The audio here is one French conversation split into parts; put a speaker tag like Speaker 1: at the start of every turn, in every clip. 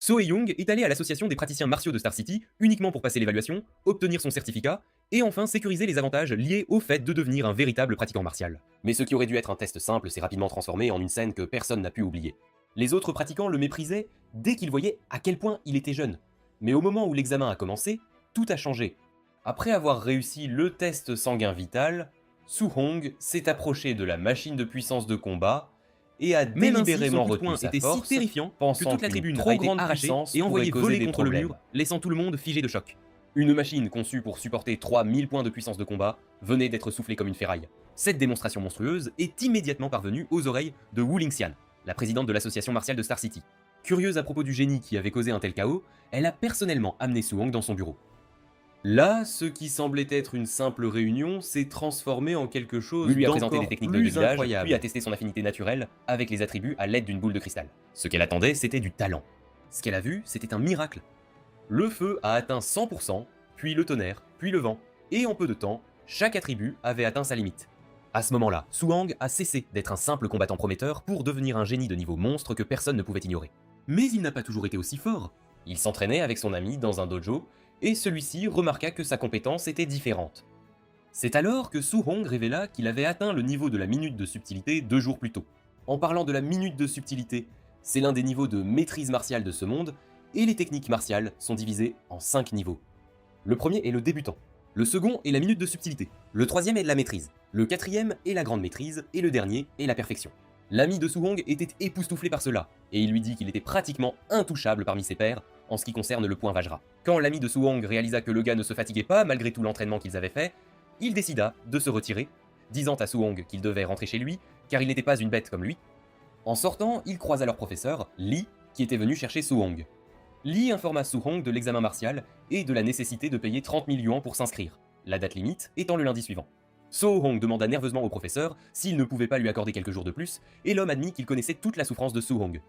Speaker 1: So Hye-young est allé à l'association des praticiens martiaux de Star City uniquement pour passer l'évaluation, obtenir son certificat et enfin sécuriser les avantages liés au fait de devenir un véritable pratiquant martial. Mais ce qui aurait dû être un test simple s'est rapidement transformé en une scène que personne n'a pu oublier. Les autres pratiquants le méprisaient dès qu'ils voyaient à quel point il était jeune. Mais au moment où l'examen a commencé, tout a changé. Après avoir réussi le test sanguin vital, Soo-hong s'est approché de la machine de puissance de combat et a
Speaker 2: Même ainsi,
Speaker 1: délibérément
Speaker 2: son coup de
Speaker 1: retenu
Speaker 2: poing
Speaker 1: sa
Speaker 2: était si
Speaker 1: force,
Speaker 2: terrifiant que
Speaker 1: pensant
Speaker 2: toute la
Speaker 1: qu'une
Speaker 2: tribune
Speaker 1: trop
Speaker 2: a été
Speaker 1: grande
Speaker 2: arrachée
Speaker 1: puissance
Speaker 2: et envoyée
Speaker 1: pourrait causer
Speaker 2: voler
Speaker 1: des
Speaker 2: contre le
Speaker 1: problèmes.
Speaker 2: mur, laissant tout le monde figé de choc.
Speaker 1: Une machine conçue pour supporter 3000 points de puissance de combat venait d'être soufflée comme une ferraille. Cette démonstration monstrueuse est immédiatement parvenue aux oreilles de Wu Lingxian, la présidente de l'association martiale de Star City. Curieuse à propos du génie qui avait causé un tel chaos, elle a personnellement amené Soo-hong dans son bureau. Là, ce qui semblait être une simple réunion s'est transformé en quelque chose
Speaker 2: Lui a présenté
Speaker 1: d'encore
Speaker 2: des techniques de
Speaker 1: plus
Speaker 2: dévidage,
Speaker 1: incroyable,
Speaker 2: puis
Speaker 1: puis a testé son affinité naturelle avec les attributs à l'aide d'une boule de cristal. Ce qu'elle attendait, c'était du talent. Ce qu'elle a vu, c'était un miracle. Le feu a atteint 100%, puis le tonnerre, puis le vent, et en peu de temps, chaque attribut avait atteint sa limite. À ce moment-là, Soo-hong a cessé d'être un simple combattant prometteur pour devenir un génie de niveau monstre que personne ne pouvait ignorer. Mais il n'a pas toujours été aussi fort. Il s'entraînait avec son ami dans un dojo, et celui-ci remarqua que sa compétence était différente. C'est alors que Soo-hong révéla qu'il avait atteint le niveau de la minute de subtilité 2 jours plus tôt. En parlant de la minute de subtilité, c'est l'un des niveaux de maîtrise martiale de ce monde, et les techniques martiales sont divisées en 5 niveaux. Le premier est le débutant, le second est la minute de subtilité, le troisième est de la maîtrise, le quatrième est la grande maîtrise, et le dernier est la perfection. L'ami de Soo-hong était époustouflé par cela, et il lui dit qu'il était pratiquement intouchable parmi ses pairs en ce qui concerne le point Vajra. Quand l'ami de Soo-hong réalisa que le gars ne se fatiguait pas malgré tout l'entraînement qu'ils avaient fait, il décida de se retirer, disant à Soo-hong qu'il devait rentrer chez lui, car il n'était pas une bête comme lui. En sortant, il croisa leur professeur, Lee, qui était venu chercher Soo-hong. Lee informa Soo-hong de l'examen martial et de la nécessité de payer 30 000 yuans pour s'inscrire, la date limite étant le lundi suivant. Soo-hong demanda nerveusement au professeur s'il ne pouvait pas lui accorder quelques jours de plus, et l'homme admit qu'il connaissait toute la souffrance de Soo-hong.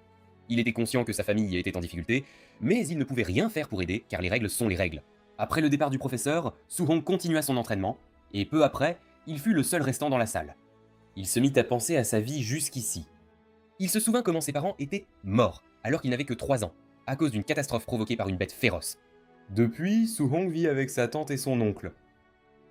Speaker 1: Il était conscient que sa famille était en difficulté, mais il ne pouvait rien faire pour aider, car les règles sont les règles. Après le départ du professeur, Soo-hong continua son entraînement, et peu après, il fut le seul restant dans la salle. Il se mit à penser à sa vie jusqu'ici. Il se souvint comment ses parents étaient morts, alors qu'il n'avait que 3 ans, à cause d'une catastrophe provoquée par une bête féroce. Depuis, Soo-hong vit avec sa tante et son oncle.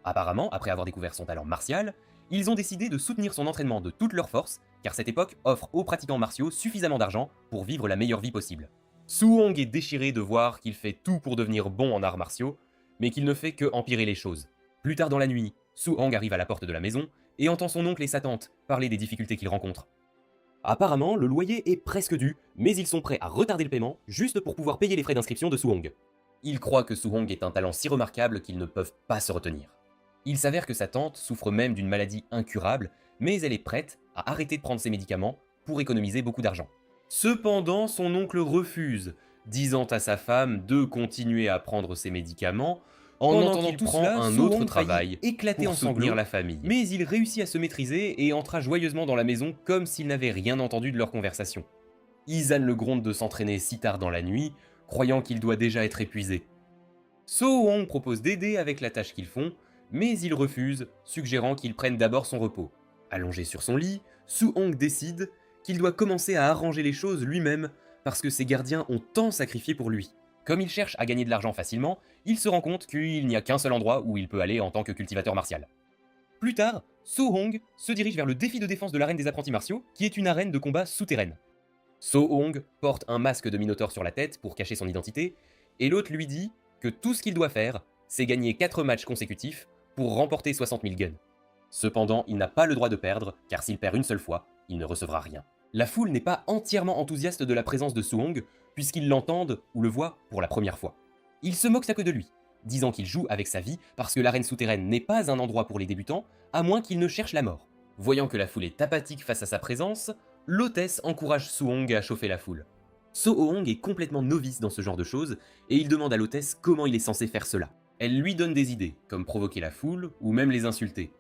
Speaker 1: Apparemment, après avoir découvert son talent martial, ils ont décidé de soutenir son entraînement de toute leur force, car cette époque offre aux pratiquants martiaux suffisamment d'argent pour vivre la meilleure vie possible. Soo-hong est déchiré de voir qu'il fait tout pour devenir bon en arts martiaux, mais qu'il ne fait que empirer les choses. Plus tard dans la nuit, Soo-hong arrive à la porte de la maison et entend son oncle et sa tante parler des difficultés qu'ils rencontrent. Apparemment, le loyer est presque dû, mais ils sont prêts à retarder le paiement juste pour pouvoir payer les frais d'inscription de Soo-hong. Ils croient que Soo-hong est un talent si remarquable qu'ils ne peuvent pas se retenir. Il s'avère que sa tante souffre même d'une maladie incurable, mais elle est prête à arrêter de prendre ses médicaments pour économiser beaucoup d'argent. Cependant, son oncle refuse, disant à sa femme de continuer à prendre ses médicaments en
Speaker 2: Pendant
Speaker 1: entendant
Speaker 2: qu'il
Speaker 1: tout
Speaker 2: prend
Speaker 1: cela,
Speaker 2: un
Speaker 1: Soo-hong
Speaker 2: autre
Speaker 1: faillit
Speaker 2: travail
Speaker 1: éclater
Speaker 2: pour
Speaker 1: en
Speaker 2: soutenir
Speaker 1: sanglots,
Speaker 2: la famille.
Speaker 1: mais il réussit à se maîtriser et entra joyeusement dans la maison comme s'il n'avait rien entendu de leur conversation. Izan le gronde de s'entraîner si tard dans la nuit, croyant qu'il doit déjà être épuisé. Soo-hong propose d'aider avec la tâche qu'ils font, mais il refuse, suggérant qu'il prenne d'abord son repos. Allongé sur son lit, Soo-hong décide qu'il doit commencer à arranger les choses lui-même parce que ses gardiens ont tant sacrifié pour lui. Comme il cherche à gagner de l'argent facilement, il se rend compte qu'il n'y a qu'un seul endroit où il peut aller en tant que cultivateur martial. Plus tard, Soo-hong se dirige vers le défi de défense de l'arène des apprentis martiaux, qui est une arène de combat souterraine. Soo-hong porte un masque de minotaure sur la tête pour cacher son identité, et l'autre lui dit que tout ce qu'il doit faire, c'est gagner 4 matchs consécutifs pour remporter 60 000 guns. Cependant, il n'a pas le droit de perdre, car s'il perd une seule fois, il ne recevra rien. La foule n'est pas entièrement enthousiaste de la présence de Soo-hong, puisqu'ils l'entendent ou le voient pour la première fois. Ils se moquent à que de lui, disant qu'il joue avec sa vie parce que l'arène souterraine n'est pas un endroit pour les débutants, à moins qu'il ne cherche la mort. Voyant que la foule est apathique face à sa présence, l'hôtesse encourage Soo-hong à chauffer la foule. Soo-hong est complètement novice dans ce genre de choses, et il demande à l'hôtesse comment il est censé faire cela. Elle lui donne des idées, comme provoquer la foule, ou même les insulter.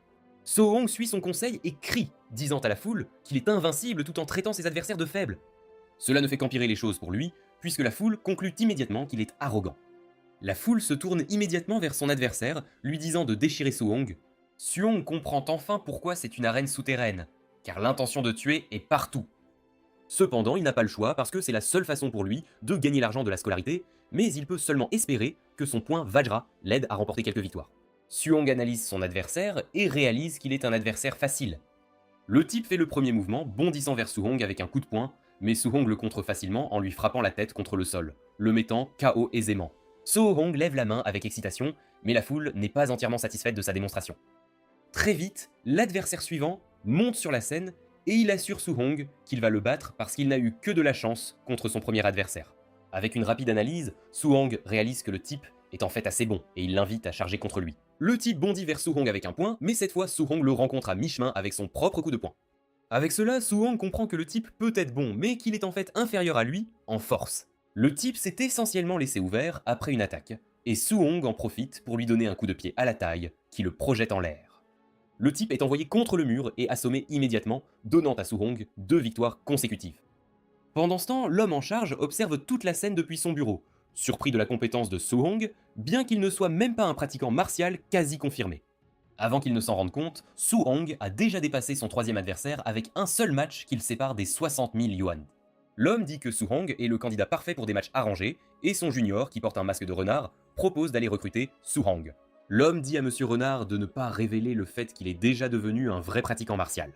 Speaker 1: Soo-hong suit son conseil et crie, disant à la foule qu'il est invincible tout en traitant ses adversaires de faibles. Cela ne fait qu'empirer les choses pour lui, puisque la foule conclut immédiatement qu'il est arrogant. La foule se tourne immédiatement vers son adversaire, lui disant de déchirer Soo-hong. Soo-hong comprend enfin pourquoi c'est une arène souterraine, car l'intention de tuer est partout. Cependant, il n'a pas le choix parce que c'est la seule façon pour lui de gagner l'argent de la scolarité, mais il peut seulement espérer que son point Vajra l'aide à remporter quelques victoires. Suhong analyse son adversaire et réalise qu'il est un adversaire facile. Le type fait le premier mouvement, bondissant vers Suhong avec un coup de poing, mais Suhong le contre facilement en lui frappant la tête contre le sol, le mettant KO aisément. Suhong lève la main avec excitation, mais la foule n'est pas entièrement satisfaite de sa démonstration. Très vite, l'adversaire suivant monte sur la scène et il assure Suhong qu'il va le battre parce qu'il n'a eu que de la chance contre son premier adversaire. Avec une rapide analyse, Suhong réalise que le type est en fait assez bon et il l'invite à charger contre lui. Le type bondit vers Suhong avec un point, mais cette fois Suhong le rencontre à mi-chemin avec son propre coup de poing. Avec cela, Suhong comprend que le type peut être bon, mais qu'il est en fait inférieur à lui en force. Le type s'est essentiellement laissé ouvert après une attaque, et Suhong en profite pour lui donner un coup de pied à la taille qui le projette en l'air. Le type est envoyé contre le mur et assommé immédiatement, donnant à Suhong 2 victoires consécutives. Pendant ce temps, l'homme en charge observe toute la scène depuis son bureau, surpris de la compétence de Suhong, bien qu'il ne soit même pas un pratiquant martial quasi confirmé. Avant qu'il ne s'en rende compte, Suhong a déjà dépassé son troisième adversaire avec un seul match qui le sépare des 60 000 yuan. L'homme dit que Suhong est le candidat parfait pour des matchs arrangés, et son junior, qui porte un masque de renard, propose d'aller recruter Suhong. L'homme dit à Monsieur Renard de ne pas révéler le fait qu'il est déjà devenu un vrai pratiquant martial.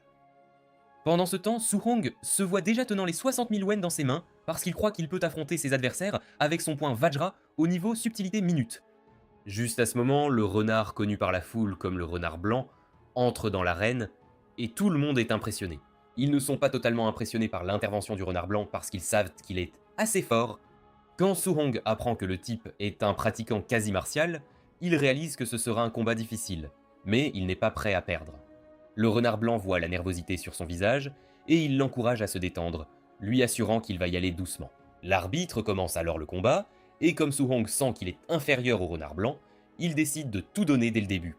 Speaker 1: Pendant ce temps, Suhong se voit déjà tenant les 60 000 yuan dans ses mains parce qu'il croit qu'il peut affronter ses adversaires avec son point Vajra au niveau subtilité minute. Juste à ce moment, le renard connu par la foule comme le renard blanc entre dans l'arène et tout le monde est impressionné. Ils ne sont pas totalement impressionnés par l'intervention du renard blanc parce qu'ils savent qu'il est assez fort. Quand Suhong apprend que le type est un pratiquant quasi martial, il réalise que ce sera un combat difficile, mais il n'est pas prêt à perdre. Le renard blanc voit la nervosité sur son visage et il l'encourage à se détendre, lui assurant qu'il va y aller doucement. L'arbitre commence alors le combat, et comme Suhong sent qu'il est inférieur au renard blanc, il décide de tout donner dès le début.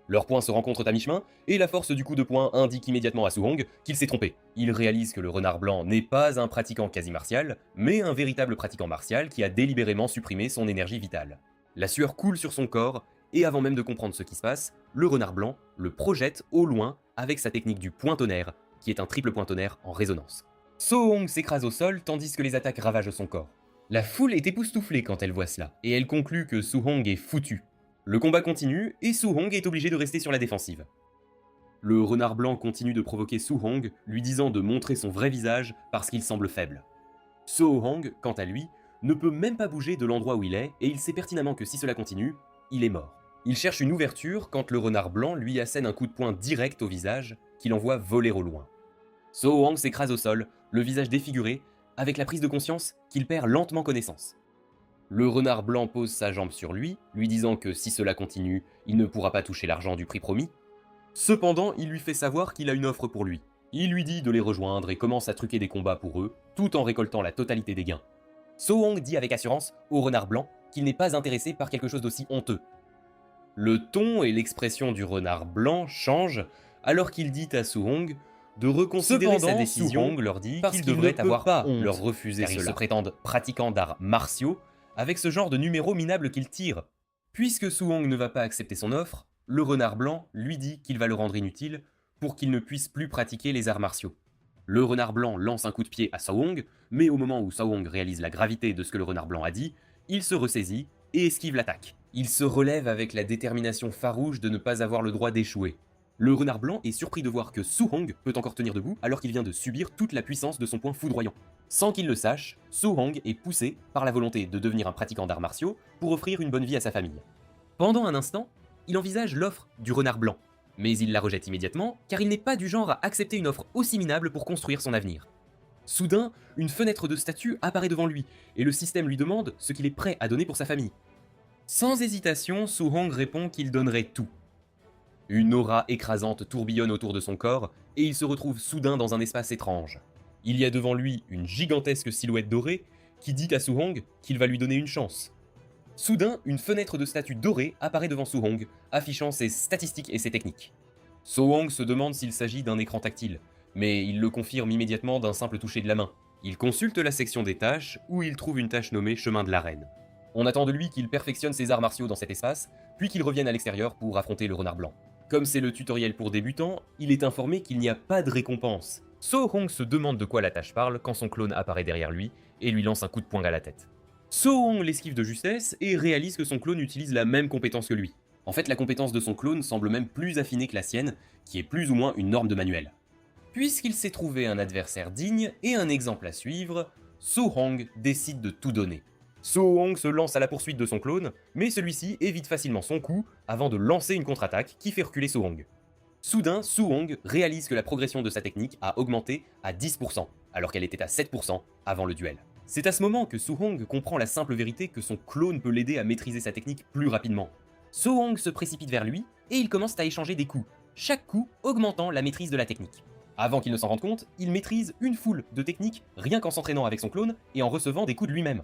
Speaker 1: Leurs poings se rencontrent à mi-chemin, et la force du coup de poing indique immédiatement à Suhong qu'il s'est trompé. Il réalise que le renard blanc n'est pas un pratiquant quasi martial, mais un véritable pratiquant martial qui a délibérément supprimé son énergie vitale. La sueur coule sur son corps, et avant même de comprendre ce qui se passe, le renard blanc le projette au loin avec sa technique du point tonnerre, qui est un triple point tonnerre en résonance. Suhong s'écrase au sol tandis que les attaques ravagent son corps. La foule est époustouflée quand elle voit cela, et elle conclut que Suhong est foutu. Le combat continue, et Suhong est obligé de rester sur la défensive. Le renard blanc continue de provoquer Suhong, lui disant de montrer son vrai visage parce qu'il semble faible. Suhong, quant à lui, ne peut même pas bouger de l'endroit où il est, et il sait pertinemment que si cela continue, il est mort. Il cherche une ouverture quand le renard blanc lui assène un coup de poing direct au visage, qu'il envoie voler au loin. Suhong s'écrase au sol, le visage défiguré, avec la prise de conscience qu'il perd lentement connaissance. Le renard blanc pose sa jambe sur lui, lui disant que si cela continue, il ne pourra pas toucher l'argent du prix promis. Cependant, il lui fait savoir qu'il a une offre pour lui. Il lui dit de les rejoindre et commence à truquer des combats pour eux, tout en récoltant la totalité des gains. Suhong dit avec assurance au renard blanc qu'il n'est pas intéressé par quelque chose d'aussi honteux. Le ton et l'expression du renard blanc changent alors qu'il dit à Suhong de reconsidérer sa décision. Suhong leur dit qu'il devrait avoir pas honte, leur refuser car cela. Ils se prétendent pratiquants d'arts martiaux avec ce genre de numéro minable qu'ils tirent. Puisque Suhong ne va pas accepter son offre, le renard blanc lui dit qu'il va le rendre inutile pour qu'il ne puisse plus pratiquer les arts martiaux. Le renard blanc lance un coup de pied à Suhong, mais au moment où Suhong réalise la gravité de ce que le renard blanc a dit, il se ressaisit et esquive l'attaque. Il se relève avec la détermination farouche de ne pas avoir le droit d'échouer. Le renard blanc est surpris de voir que Suhong peut encore tenir debout alors qu'il vient de subir toute la puissance de son poing foudroyant. Sans qu'il le sache, Suhong est poussé par la volonté de devenir un pratiquant d'arts martiaux pour offrir une bonne vie à sa famille. Pendant un instant, il envisage l'offre du renard blanc, mais il la rejette immédiatement car il n'est pas du genre à accepter une offre aussi minable pour construire son avenir. Soudain, une fenêtre de statue apparaît devant lui, et le système lui demande ce qu'il est prêt à donner pour sa famille. Sans hésitation, Suhong répond qu'il donnerait tout. Une aura écrasante tourbillonne autour de son corps, et il se retrouve soudain dans un espace étrange. Il y a devant lui une gigantesque silhouette dorée qui dit à Suhong qu'il va lui donner une chance. Soudain, une fenêtre de statue dorée apparaît devant Suhong, affichant ses statistiques et ses techniques. Suhong se demande s'il s'agit d'un écran tactile, mais il le confirme immédiatement d'un simple toucher de la main. Il consulte la section des tâches, où il trouve une tâche nommée Chemin de l'arène. On attend de lui qu'il perfectionne ses arts martiaux dans cet espace, puis qu'il revienne à l'extérieur pour affronter le renard blanc. Comme c'est le tutoriel pour débutants, il est informé qu'il n'y a pas de récompense, So-Hong se demande de quoi la tâche parle quand son clone apparaît derrière lui et lui lance un coup de poing à la tête. So-Hong l'esquive de justesse et réalise que son clone utilise la même compétence que lui. En fait, la compétence de son clone semble même plus affinée que la sienne, qui est plus ou moins une norme de manuel. Puisqu'il s'est trouvé un adversaire digne et un exemple à suivre, So-Hong décide de tout donner. So-Hong se lance à la poursuite de son clone, mais celui-ci évite facilement son coup avant de lancer une contre-attaque qui fait reculer So-Hong. Soudain, So-Hong réalise que la progression de sa technique a augmenté à 10%, alors qu'elle était à 7% avant le duel. C'est à ce moment que So-Hong comprend la simple vérité que son clone peut l'aider à maîtriser sa technique plus rapidement. So-Hong se précipite vers lui et ils commencent à échanger des coups, chaque coup augmentant la maîtrise de la technique. Avant qu'il ne s'en rende compte, il maîtrise une foule de techniques rien qu'en s'entraînant avec son clone et en recevant des coups de lui-même.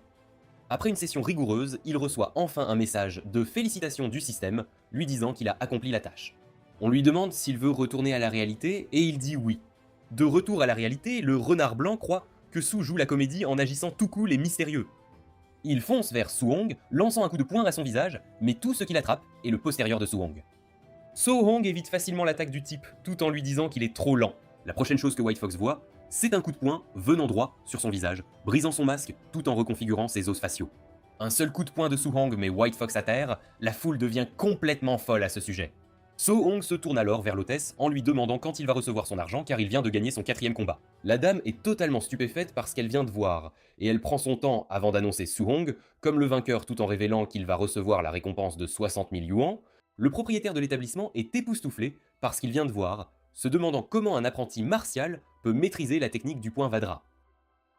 Speaker 1: Après une session rigoureuse, il reçoit enfin un message de félicitations du système, lui disant qu'il a accompli la tâche. On lui demande s'il veut retourner à la réalité et il dit oui. De retour à la réalité, le renard blanc croit que Su joue la comédie en agissant tout cool et mystérieux. Il fonce vers So-Hong, lançant un coup de poing à son visage, mais tout ce qu'il attrape est le postérieur de So-Hong. So-Hong évite facilement l'attaque du type, tout en lui disant qu'il est trop lent. La prochaine chose que White Fox voit, c'est un coup de poing venant droit sur son visage, brisant son masque tout en reconfigurant ses os faciaux. Un seul coup de poing de So-Hong met White Fox à terre, la foule devient complètement folle à ce sujet. So-Hong se tourne alors vers l'hôtesse en lui demandant quand il va recevoir son argent car il vient de gagner son 4e combat. La dame est totalement stupéfaite par ce qu'elle vient de voir, et elle prend son temps avant d'annoncer So-Hong comme le vainqueur tout en révélant qu'il va recevoir la récompense de 60 000 yuan. Le propriétaire de l'établissement est époustouflé par ce qu'il vient de voir, se demandant comment un apprenti martial peut maîtriser la technique du point Vadra.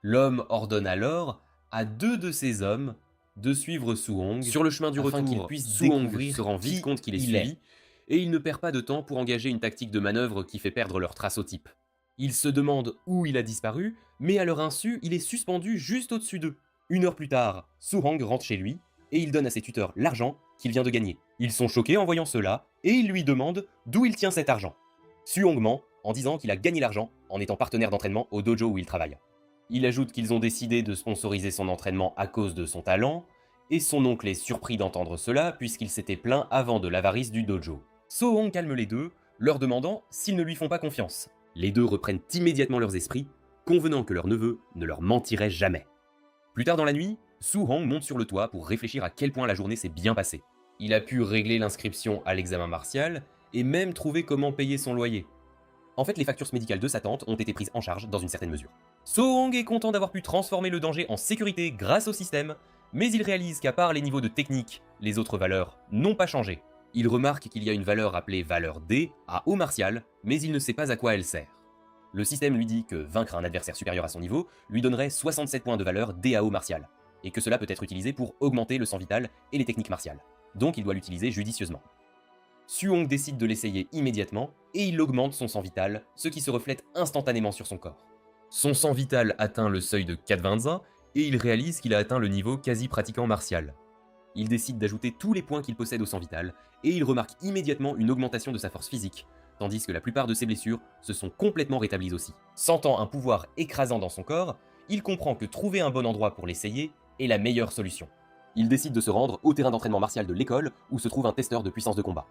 Speaker 1: L'homme ordonne alors à 2 de ses hommes de suivre So-Hong sur le chemin du retour qu'il puisse découvrir, se rend vite compte qu'il est suivi, et il ne perd pas de temps pour engager une tactique de manœuvre qui fait perdre leur trace au type. Ils se demandent où il a disparu, mais à leur insu, il est suspendu juste au-dessus d'eux. 1 heure plus tard, So-Hong rentre chez lui, et il donne à ses tuteurs l'argent qu'il vient de gagner. Ils sont choqués en voyant cela, et ils lui demandent d'où il tient cet argent. So-Hong ment en disant qu'il a gagné l'argent en étant partenaire d'entraînement au dojo où il travaille. Il ajoute qu'ils ont décidé de sponsoriser son entraînement à cause de son talent, et son oncle est surpris d'entendre cela puisqu'il s'était plaint avant de l'avarice du dojo. So-Hong calme les deux, leur demandant s'ils ne lui font pas confiance. Les deux reprennent immédiatement leurs esprits, convenant que leur neveu ne leur mentirait jamais. Plus tard dans la nuit, So-Hong monte sur le toit pour réfléchir à quel point la journée s'est bien passée. Il a pu régler l'inscription à l'examen martial et même trouver comment payer son loyer. En fait, les factures médicales de sa tante ont été prises en charge dans une certaine mesure. So-Hong est content d'avoir pu transformer le danger en sécurité grâce au système, mais il réalise qu'à part les niveaux de technique, les autres valeurs n'ont pas changé. Il remarque qu'il y a une valeur appelée valeur D à haut martial, mais il ne sait pas à quoi elle sert. Le système lui dit que vaincre un adversaire supérieur à son niveau lui donnerait 67 points de valeur D à haut martial, et que cela peut être utilisé pour augmenter le sang vital et les techniques martiales. Donc il doit l'utiliser judicieusement. So-Hong décide de l'essayer immédiatement, et il augmente son sang vital, ce qui se reflète instantanément sur son corps. Son sang vital atteint le seuil de 4,21, et il réalise qu'il a atteint le niveau quasi pratiquant martial. Il décide d'ajouter tous les points qu'il possède au sang vital, et il remarque immédiatement une augmentation de sa force physique, tandis que la plupart de ses blessures se sont complètement rétablies aussi. Sentant un pouvoir écrasant dans son corps, il comprend que trouver un bon endroit pour l'essayer est la meilleure solution. Il décide de se rendre au terrain d'entraînement martial de l'école, où se trouve un testeur de puissance de combat.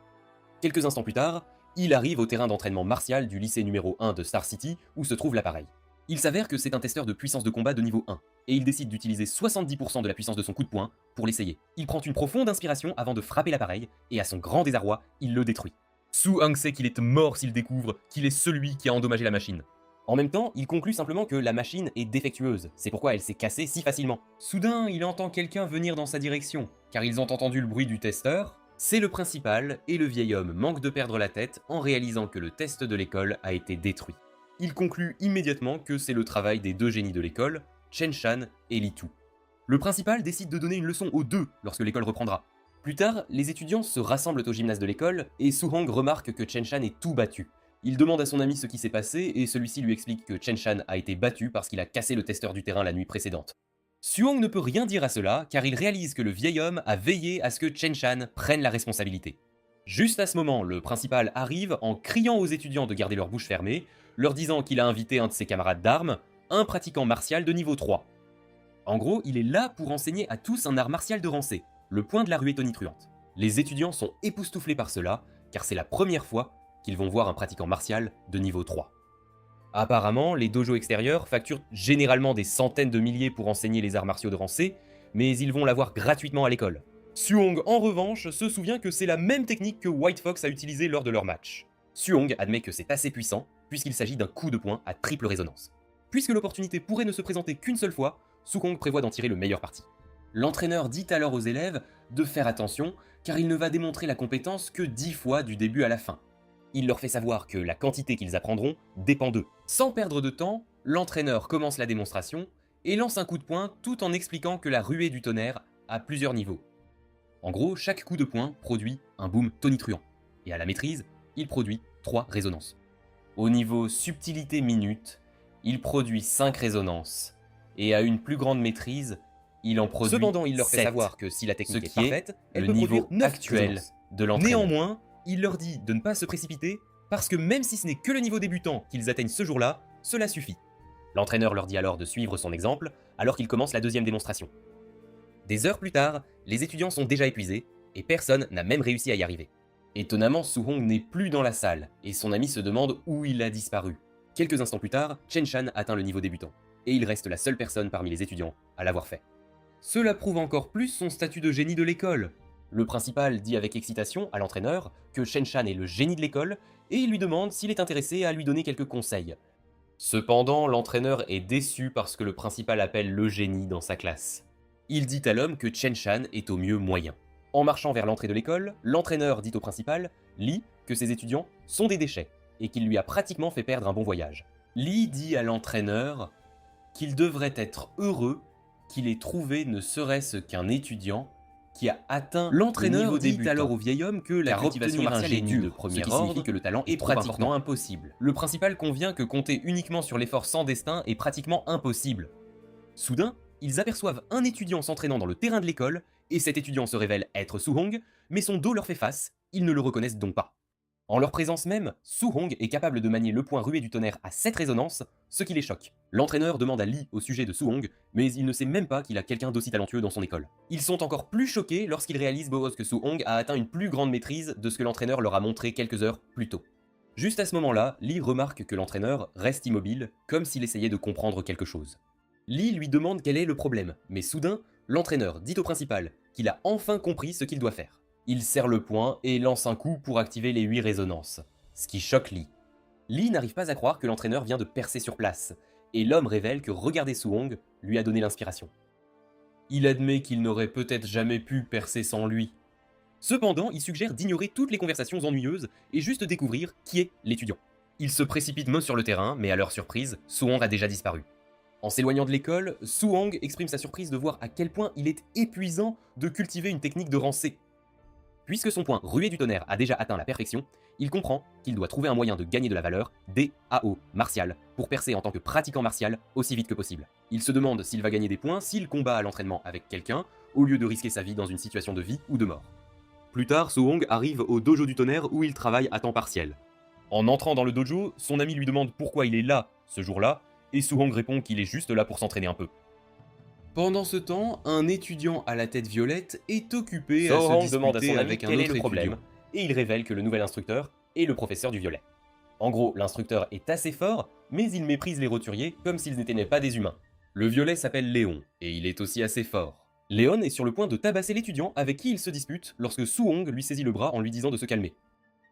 Speaker 1: Quelques instants plus tard, il arrive au terrain d'entraînement martial du lycée numéro 1 de Star City, où se trouve l'appareil. Il s'avère que c'est un testeur de puissance de combat de niveau 1, et il décide d'utiliser 70% de la puissance de son coup de poing pour l'essayer. Il prend une profonde inspiration avant de frapper l'appareil, et à son grand désarroi, il le détruit. So-Hong sait qu'il est mort s'il découvre qu'il est celui qui a endommagé la machine. En même temps, il conclut simplement que la machine est défectueuse, c'est pourquoi elle s'est cassée si facilement. Soudain, il entend quelqu'un venir dans sa direction, car ils ont entendu le bruit du testeur. C'est le principal, et le vieil homme manque de perdre la tête en réalisant que le test de l'école a été détruit. Il conclut immédiatement que c'est le travail des 2 génies de l'école, Chen Shan et Li Tu. Le principal décide de donner une leçon aux 2 lorsque l'école reprendra. Plus tard, les étudiants se rassemblent au gymnase de l'école et So-Hong remarque que Chen Shan est tout battu. Il demande à son ami ce qui s'est passé et celui-ci lui explique que Chen Shan a été battu parce qu'il a cassé le testeur du terrain la nuit précédente. So-Hong ne peut rien dire à cela car il réalise que le vieil homme a veillé à ce que Chen Shan prenne la responsabilité. Juste à ce moment, le principal arrive en criant aux étudiants de garder leur bouche fermée, leur disant qu'il a invité un de ses camarades d'armes, un pratiquant martial de niveau 3. En gros, il est là pour enseigner à tous un art martial de rancé, le point de la ruée tonitruante. Les étudiants sont époustouflés par cela, car c'est la première fois qu'ils vont voir un pratiquant martial de niveau 3. Apparemment, les dojos extérieurs facturent généralement des centaines de milliers pour enseigner les arts martiaux de rang C, mais ils vont l'avoir gratuitement à l'école. Suhong, en revanche, se souvient que c'est la même technique que White Fox a utilisée lors de leur match. Suhong admet que c'est assez puissant, puisqu'il s'agit d'un coup de poing à triple résonance. Puisque l'opportunité pourrait ne se présenter qu'une seule fois, Suhong prévoit d'en tirer le meilleur parti. L'entraîneur dit alors aux élèves de faire attention, car il ne va démontrer la compétence que 10 fois du début à la fin. Il leur fait savoir que la quantité qu'ils apprendront dépend d'eux. Sans perdre de temps, l'entraîneur commence la démonstration et lance un coup de poing tout en expliquant que la ruée du tonnerre a plusieurs niveaux. En gros, chaque coup de poing produit un boom tonitruant, et à la maîtrise, il produit 3 résonances. Au niveau subtilité minute, il produit 5 résonances, et à une plus grande maîtrise, il en produit 7. Cependant, il leur fait savoir que si la technique est parfaite, elle peut produire 9 actuel de l'entraîneur. Néanmoins, il leur dit de ne pas se précipiter, parce que même si ce n'est que le niveau débutant qu'ils atteignent ce jour-là, cela suffit. L'entraîneur leur dit alors de suivre son exemple, alors qu'il commence la deuxième démonstration. Des heures plus tard, les étudiants sont déjà épuisés, et personne n'a même réussi à y arriver. Étonnamment, Suhong n'est plus dans la salle, et son ami se demande où il a disparu. Quelques instants plus tard, Chen Shan atteint le niveau débutant, et il reste la seule personne parmi les étudiants à l'avoir fait. Cela prouve encore plus son statut de génie de l'école. Le principal dit avec excitation à l'entraîneur que Chen Shan est le génie de l'école, et il lui demande s'il est intéressé à lui donner quelques conseils. Cependant, l'entraîneur est déçu parce que le principal appelle le génie dans sa classe. Il dit à l'homme que Chen Shan est au mieux moyen. En marchant vers l'entrée de l'école, l'entraîneur dit au principal, Li, que ses étudiants sont des déchets, et qu'il lui a pratiquement fait perdre un bon voyage. Li dit à l'entraîneur qu'il devrait être heureux qu'il ait trouvé ne serait-ce qu'un étudiant qui a atteint l'entraîneur dit alors au vieil homme que la cultivation martiale est dure, ce qui signifie que le talent est pratiquement impossible. Le principal convient que compter uniquement sur l'effort sans destin est pratiquement impossible. Soudain, ils aperçoivent un étudiant s'entraînant dans le terrain de l'école, et cet étudiant se révèle être Suhong, mais son dos leur fait face, ils ne le reconnaissent donc pas. En leur présence même, Suhong est capable de manier le poing rué du tonnerre à 7 résonances, ce qui les choque. L'entraîneur demande à Li au sujet de Suhong, mais il ne sait même pas qu'il a quelqu'un d'aussi talentueux dans son école. Ils sont encore plus choqués lorsqu'ils réalisent que Suhong a atteint une plus grande maîtrise de ce que l'entraîneur leur a montré quelques heures plus tôt. Juste à ce moment-là, Li remarque que l'entraîneur reste immobile, comme s'il essayait de comprendre quelque chose. Li lui demande quel est le problème, mais soudain, l'entraîneur dit au principal qu'il a enfin compris ce qu'il doit faire. Il serre le poing et lance un coup pour activer les 8 résonances, ce qui choque Li. Li n'arrive pas à croire que l'entraîneur vient de percer sur place, et l'homme révèle que regarder Suhong lui a donné l'inspiration. Il admet qu'il n'aurait peut-être jamais pu percer sans lui. Cependant, il suggère d'ignorer toutes les conversations ennuyeuses et juste découvrir qui est l'étudiant. Ils se précipitent même sur le terrain, mais à leur surprise, Suhong a déjà disparu. En s'éloignant de l'école, Suhong exprime sa surprise de voir à quel point il est épuisant de cultiver une technique de rang C. Puisque son point rué du tonnerre a déjà atteint la perfection, il comprend qu'il doit trouver un moyen de gagner de la valeur DAO martial pour percer en tant que pratiquant martial aussi vite que possible. Il se demande s'il va gagner des points s'il combat à l'entraînement avec quelqu'un, au lieu de risquer sa vie dans une situation de vie ou de mort. Plus tard, Suhong arrive au dojo du tonnerre où il travaille à temps partiel. En entrant dans le dojo, son ami lui demande pourquoi il est là ce jour-là, et Suhong répond qu'il est juste là pour s'entraîner un peu. Pendant ce temps, un étudiant à la tête violette est occupé à se disputer avec un autre étudiant, et il révèle que le nouvel instructeur est le professeur du violet. En gros, l'instructeur est assez fort, mais il méprise les roturiers comme s'ils n'étaient pas des humains. Le violet s'appelle Léon, et il est aussi assez fort. Léon est sur le point de tabasser l'étudiant avec qui il se dispute lorsque Suhong lui saisit le bras en lui disant de se calmer.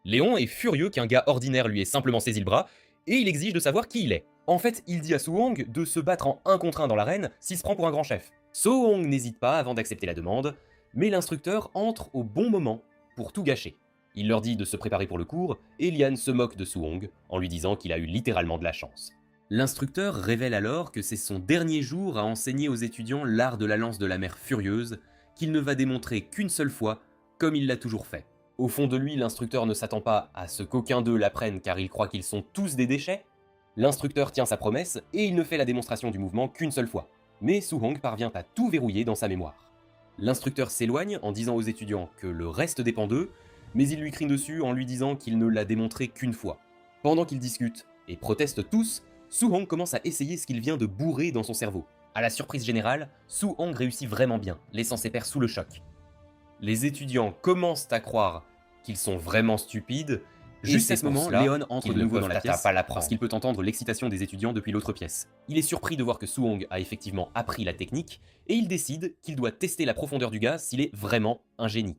Speaker 1: Léon est furieux qu'un gars ordinaire lui ait simplement saisi le bras, et il exige de savoir qui il est. En fait, il dit à Suhong de se battre en 1 contre 1 dans l'arène s'il se prend pour un grand chef. Suhong n'hésite pas avant d'accepter la demande, mais l'instructeur entre au bon moment pour tout gâcher. Il leur dit de se préparer pour le cours, et Lian se moque de Suhong en lui disant qu'il a eu littéralement de la chance. L'instructeur révèle alors que c'est son dernier jour à enseigner aux étudiants l'art de la lance de la mer furieuse, qu'il ne va démontrer qu'une seule fois, comme il l'a toujours fait. Au fond de lui, l'instructeur ne s'attend pas à ce qu'aucun d'eux l'apprenne car il croit qu'ils sont tous des déchets. L'instructeur tient sa promesse et il ne fait la démonstration du mouvement qu'une seule fois. Mais Suhong parvient à tout verrouiller dans sa mémoire. L'instructeur s'éloigne en disant aux étudiants que le reste dépend d'eux, mais il lui crie dessus en lui disant qu'il ne l'a démontré qu'une fois. Pendant qu'ils discutent et protestent tous, Suhong commence à essayer ce qu'il vient de bourrer dans son cerveau. À la surprise générale, Suhong réussit vraiment bien, laissant ses pairs sous le choc. Les étudiants commencent à croire qu'ils sont vraiment stupides, Juste à ce moment, Léon entre de nouveau dans la pièce,
Speaker 2: parce
Speaker 1: parce qu'il peut entendre l'excitation des étudiants depuis l'autre pièce. Il est surpris de voir que Su-hong a effectivement appris la technique, et il décide qu'il doit tester la profondeur du gars s'il est vraiment un génie.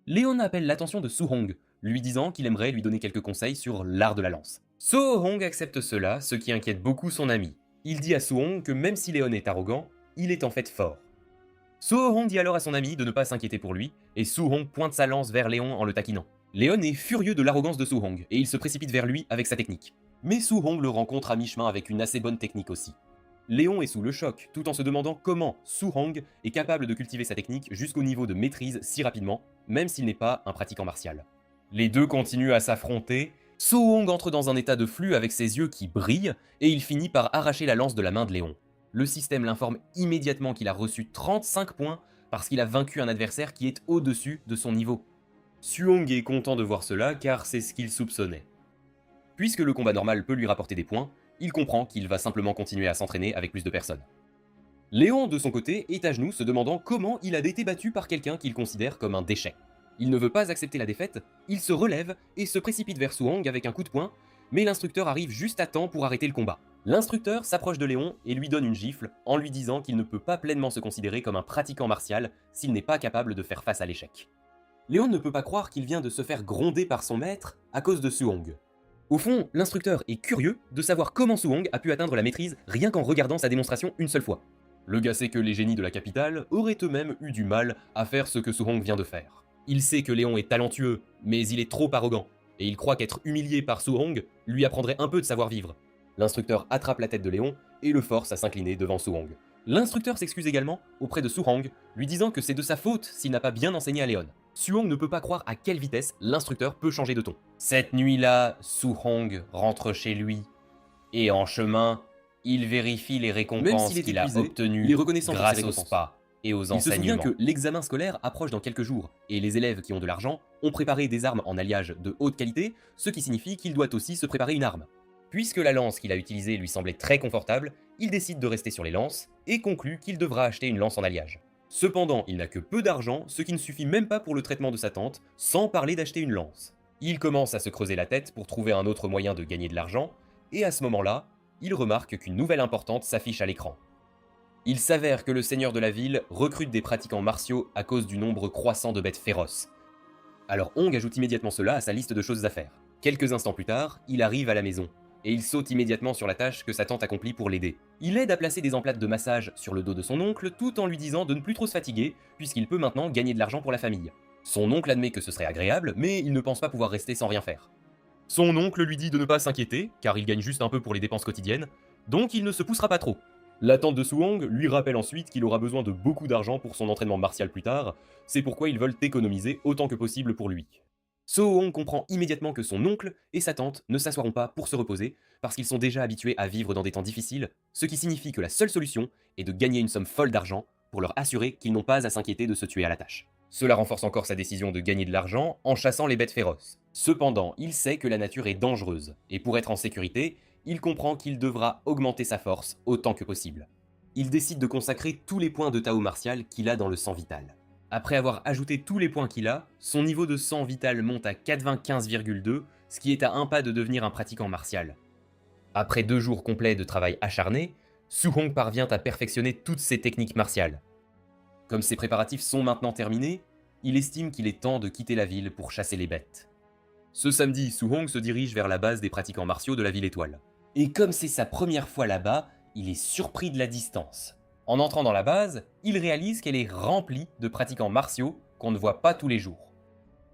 Speaker 1: Léon appelle l'attention de Su-hong, lui disant qu'il aimerait lui donner quelques conseils sur l'art de la lance. Su-hong accepte cela, ce qui inquiète beaucoup son ami. Il dit à Su-hong que même si Léon est arrogant, il est en fait fort. Su-hong dit alors à son ami de ne pas s'inquiéter pour lui, et Su-hong pointe sa lance vers Léon en le taquinant. Léon est furieux de l'arrogance de Su-hong, et il se précipite vers lui avec sa technique. Mais Su-hong le rencontre à mi-chemin avec une assez bonne technique aussi. Léon est sous le choc, tout en se demandant comment Su-hong est capable de cultiver sa technique jusqu'au niveau de maîtrise si rapidement, même s'il n'est pas un pratiquant martial. Les deux continuent à s'affronter, Su-hong entre dans un état de flux avec ses yeux qui brillent, et il finit par arracher la lance de la main de Léon. Le système l'informe immédiatement qu'il a reçu 35 points parce qu'il a vaincu un adversaire qui est au-dessus de son niveau. Su-hong est content de voir cela car c'est ce qu'il soupçonnait. Puisque le combat normal peut lui rapporter des points, il comprend qu'il va simplement continuer à s'entraîner avec plus de personnes. Léon, de son côté, est à genoux se demandant comment il a été battu par quelqu'un qu'il considère comme un déchet. Il ne veut pas accepter la défaite, il se relève et se précipite vers Su-hong avec un coup de poing, mais l'instructeur arrive juste à temps pour arrêter le combat. L'instructeur s'approche de Léon et lui donne une gifle en lui disant qu'il ne peut pas pleinement se considérer comme un pratiquant martial s'il n'est pas capable de faire face à l'échec. Léon ne peut pas croire qu'il vient de se faire gronder par son maître à cause de Su-hong. Au fond, l'instructeur est curieux de savoir comment Su-hong a pu atteindre la maîtrise rien qu'en regardant sa démonstration une seule fois. Le gars sait que les génies de la capitale auraient eux-mêmes eu du mal à faire ce que Su-hong vient de faire. Il sait que Léon est talentueux, mais il est trop arrogant, et il croit qu'être humilié par Su-hong lui apprendrait un peu de savoir-vivre. L'instructeur attrape la tête de Léon et le force à s'incliner devant Su-hong. L'instructeur s'excuse également auprès de Su-hong, lui disant que c'est de sa faute s'il n'a pas bien enseigné à Léon. Su-hong ne peut pas croire à quelle vitesse l'instructeur peut changer de ton. Cette nuit-là, Su-hong rentre chez lui, et en chemin, il vérifie les récompenses qu'il a obtenues grâce au spa et aux enseignements. Il se souvient que l'examen scolaire approche dans quelques jours, et les élèves qui ont de l'argent ont préparé des armes en alliage de haute qualité, ce qui signifie qu'il doit aussi se préparer une arme. Puisque la lance qu'il a utilisée lui semblait très confortable, il décide de rester sur les lances, et conclut qu'il devra acheter une lance en alliage. Cependant, il n'a que peu d'argent, ce qui ne suffit même pas pour le traitement de sa tante, sans parler d'acheter une lance. Il commence à se creuser la tête pour trouver un autre moyen de gagner de l'argent, et à ce moment-là, il remarque qu'une nouvelle importante s'affiche à l'écran. Il s'avère que le seigneur de la ville recrute des pratiquants martiaux à cause du nombre croissant de bêtes féroces. Alors Hong ajoute immédiatement cela à sa liste de choses à faire. Quelques instants plus tard, il arrive à la maison, et il saute immédiatement sur la tâche que sa tante accomplit pour l'aider. Il aide à placer des emplâtres de massage sur le dos de son oncle tout en lui disant de ne plus trop se fatiguer, puisqu'il peut maintenant gagner de l'argent pour la famille. Son oncle admet que ce serait agréable, mais il ne pense pas pouvoir rester sans rien faire. Son oncle lui dit de ne pas s'inquiéter, car il gagne juste un peu pour les dépenses quotidiennes, donc il ne se poussera pas trop. La tante de Su-hong lui rappelle ensuite qu'il aura besoin de beaucoup d'argent pour son entraînement martial plus tard, c'est pourquoi ils veulent économiser autant que possible pour lui. Su-hong comprend immédiatement que son oncle et sa tante ne s'assoiront pas pour se reposer, parce qu'ils sont déjà habitués à vivre dans des temps difficiles, ce qui signifie que la seule solution est de gagner une somme folle d'argent pour leur assurer qu'ils n'ont pas à s'inquiéter de se tuer à la tâche. Cela renforce encore sa décision de gagner de l'argent en chassant les bêtes féroces. Cependant, il sait que la nature est dangereuse, et pour être en sécurité, il comprend qu'il devra augmenter sa force autant que possible. Il décide de consacrer tous les points de Tao martial qu'il a dans le sang vital. Après avoir ajouté tous les points qu'il a, son niveau de sang vital monte à 95,2, ce qui est à un pas de devenir un pratiquant martial. Après 2 jours complets de travail acharné, Su-hong parvient à perfectionner toutes ses techniques martiales. Comme ses préparatifs sont maintenant terminés, il estime qu'il est temps de quitter la ville pour chasser les bêtes. Ce samedi, Su-hong se dirige vers la base des pratiquants martiaux de la ville étoile. Et comme c'est sa première fois là-bas, il est surpris de la distance. En entrant dans la base, il réalise qu'elle est remplie de pratiquants martiaux qu'on ne voit pas tous les jours.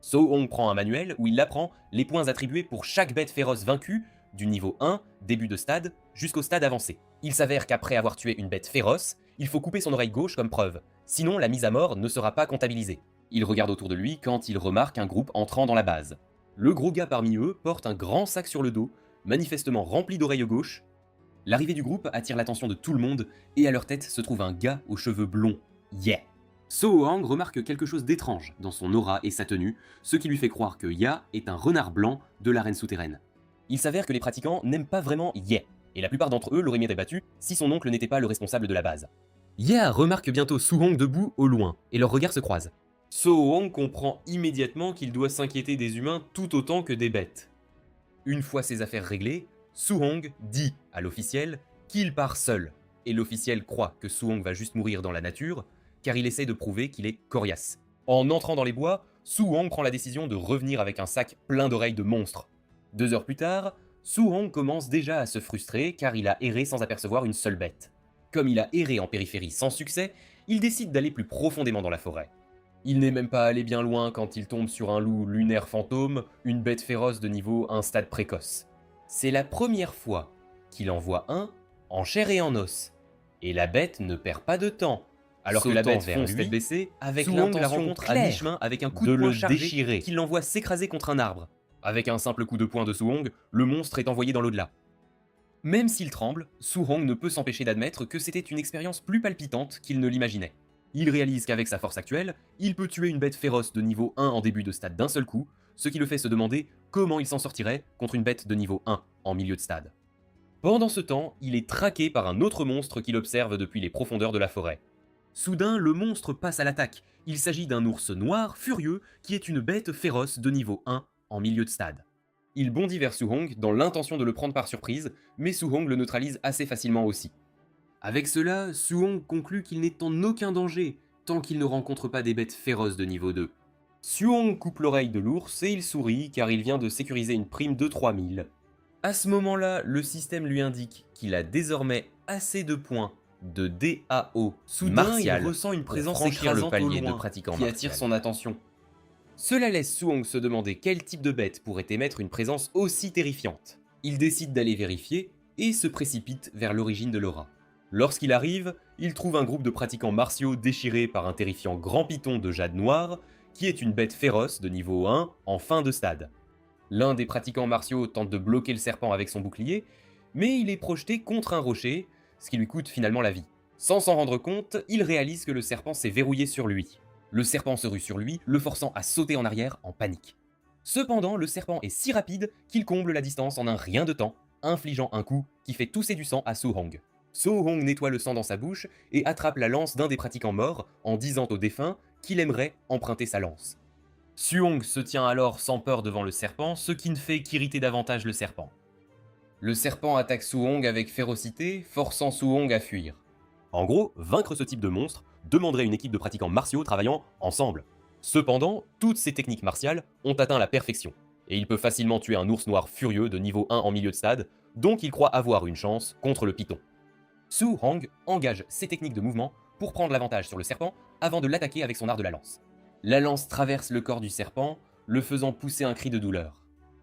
Speaker 1: Su-hong prend un manuel où il apprend les points attribués pour chaque bête féroce vaincue, du niveau 1, début de stade, jusqu'au stade avancé. Il s'avère qu'après avoir tué une bête féroce, il faut couper son oreille gauche comme preuve, sinon la mise à mort ne sera pas comptabilisée. Il regarde autour de lui quand il remarque un groupe entrant dans la base. Le gros gars parmi eux porte un grand sac sur le dos, manifestement rempli d'oreilles gauche. L'arrivée du groupe attire l'attention de tout le monde, et à leur tête se trouve un gars aux cheveux blonds. Yeah! Su-hong remarque quelque chose d'étrange dans son aura et sa tenue, ce qui lui fait croire que Ya est un renard blanc de l'arène souterraine. Il s'avère que les pratiquants n'aiment pas vraiment Ya, et la plupart d'entre eux l'auraient été battu si son oncle n'était pas le responsable de la base. Ya remarque bientôt Su-hong debout au loin, et leurs regards se croisent. Su-hong comprend immédiatement qu'il doit s'inquiéter des humains tout autant que des bêtes. Une fois ses affaires réglées, Su-hong dit à l'officiel qu'il part seul, et l'officiel croit que Su-hong va juste mourir dans la nature, car il essaie de prouver qu'il est coriace. En entrant dans les bois, Su-hong prend la décision de revenir avec un sac plein d'oreilles de monstres. 2 heures plus tard, Su-hong commence déjà à se frustrer car il a erré sans apercevoir une seule bête. Comme il a erré en périphérie sans succès, il décide d'aller plus profondément dans la forêt. Il n'est même pas allé bien loin quand il tombe sur un loup lunaire fantôme, une bête féroce de niveau 1 stade précoce. C'est la première fois qu'il en voit un en chair et en os. Et la bête ne perd pas de temps. Alors que la bête fonce tête baissée, avec l'intention la rencontre à mi-chemin avec un coup de poing chargé déchirer, qui l'envoie s'écraser contre un arbre. Avec un simple coup de poing de Su-hong, le monstre est envoyé dans l'au-delà. Même s'il tremble, Su-hong ne peut s'empêcher d'admettre que c'était une expérience plus palpitante qu'il ne l'imaginait. Il réalise qu'avec sa force actuelle, il peut tuer une bête féroce de niveau 1 en début de stade d'un seul coup, ce qui le fait se demander comment il s'en sortirait contre une bête de niveau 1 en milieu de stade. Pendant ce temps, il est traqué par un autre monstre qu'il observe depuis les profondeurs de la forêt. Soudain, le monstre passe à l'attaque. Il s'agit d'un ours noir furieux qui est une bête féroce de niveau 1 en milieu de stade. Il bondit vers Su-hong dans l'intention de le prendre par surprise, mais Su-hong le neutralise assez facilement aussi. Avec cela, Su-hong conclut qu'il n'est en aucun danger, tant qu'il ne rencontre pas des bêtes féroces de niveau 2. Su-hong coupe l'oreille de l'ours et il sourit car il vient de sécuriser une prime de 3000. À ce moment-là, le système lui indique qu'il a désormais assez de points de DAO martial, il ressent une présence écrasante au loin qui attire son attention. Cela laisse Su-hong se demander quel type de bête pourrait émettre une présence aussi terrifiante. Il décide d'aller vérifier et se précipite vers l'origine de l'aura. Lorsqu'il arrive, il trouve un groupe de pratiquants martiaux déchirés par un terrifiant grand python de jade noir, qui est une bête féroce de niveau 1 en fin de stade. L'un des pratiquants martiaux tente de bloquer le serpent avec son bouclier, mais il est projeté contre un rocher, ce qui lui coûte finalement la vie. Sans s'en rendre compte, il réalise que le serpent s'est verrouillé sur lui. Le serpent se rue sur lui, le forçant à sauter en arrière en panique. Cependant, le serpent est si rapide qu'il comble la distance en un rien de temps, infligeant un coup qui fait tousser du sang à Su-hong. Su-hong nettoie le sang dans sa bouche et attrape la lance d'un des pratiquants morts en disant au défunt qu'il aimerait emprunter sa lance. Su-hong se tient alors sans peur devant le serpent, ce qui ne fait qu'irriter davantage le serpent. Le serpent attaque Su-hong avec férocité, forçant Su-hong à fuir. En gros, vaincre ce type de monstre demanderait une équipe de pratiquants martiaux travaillant ensemble. Cependant, toutes ces techniques martiales ont atteint la perfection, et il peut facilement tuer un ours noir furieux de niveau 1 en milieu de stade, donc il croit avoir une chance contre le python. Su-hong engage ses techniques de mouvement pour prendre l'avantage sur le serpent avant de l'attaquer avec son art de la lance. La lance traverse le corps du serpent, le faisant pousser un cri de douleur.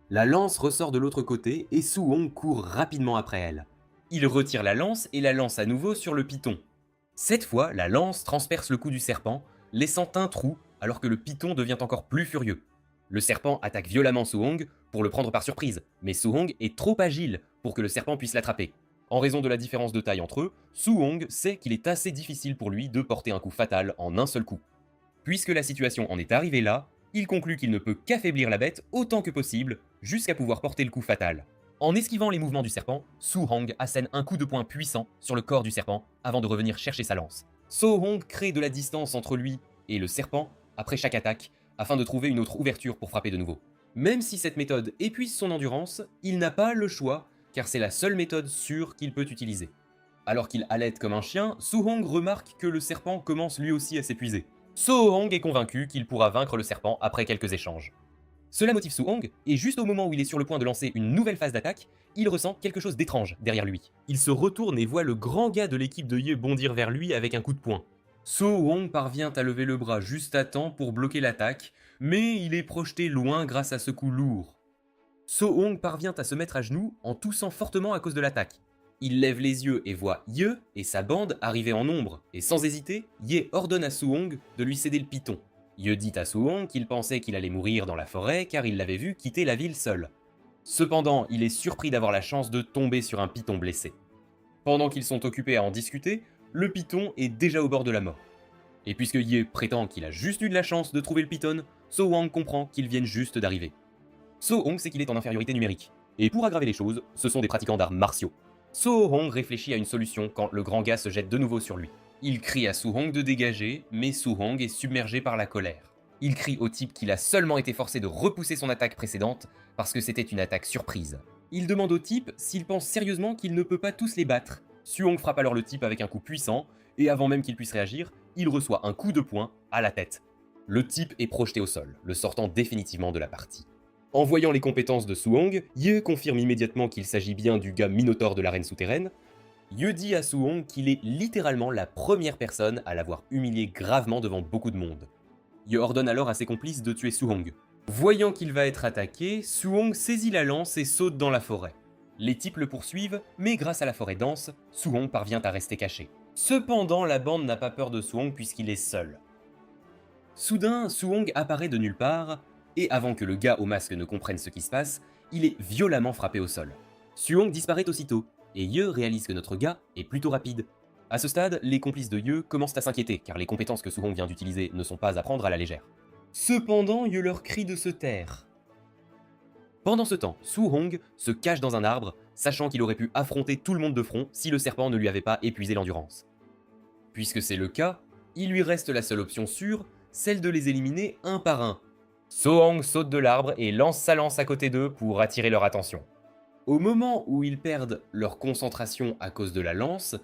Speaker 1: La lance ressort de l'autre côté et Su-hong court rapidement après elle. Il retire la lance et la lance à nouveau sur le python. Cette fois, la lance transperce le cou du serpent, laissant un trou alors que le python devient encore plus furieux. Le serpent attaque violemment Su-hong pour le prendre par surprise, mais Su-hong est trop agile pour que le serpent puisse l'attraper. En raison de la différence de taille entre eux, Su-hong sait qu'il est assez difficile pour lui de porter un coup fatal en un seul coup. Puisque la situation en est arrivée là, il conclut qu'il ne peut qu'affaiblir la bête autant que possible, jusqu'à pouvoir porter le coup fatal. En esquivant les mouvements du serpent, Su-hong assène un coup de poing puissant sur le corps du serpent avant de revenir chercher sa lance. Su-hong crée de la distance entre lui et le serpent après chaque attaque, afin de trouver une autre ouverture pour frapper de nouveau. Même si cette méthode épuise son endurance, il n'a pas le choix, car c'est la seule méthode sûre qu'il peut utiliser. Alors qu'il halète comme un chien, Su-hong remarque que le serpent commence lui aussi à s'épuiser. Su-hong est convaincu qu'il pourra vaincre le serpent après quelques échanges. Cela motive Su-hong, et juste au moment où il est sur le point de lancer une nouvelle phase d'attaque, il ressent quelque chose d'étrange derrière lui. Il se retourne et voit le grand gars de l'équipe de Ye bondir vers lui avec un coup de poing. Su-hong parvient à lever le bras juste à temps pour bloquer l'attaque, mais il est projeté loin grâce à ce coup lourd. Su-hong parvient à se mettre à genoux en toussant fortement à cause de l'attaque. Il lève les yeux et voit Ye et sa bande arriver en nombre, et sans hésiter, Ye ordonne à Su-hong de lui céder le python. Ye dit à Su-hong qu'il pensait qu'il allait mourir dans la forêt car il l'avait vu quitter la ville seul. Cependant, il est surpris d'avoir la chance de tomber sur un python blessé. Pendant qu'ils sont occupés à en discuter, le python est déjà au bord de la mort. Et puisque Ye prétend qu'il a juste eu de la chance de trouver le python, Su-hong comprend qu'ils viennent juste d'arriver. Su-hong sait qu'il est en infériorité numérique, et pour aggraver les choses, ce sont des pratiquants d'arts martiaux. Su-hong réfléchit à une solution quand le grand gars se jette de nouveau sur lui. Il crie à Su-hong de dégager, mais Su-hong est submergé par la colère. Il crie au type qu'il a seulement été forcé de repousser son attaque précédente parce que c'était une attaque surprise. Il demande au type s'il pense sérieusement qu'il ne peut pas tous les battre. Su-hong frappe alors le type avec un coup puissant, et avant même qu'il puisse réagir, il reçoit un coup de poing à la tête. Le type est projeté au sol, le sortant définitivement de la partie. En voyant les compétences de Su-hong, Ye confirme immédiatement qu'il s'agit bien du gars Minotaur de l'arène souterraine. Ye dit à Su-hong qu'il est littéralement la première personne à l'avoir humilié gravement devant beaucoup de monde. Ye ordonne alors à ses complices de tuer Su-hong. Voyant qu'il va être attaqué, Su-hong saisit la lance et saute dans la forêt. Les types le poursuivent, mais grâce à la forêt dense, Su-hong parvient à rester caché. Cependant, la bande n'a pas peur de Su-hong puisqu'il est seul. Soudain, Su-hong apparaît de nulle part, et avant que le gars au masque ne comprenne ce qui se passe, il est violemment frappé au sol. Su-hong disparaît aussitôt, et Ye réalise que notre gars est plutôt rapide. À ce stade, les complices de Ye commencent à s'inquiéter, car les compétences que Su-hong vient d'utiliser ne sont pas à prendre à la légère. Cependant, Ye leur crie de se taire. Pendant ce temps, Su-hong se cache dans un arbre, sachant qu'il aurait pu affronter tout le monde de front si le serpent ne lui avait pas épuisé l'endurance. Puisque c'est le cas, il lui reste la seule option sûre, celle de les éliminer un par un. Su-hong saute de l'arbre et lance sa lance à côté d'eux pour attirer leur attention. Au moment où ils perdent leur concentration à cause de la lance,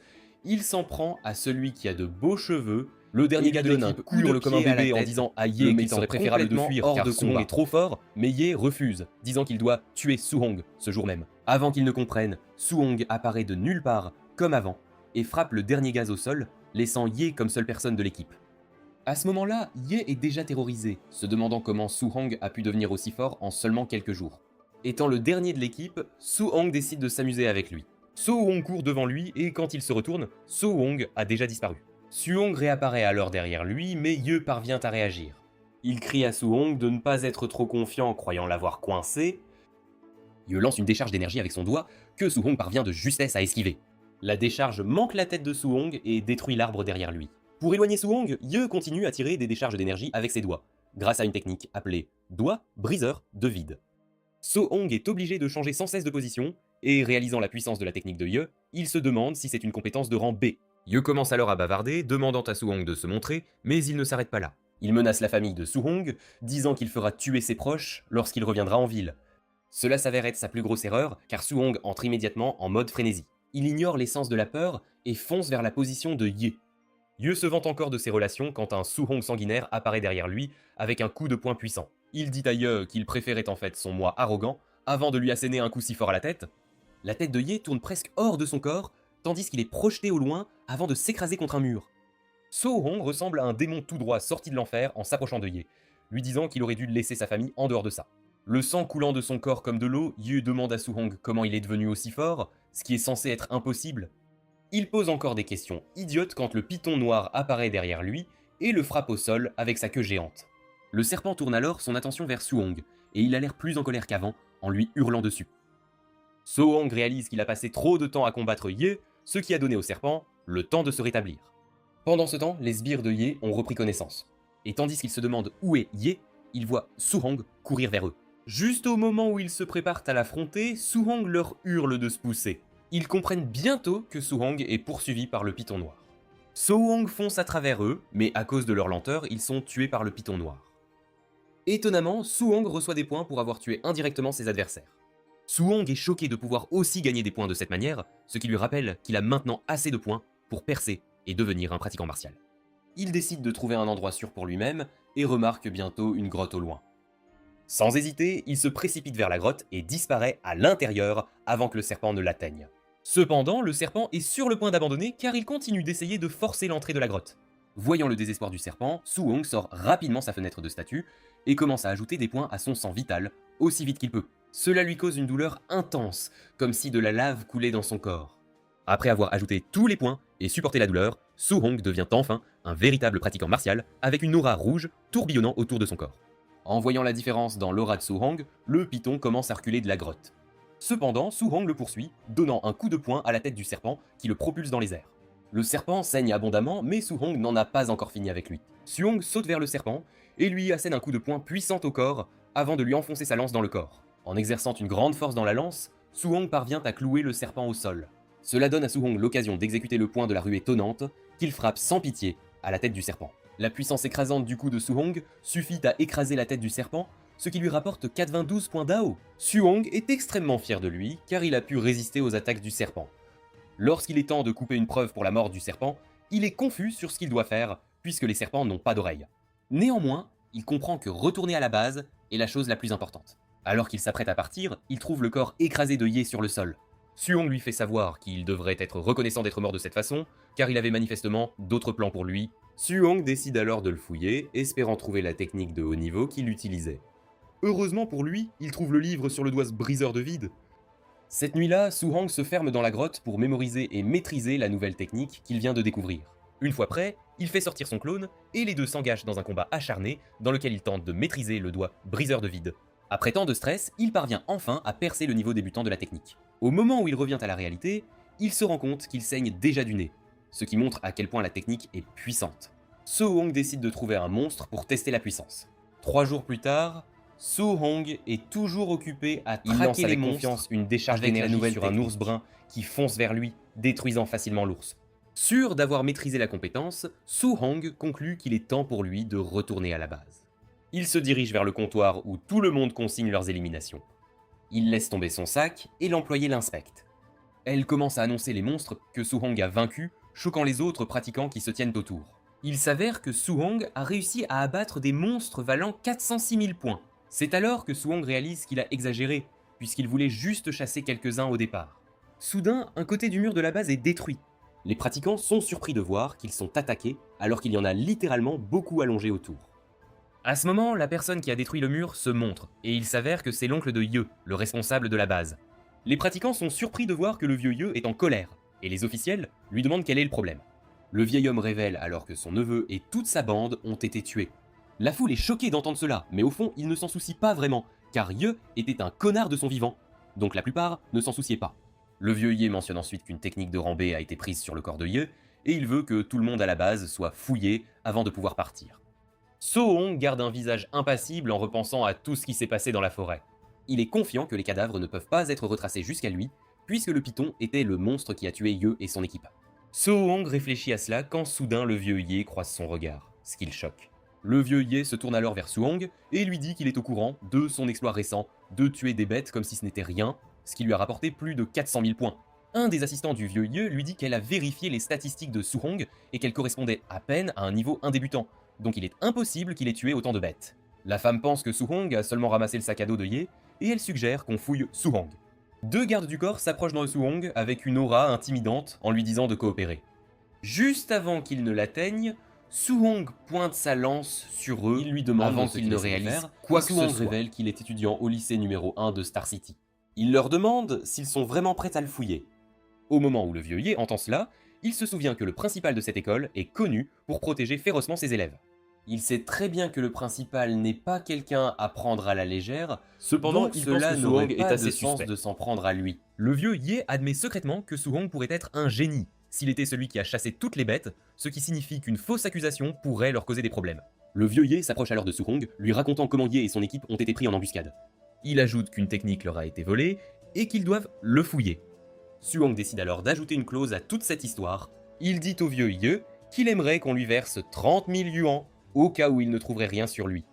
Speaker 1: il s'en prend à celui qui a de beaux cheveux. Le dernier gars de l'équipe hurle comme un bébé en disant à Ye qu'il serait préférable de fuir car Su-hong est trop fort, mais Ye refuse, disant qu'il doit tuer Su-hong ce jour même. Avant qu'il ne comprenne, Su-hong apparaît de nulle part, comme avant, et frappe le dernier gaz au sol, laissant Ye comme seule personne de l'équipe. À ce moment-là, Ye est déjà terrorisé, se demandant comment Su-hong a pu devenir aussi fort en seulement quelques jours. Étant le dernier de l'équipe, Su-hong décide de s'amuser avec lui. Su-hong court devant lui et quand il se retourne, Su-hong a déjà disparu. Su-hong réapparaît alors derrière lui, mais Ye parvient à réagir. Il crie à Su-hong de ne pas être trop confiant, croyant l'avoir coincé. Ye lance une décharge d'énergie avec son doigt, que Su-hong parvient de justesse à esquiver. La décharge manque la tête de Su-hong et détruit l'arbre derrière lui. Pour éloigner Su-hong, Ye continue à tirer des décharges d'énergie avec ses doigts, grâce à une technique appelée doigt briseur de vide. Su-hong est obligé de changer sans cesse de position, et réalisant la puissance de la technique de Ye, il se demande si c'est une compétence de rang B. Ye commence alors à bavarder, demandant à Su-hong de se montrer, mais il ne s'arrête pas là. Il menace la famille de Su-hong, disant qu'il fera tuer ses proches lorsqu'il reviendra en ville. Cela s'avère être sa plus grosse erreur, car Su-hong entre immédiatement en mode frénésie. Il ignore l'essence de la peur et fonce vers la position de Ye. Ye se vante encore de ses relations quand un Su-hong sanguinaire apparaît derrière lui avec un coup de poing puissant. Il dit à Ye qu'il préférait en fait son moi arrogant avant de lui asséner un coup si fort à la tête. La tête de Ye tourne presque hors de son corps, tandis qu'il est projeté au loin avant de s'écraser contre un mur. Su-hong ressemble à un démon tout droit sorti de l'enfer en s'approchant de Ye, lui disant qu'il aurait dû laisser sa famille en dehors de ça. Le sang coulant de son corps comme de l'eau, Ye demande à Su-hong comment il est devenu aussi fort, ce qui est censé être impossible. Il pose encore des questions idiotes quand le python noir apparaît derrière lui et le frappe au sol avec sa queue géante. Le serpent tourne alors son attention vers Su-hong, et il a l'air plus en colère qu'avant, en lui hurlant dessus. Su-hong réalise qu'il a passé trop de temps à combattre Ye, ce qui a donné au serpent le temps de se rétablir. Pendant ce temps, les sbires de Ye ont repris connaissance, et tandis qu'ils se demandent où est Ye, ils voient Su-hong courir vers eux. Juste au moment où ils se préparent à l'affronter, Su-hong leur hurle de se pousser. Ils comprennent bientôt que Su-hong est poursuivi par le python noir. Su-hong fonce à travers eux, mais à cause de leur lenteur, ils sont tués par le python noir. Étonnamment, Su-hong reçoit des points pour avoir tué indirectement ses adversaires. Su-hong est choqué de pouvoir aussi gagner des points de cette manière, ce qui lui rappelle qu'il a maintenant assez de points pour percer et devenir un pratiquant martial. Il décide de trouver un endroit sûr pour lui-même et remarque bientôt une grotte au loin. Sans hésiter, il se précipite vers la grotte et disparaît à l'intérieur avant que le serpent ne l'atteigne. Cependant, le serpent est sur le point d'abandonner car il continue d'essayer de forcer l'entrée de la grotte. Voyant le désespoir du serpent, Su-hong sort rapidement sa fenêtre de statue et commence à ajouter des points à son sang vital, aussi vite qu'il peut. Cela lui cause une douleur intense, comme si de la lave coulait dans son corps. Après avoir ajouté tous les points et supporté la douleur, Su-hong devient enfin un véritable pratiquant martial avec une aura rouge tourbillonnant autour de son corps. En voyant la différence dans l'aura de Su-hong, le python commence à reculer de la grotte. Cependant, Su-hong le poursuit, donnant un coup de poing à la tête du serpent qui le propulse dans les airs. Le serpent saigne abondamment, mais Su-hong n'en a pas encore fini avec lui. Su-hong saute vers le serpent et lui assène un coup de poing puissant au corps avant de lui enfoncer sa lance dans le corps. En exerçant une grande force dans la lance, Su-hong parvient à clouer le serpent au sol. Cela donne à Su-hong l'occasion d'exécuter le poing de la ruée tonnante qu'il frappe sans pitié à la tête du serpent. La puissance écrasante du coup de Su-Hong suffit à écraser la tête du serpent, ce qui lui rapporte 92 points d'AO. Su-Hong est extrêmement fier de lui, car il a pu résister aux attaques du serpent. Lorsqu'il est temps de couper une preuve pour la mort du serpent, il est confus sur ce qu'il doit faire, puisque les serpents n'ont pas d'oreilles. Néanmoins, il comprend que retourner à la base est la chose la plus importante. Alors qu'il s'apprête à partir, il trouve le corps écrasé de Ye sur le sol. Su-Hong lui fait savoir qu'il devrait être reconnaissant d'être mort de cette façon, car il avait manifestement d'autres plans pour lui. Su-Hong décide alors de le fouiller, espérant trouver la technique de haut niveau qu'il utilisait. Heureusement pour lui, il trouve le livre sur le doigt briseur de vide. Cette nuit-là, Su-Hong se ferme dans la grotte pour mémoriser et maîtriser la nouvelle technique qu'il vient de découvrir. Une fois prêt, il fait sortir son clone, et les deux s'engagent dans un combat acharné dans lequel il tente de maîtriser le doigt briseur de vide. Après tant de stress, il parvient enfin à percer le niveau débutant de la technique. Au moment où il revient à la réalité, il se rend compte qu'il saigne déjà du nez, ce qui montre à quel point la technique est puissante. Su-Hong décide de trouver un monstre pour tester la puissance. 3 jours plus tard, Su-Hong est toujours occupé à traquer les monstres une décharge d'énergie sur un ours brun qui fonce vers lui, détruisant facilement l'ours. Sûr d'avoir maîtrisé la compétence, Su-Hong conclut qu'il est temps pour lui de retourner à la base. Il se dirige vers le comptoir où tout le monde consigne leurs éliminations. Il laisse tomber son sac et l'employé l'inspecte. Elle commence à annoncer les monstres que Su-Hong a vaincus, choquant les autres pratiquants qui se tiennent autour. Il s'avère que Su-Hong a réussi à abattre des monstres valant 406 000 points. C'est alors que Su-Hong réalise qu'il a exagéré, puisqu'il voulait juste chasser quelques-uns au départ. Soudain, un côté du mur de la base est détruit. Les pratiquants sont surpris de voir qu'ils sont attaqués, alors qu'il y en a littéralement beaucoup allongés autour. À ce moment, la personne qui a détruit le mur se montre, et il s'avère que c'est l'oncle de Ye, le responsable de la base. Les pratiquants sont surpris de voir que le vieux Ye est en colère, et les officiels lui demandent quel est le problème. Le vieil homme révèle alors que son neveu et toute sa bande ont été tués. La foule est choquée d'entendre cela, mais au fond, il ne s'en soucie pas vraiment, car Ye était un connard de son vivant, donc la plupart ne s'en souciaient pas. Le vieux Ye mentionne ensuite qu'une technique de rambée a été prise sur le corps de Ye, et il veut que tout le monde à la base soit fouillé avant de pouvoir partir. Su-Hong garde un visage impassible en repensant à tout ce qui s'est passé dans la forêt. Il est confiant que les cadavres ne peuvent pas être retracés jusqu'à lui, puisque le python était le monstre qui a tué Ye et son équipe. Su-Hong réfléchit à cela quand soudain le vieux Ye croise son regard, ce qui le choque. Le vieux Ye se tourne alors vers Su-Hong et lui dit qu'il est au courant de son exploit récent de tuer des bêtes comme si ce n'était rien, ce qui lui a rapporté plus de 400 000 points. Un des assistants du vieux Ye lui dit qu'elle a vérifié les statistiques de Su-Hong et qu'elles correspondaient à peine à un niveau indébutant, donc il est impossible qu'il ait tué autant de bêtes. La femme pense que Su-Hong a seulement ramassé le sac à dos de Ye et elle suggère qu'on fouille Su-Hong. 2 gardes du corps s'approchent de Su-Hong avec une aura intimidante en lui disant de coopérer. Juste avant qu'ils ne l'atteignent, Su-Hong pointe sa lance sur eux, il lui demande avant qu'ils ne réalisent quoi que ce soit. Su-Hong révèle qu'il est étudiant au lycée numéro 1 de Star City. Il leur demande s'ils sont vraiment prêts à le fouiller. Au moment où le vieux Ye entend cela, il se souvient que le principal de cette école est connu pour protéger férocement ses élèves. Il sait très bien que le principal n'est pas quelqu'un à prendre à la légère, cependant cela n'aurait pas de sens de s'en prendre à lui. Le vieux Ye admet secrètement que Su-Hong pourrait être un génie, s'il était celui qui a chassé toutes les bêtes, ce qui signifie qu'une fausse accusation pourrait leur causer des problèmes. Le vieux Ye s'approche alors de Su-Hong, lui racontant comment Ye et son équipe ont été pris en embuscade. Il ajoute qu'une technique leur a été volée et qu'ils doivent le fouiller. Su-Hong décide alors d'ajouter une clause à toute cette histoire. Il dit au vieux Ye qu'il aimerait qu'on lui verse 30 000 yuans au cas où il ne trouverait rien sur lui.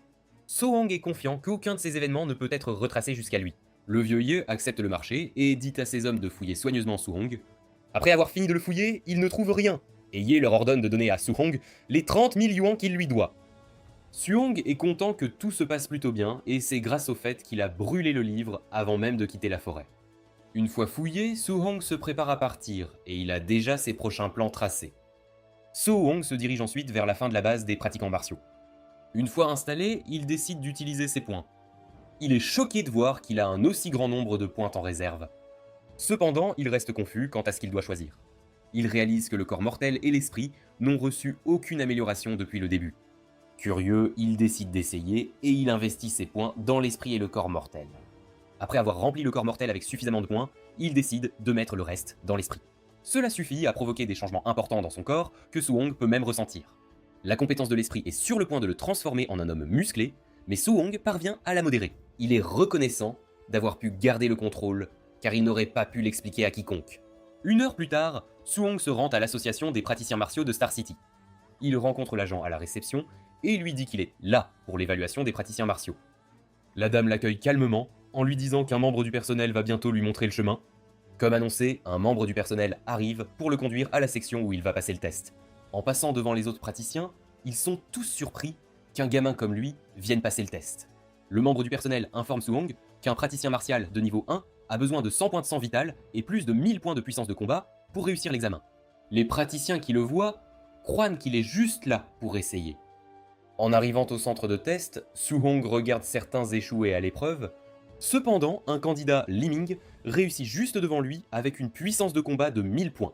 Speaker 1: Su-Hong est confiant qu'aucun de ces événements ne peut être retracé jusqu'à lui. Le vieux Ye accepte le marché et dit à ses hommes de fouiller soigneusement Su-Hong. Après avoir fini de le fouiller, il ne trouve rien, et Ye leur ordonne de donner à Su-Hong les 30 000 yuans qu'il lui doit. Su-Hong est content que tout se passe plutôt bien, et c'est grâce au fait qu'il a brûlé le livre avant même de quitter la forêt. Une fois fouillé, Su-Hong se prépare à partir, et il a déjà ses prochains plans tracés. Su-Hong se dirige ensuite vers la fin de la base des pratiquants martiaux. Une fois installé, il décide d'utiliser ses points. Il est choqué de voir qu'il a un aussi grand nombre de points en réserve. Cependant, il reste confus quant à ce qu'il doit choisir. Il réalise que le corps mortel et l'esprit n'ont reçu aucune amélioration depuis le début. Curieux, il décide d'essayer et il investit ses points dans l'esprit et le corps mortel. Après avoir rempli le corps mortel avec suffisamment de points, il décide de mettre le reste dans l'esprit. Cela suffit à provoquer des changements importants dans son corps que Su-Hong peut même ressentir. La compétence de l'esprit est sur le point de le transformer en un homme musclé, mais Su-Hong parvient à la modérer. Il est reconnaissant d'avoir pu garder le contrôle, car il n'aurait pas pu l'expliquer à quiconque. 1 heure plus tard, Su-Hong se rend à l'association des praticiens martiaux de Star City. il rencontre l'agent à la réception et lui dit qu'il est là pour l'évaluation des praticiens martiaux. La dame l'accueille calmement en lui disant qu'un membre du personnel va bientôt lui montrer le chemin. Comme annoncé, un membre du personnel arrive pour le conduire à la section où il va passer le test. En passant devant les autres praticiens, ils sont tous surpris qu'un gamin comme lui vienne passer le test. Le membre du personnel informe Su-hong qu'un praticien martial de niveau 1 a besoin de 100 points de sang vital et plus de 1000 points de puissance de combat pour réussir l'examen. Les praticiens qui le voient croient qu'il est juste là pour essayer. En arrivant au centre de test, Su-hong regarde certains échouer à l'épreuve. Cependant, un candidat, Li Ming, réussit juste devant lui avec une puissance de combat de 1000 points.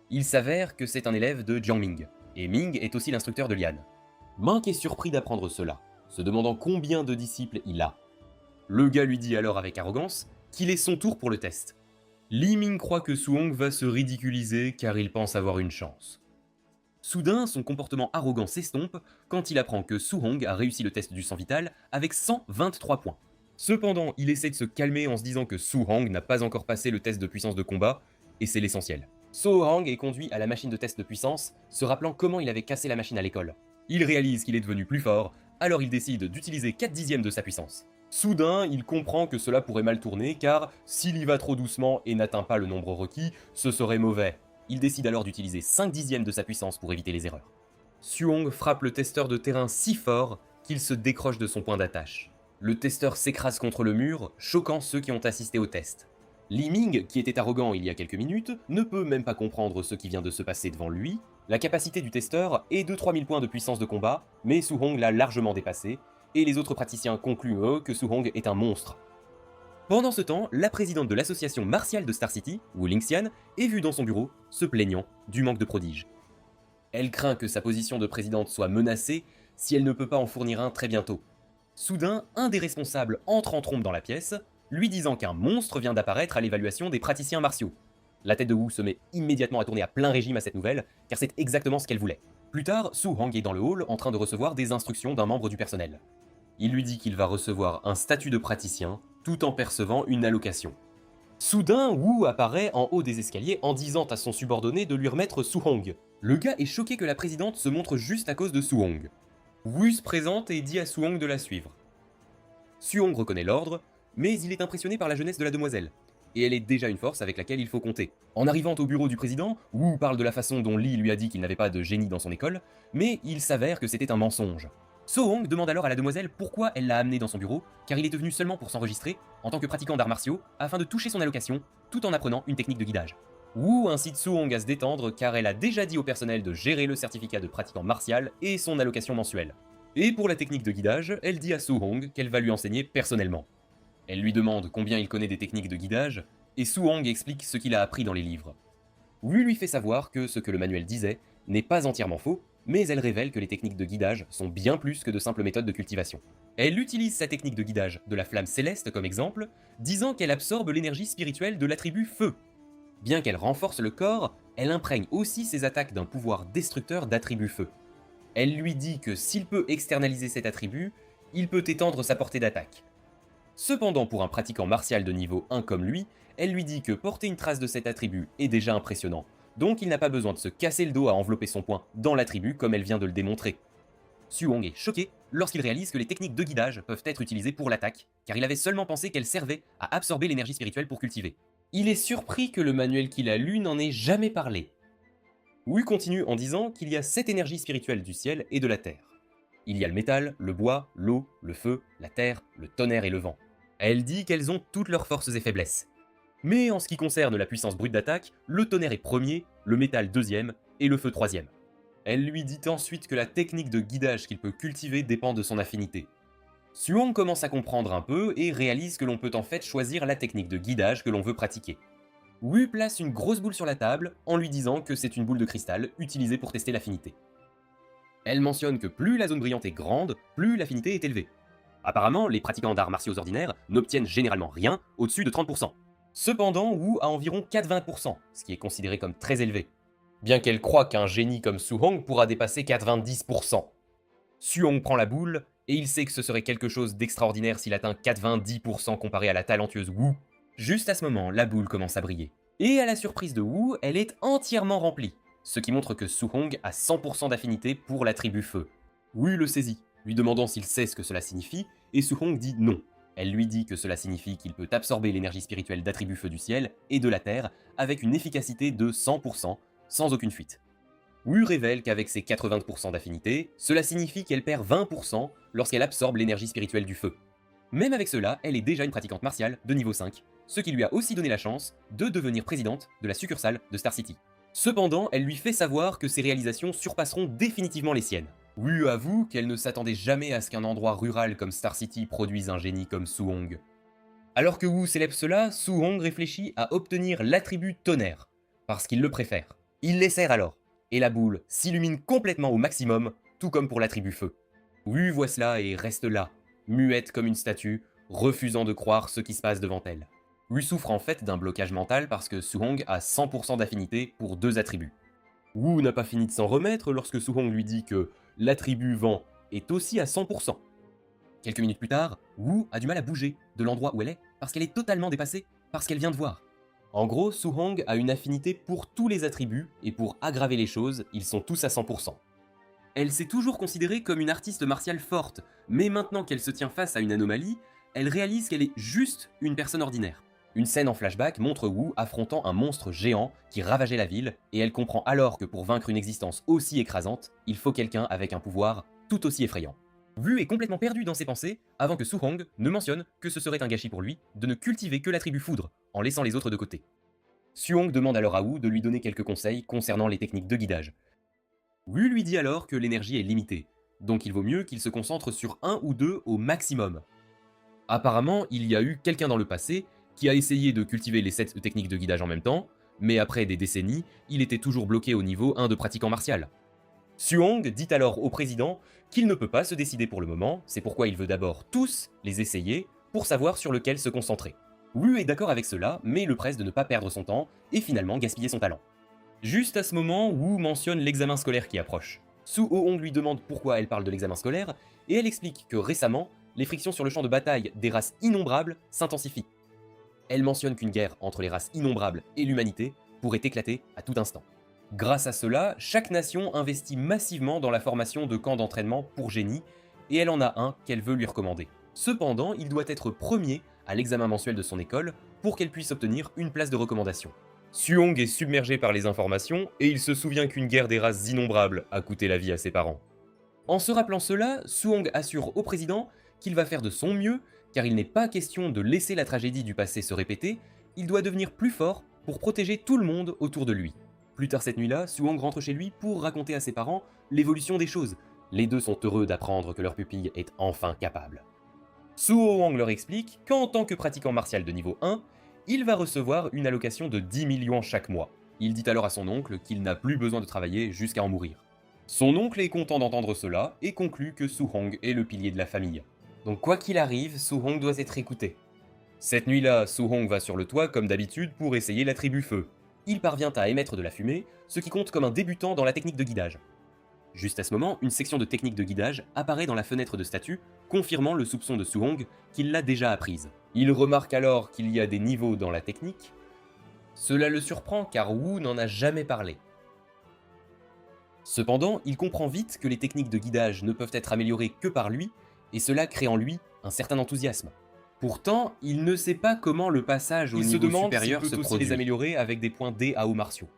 Speaker 1: Il s'avère que c'est un élève de Jiang Ming, et Ming est aussi l'instructeur de Lian. Ming est surpris d'apprendre cela, se demandant combien de disciples il a. Le gars lui dit alors avec arrogance qu'il est son tour pour le test. Li Ming croit que Su-hong va se ridiculiser car il pense avoir une chance. Soudain, son comportement arrogant s'estompe quand il apprend que Su-hong a réussi le test du sang vital avec 123 points. Cependant, il essaie de se calmer en se disant que Su-hong n'a pas encore passé le test de puissance de combat, et c'est l'essentiel. Su-hong est conduit à la machine de test de puissance, se rappelant comment il avait cassé la machine à l'école. Il réalise qu'il est devenu plus fort, alors il décide d'utiliser 4 dixièmes de sa puissance. Soudain, il comprend que cela pourrait mal tourner, car s'il y va trop doucement et n'atteint pas le nombre requis, ce serait mauvais. Il décide alors d'utiliser 5 dixièmes de sa puissance pour éviter les erreurs. Su-hong frappe le testeur de terrain si fort qu'il se décroche de son point d'attache. Le testeur s'écrase contre le mur, choquant ceux qui ont assisté au test. Li Ming, qui était arrogant il y a quelques minutes, ne peut même pas comprendre ce qui vient de se passer devant lui. La capacité du testeur est de 3000 points de puissance de combat, mais Su-hong l'a largement dépassé, et les autres praticiens concluent eux que Su-hong est un monstre. Pendant ce temps, la présidente de l'association martiale de Star City, Wu Lingxian, est vue dans son bureau, se plaignant du manque de prodiges. Elle craint que sa position de présidente soit menacée si elle ne peut pas en fournir un très bientôt. Soudain, un des responsables entre en trompe dans la pièce, lui disant qu'un monstre vient d'apparaître à l'évaluation des praticiens martiaux. La tête de Wu se met immédiatement à tourner à plein régime à cette nouvelle, car c'est exactement ce qu'elle voulait. Plus tard, Su-hong est dans le hall en train de recevoir des instructions d'un membre du personnel. Il lui dit qu'il va recevoir un statut de praticien, tout en percevant une allocation. Soudain, Wu apparaît en haut des escaliers en disant à son subordonné de lui remettre Su-hong. Le gars est choqué que la présidente se montre juste à cause de Su-hong. Wu se présente et dit à Su-hong de la suivre. Su-hong reconnaît l'ordre, mais il est impressionné par la jeunesse de la demoiselle, et elle est déjà une force avec laquelle il faut compter. En arrivant au bureau du président, Wu parle de la façon dont Li lui a dit qu'il n'avait pas de génie dans son école, mais il s'avère que c'était un mensonge. Su-hong demande alors à la demoiselle pourquoi elle l'a amené dans son bureau, car il est venu seulement pour s'enregistrer, en tant que pratiquant d'arts martiaux, afin de toucher son allocation, tout en apprenant une technique de guidage. Wu incite Su-hong à se détendre car elle a déjà dit au personnel de gérer le certificat de pratiquant martial et son allocation mensuelle. Et pour la technique de guidage, elle dit à Su-hong qu'elle va lui enseigner personnellement. Elle lui demande combien il connaît des techniques de guidage, et Su-hong explique ce qu'il a appris dans les livres. Wu lui fait savoir que ce que le manuel disait n'est pas entièrement faux, mais elle révèle que les techniques de guidage sont bien plus que de simples méthodes de cultivation. Elle utilise sa technique de guidage de la flamme céleste comme exemple, disant qu'elle absorbe l'énergie spirituelle de l'attribut feu. Bien qu'elle renforce le corps, elle imprègne aussi ses attaques d'un pouvoir destructeur d'attribut feu. Elle lui dit que s'il peut externaliser cet attribut, il peut étendre sa portée d'attaque. Cependant, pour un pratiquant martial de niveau 1 comme lui, elle lui dit que porter une trace de cet attribut est déjà impressionnant, donc il n'a pas besoin de se casser le dos à envelopper son poing dans l'attribut comme elle vient de le démontrer. Su-hong est choqué lorsqu'il réalise que les techniques de guidage peuvent être utilisées pour l'attaque, car il avait seulement pensé qu'elles servaient à absorber l'énergie spirituelle pour cultiver. Il est surpris que le manuel qu'il a lu n'en ait jamais parlé. Wu continue en disant qu'il y a 7 énergies spirituelles du ciel et de la terre. Il y a le métal, le bois, l'eau, le feu, la terre, le tonnerre et le vent. Elle dit qu'elles ont toutes leurs forces et faiblesses. Mais en ce qui concerne la puissance brute d'attaque, le tonnerre est premier, le métal deuxième et le feu troisième. Elle lui dit ensuite que la technique de guidage qu'il peut cultiver dépend de son affinité. Su-hong commence à comprendre un peu et réalise que l'on peut en fait choisir la technique de guidage que l'on veut pratiquer. Wu place une grosse boule sur la table en lui disant que c'est une boule de cristal utilisée pour tester l'affinité. Elle mentionne que plus la zone brillante est grande, plus l'affinité est élevée. Apparemment, les pratiquants d'arts martiaux ordinaires n'obtiennent généralement rien au-dessus de 30%. Cependant, Wu a environ 80%, ce qui est considéré comme très élevé. Bien qu'elle croie qu'un génie comme Su-hong pourra dépasser 90%. Su-hong prend la boule, et il sait que ce serait quelque chose d'extraordinaire s'il atteint 90% comparé à la talentueuse Wu. Juste à ce moment, la boule commence à briller. Et à la surprise de Wu, elle est entièrement remplie. ce qui montre que Su-hong a 100% d'affinité pour l'attribut feu. Wu le saisit, lui demandant s'il sait ce que cela signifie, et Su-hong dit non. Elle lui dit que cela signifie qu'il peut absorber l'énergie spirituelle d'attribut feu du ciel et de la terre avec une efficacité de 100%, sans aucune fuite. Wu révèle qu'avec ses 80% d'affinité, cela signifie qu'elle perd 20% lorsqu'elle absorbe l'énergie spirituelle du feu. Même avec cela, elle est déjà une pratiquante martiale de niveau 5, ce qui lui a aussi donné la chance de devenir présidente de la succursale de Star City. Cependant, elle lui fait savoir que ses réalisations surpasseront définitivement les siennes. Wu avoue qu'elle ne s'attendait jamais à ce qu'un endroit rural comme Star City produise un génie comme Su-hong. Alors que Wu célèbre cela, Su-hong réfléchit à obtenir l'attribut tonnerre, parce qu'il le préfère. Il l'essaie alors, et la boule s'illumine complètement au maximum, tout comme pour l'attribut feu. Wu voit cela et reste là, muette comme une statue, refusant de croire ce qui se passe devant elle. Wu souffre en fait d'un blocage mental parce que Su-hong a 100% d'affinité pour deux attributs. Wu n'a pas fini de s'en remettre lorsque Su-hong lui dit que l'attribut vent est aussi à 100%. Quelques minutes plus tard, Wu a du mal à bouger de l'endroit où elle est parce qu'elle est totalement dépassée par ce qu'elle vient de voir. En gros, Su-hong a une affinité pour tous les attributs et pour aggraver les choses, ils sont tous à 100%. Elle s'est toujours considérée comme une artiste martiale forte, mais maintenant qu'elle se tient face à une anomalie, elle réalise qu'elle est juste une personne ordinaire. Une scène en flashback montre Wu affrontant un monstre géant qui ravageait la ville, et elle comprend alors que pour vaincre une existence aussi écrasante, il faut quelqu'un avec un pouvoir tout aussi effrayant. Wu est complètement perdu dans ses pensées avant que Su-hong ne mentionne que ce serait un gâchis pour lui de ne cultiver que l'attribut foudre, en laissant les autres de côté. Su-hong demande alors à Wu de lui donner quelques conseils concernant les techniques de guidage. Wu lui dit alors que l'énergie est limitée, donc il vaut mieux qu'il se concentre sur un ou deux au maximum. Apparemment, il y a eu quelqu'un dans le passé qui a essayé de cultiver les 7 techniques de guidage en même temps, mais après des décennies, il était toujours bloqué au niveau 1 de pratiquant martial. Su-hong dit alors au président qu'il ne peut pas se décider pour le moment, c'est pourquoi il veut d'abord tous les essayer pour savoir sur lequel se concentrer. Wu est d'accord avec cela, mais le presse de ne pas perdre son temps et finalement gaspiller son talent. Juste à ce moment, Wu mentionne l'examen scolaire qui approche. Su-hong lui demande pourquoi elle parle de l'examen scolaire, et elle explique que récemment, les frictions sur le champ de bataille des races innombrables s'intensifient. Elle mentionne qu'une guerre entre les races innombrables et l'humanité pourrait éclater à tout instant. Grâce à cela, chaque nation investit massivement dans la formation de camps d'entraînement pour génies, et elle en a un qu'elle veut lui recommander. Cependant, il doit être premier à l'examen mensuel de son école pour qu'elle puisse obtenir une place de recommandation. Su-hong est submergé par les informations et il se souvient qu'une guerre des races innombrables a coûté la vie à ses parents. En se rappelant cela, Su-hong assure au président qu'il va faire de son mieux car il n'est pas question de laisser la tragédie du passé se répéter, il doit devenir plus fort pour protéger tout le monde autour de lui. Plus tard cette nuit-là, Su-hong rentre chez lui pour raconter à ses parents l'évolution des choses. Les deux sont heureux d'apprendre que leur pupille est enfin capable. Su-hong leur explique qu'en tant que pratiquant martial de niveau 1, il va recevoir une allocation de 10 millions chaque mois. Il dit alors à son oncle qu'il n'a plus besoin de travailler jusqu'à en mourir. Son oncle est content d'entendre cela et conclut que Su-hong est le pilier de la famille. Donc quoi qu'il arrive, Su-hong doit être écouté. Cette nuit-là, Su-hong va sur le toit comme d'habitude pour essayer l'attribut feu. Il parvient à émettre de la fumée, ce qui compte comme un débutant dans la technique de guidage. Juste à ce moment, une section de technique de guidage apparaît dans la fenêtre de statue, confirmant le soupçon de Su-hong qu'il l'a déjà apprise. Il remarque alors qu'il y a des niveaux dans la technique. Cela le surprend car Wu n'en a jamais parlé. Cependant, il comprend vite que les techniques de guidage ne peuvent être améliorées que par lui, et cela crée en lui un certain enthousiasme. Pourtant, il ne sait pas comment le passage au niveau supérieur se produit. Les améliorer avec des points D à hauts martiaux.